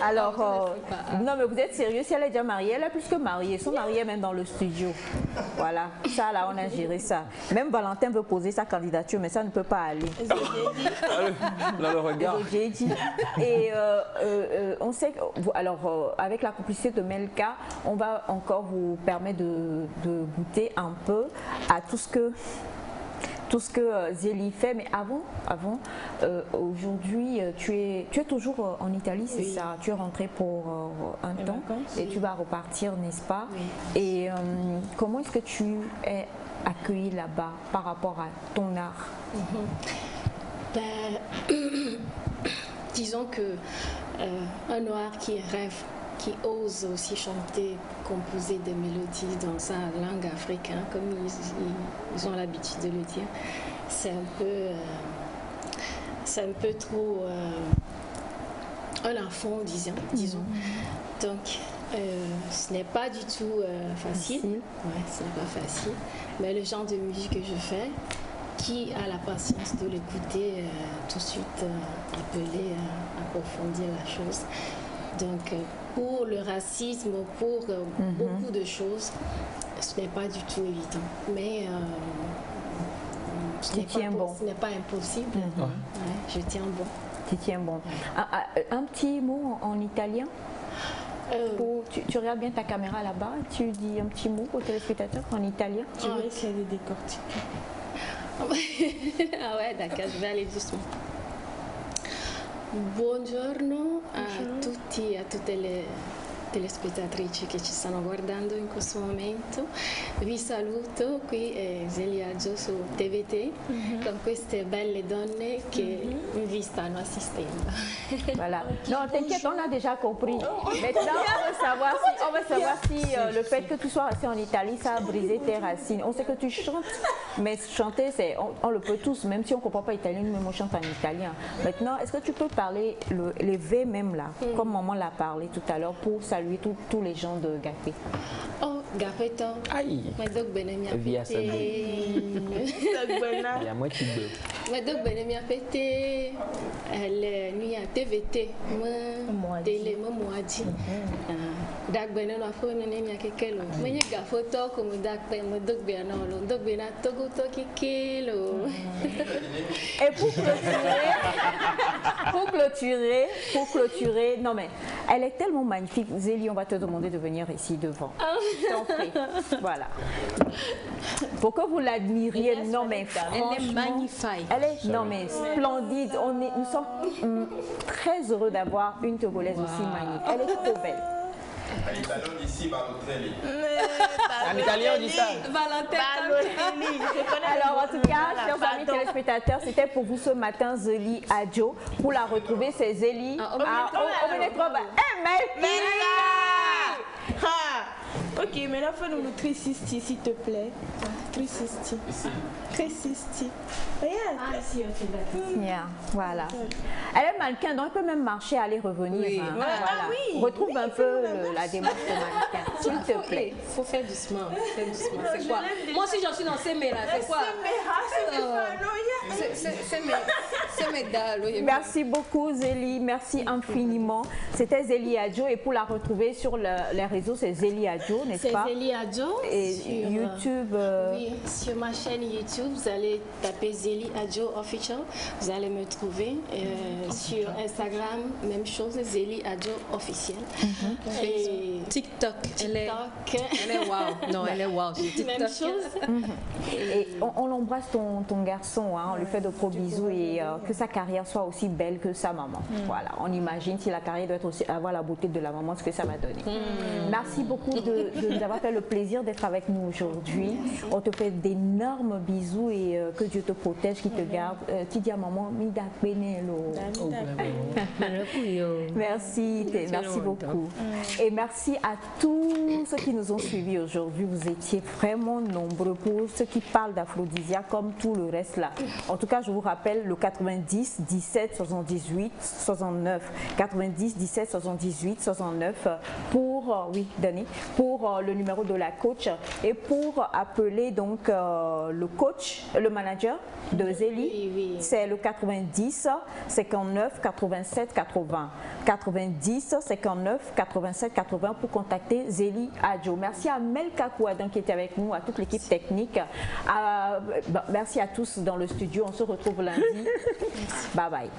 Alors, non mais vous êtes sérieux, si elle est déjà mariée, elle est plus que mariée. Ils sont mariés même dans le studio. Voilà, ça là, on a géré ça. Même Valentin veut poser sa candidature, mais ça ne peut pas aller. Dans le regard. J'ai dit. Et on sait que, alors, avec la complicité de Melka, on va encore vous permettre de goûter un peu à tout ce que Zélie fait. Mais avant aujourd'hui, tu es toujours en Italie, c'est ça? Tu es rentrée pour un temps et tu vas repartir, n'est-ce pas? Oui. Et comment est-ce que tu es accueillie là-bas par rapport à ton art? Disons que un noir qui rêve, qui ose aussi chanter, composer des mélodies dans sa langue africaine, comme ils ont l'habitude de le dire, c'est un peu trop un enfant, disons. Donc, ce n'est pas du tout facile. Ouais, ce n'est pas facile. Mais le genre de musique que je fais, qui a la patience de l'écouter, tout de suite appeler à approfondir la chose. Donc, pour le racisme, pour beaucoup de choses, ce n'est pas du tout évident. Mais ce n'est pas impossible. Ouais, je tiens bon. Tu tiens bon. Un petit mot en italien? Tu regardes bien ta caméra là-bas, tu dis un petit mot aux téléspectateurs en italien? Je vais essayer de décortiquer. Ah ouais, d'accord, je vais aller doucement. Buongiorno a tutti e a tutte le telespettatrici che ci stanno guardando in questo momento. Vi saluto, qui è Zélie Adjo su TVT con queste belle donne che vi stanno assistendo. Voilà. Non, t'inquiète, on a déjà compris. Maintenant, on veut savoir si le fait que tu sois resté en Italie, ça a brisé tes racines. On sait que tu chantes, mais chanter, on le peut tous, même si on ne comprend pas italien, nous-mêmes on chante en italien. Maintenant, est-ce que tu peux parler les V même là, comme maman l'a parlé tout à l'heure, pour saluer tous les gens de Gapé? Oh, Gapéto. Aïe. Via sa Il y a moi qui beuh. Madok Benemia Pété, elle nuit à TVT, moi, télé, moi, moadi. Dak Benem a fait une nuit à quelqu'un. Mais il y a photo comme Dak Benem, Madok Benem, Dak Benem, Togo Toki Kilo. Et pour clôturer, non mais elle est tellement magnifique. Zélie, on va te demander de venir ici devant. Voilà. Pour que vous l'admiriez, non mais franchement, elle est magnifique. Elle est non mais splendide. Nous sommes très heureux d'avoir une Togolaise aussi magnifique. Elle est trop belle. En italien, on dit si Balotelli. En italien, on dit ça. Balotelli. Alors, en tout cas, chers amis téléspectateurs, c'était pour vous ce matin Zélie Adjo. Pour la retrouver, c'est Zélie. Ok, mais là, fais-nous montrer s'il te plaît. 360. 360. Regarde. Ah, ici, ok, d'accord. Yeah, voilà. Elle est mannequin, donc elle peut même marcher, aller, revenir. Oui. Hein. Voilà. Voilà. Ah oui. Retrouve Oui, un il faut peu la la démarche de mannequin, s'il te plaît. Il faut faire doucement. Faire doucement. Non, C'est je quoi? l'aime déjà. Moi, si j'en suis dans ces là, c'est quoi? C'est mes dalles. Merci beaucoup Zélie, merci infiniment. C'était Zélie Adjo et pour la retrouver sur les réseaux, c'est Zélie Adjo, n'est-ce pas? C'est Zélie Adjo. Et sur, YouTube. Oui, sur ma chaîne YouTube, vous allez taper Zélie Adjo Official. Vous allez me trouver. Sur Instagram, même chose, Zélie Adjo Officiel. Et TikTok, elle est wow. Non, elle est wow sur TikTok. même chose. Et on l'embrasse ton garçon, hein, on lui fait de gros bisous et que sa carrière soit aussi belle que sa maman. Voilà, on imagine si la carrière doit être aussi, avoir la beauté de la maman, ce que ça va donner. Merci beaucoup de nous avoir fait le plaisir d'être avec nous aujourd'hui. On te fait d'énormes bisous et que Dieu te protège, qu'il te garde. Tu dis à maman, Mida Benelo. Merci, merci beaucoup. Et merci à tous ceux qui nous ont suivis aujourd'hui. Vous étiez vraiment nombreux pour ceux qui parlent d'aphrodisiaque comme tout le reste là. En tout cas, je vous rappelle le 90 17 78 69. 90 17 78 69 pour, oui, Dani, pour le numéro de la coach et pour appeler donc le coach, le manager de Zélie, c'est le 90 59 87 80. 90 59 87 80 pour contacter Zélie Adjo. Merci à Melka Kouadan qui était avec nous, à toute l'équipe technique. Merci à tous dans le studio. On se retrouve lundi. Bye bye.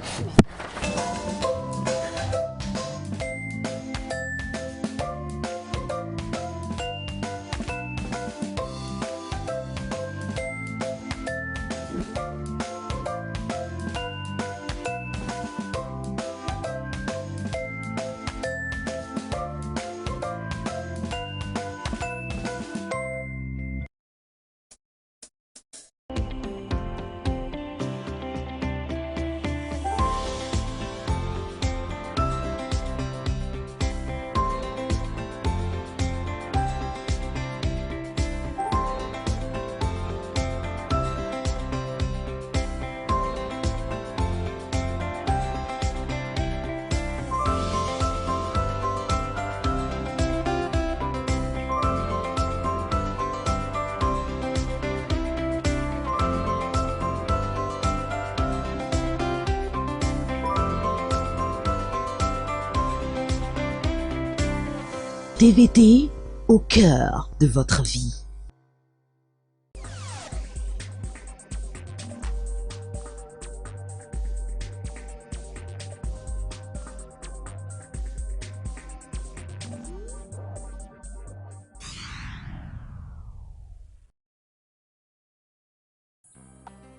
TVT au cœur de votre vie.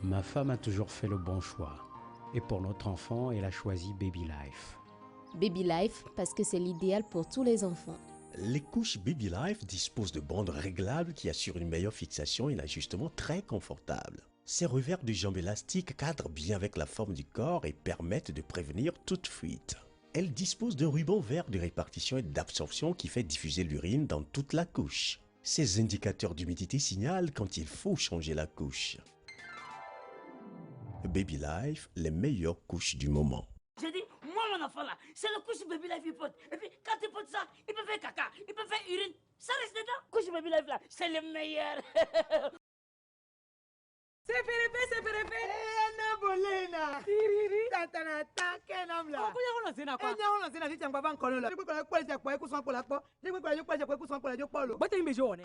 Ma femme a toujours fait le bon choix. Et pour notre enfant, elle a choisi Baby Life. Baby Life, parce que c'est l'idéal pour tous les enfants. Les couches Baby Life disposent de bandes réglables qui assurent une meilleure fixation et un ajustement très confortable. Ces revers de jambes élastiques cadrent bien avec la forme du corps et permettent de prévenir toute fuite. Elles disposent d'un ruban vert de répartition et d'absorption qui fait diffuser l'urine dans toute la couche. Ces indicateurs d'humidité signalent quand il faut changer la couche. Baby Life, les meilleures couches du moment. Je dis, moi mon enfant là, c'est le couche Baby Life il pote. Et puis quand il pote ça, il peut faire caca, il peut faire urine, ça reste dedans. Couche Baby Life là, c'est le meilleur. C'est Pérépé. Bolena. Tiriri. Tantana kenamla. Kuya kono zina kwa. Enya kono zina tichangwa bankolo la. Ndikwe kwa kwa kwa kwa kuswa kwa la kwa. Ndikwe kwa kwa kwa kuswa kwa la jopolo. Bote imbe jone.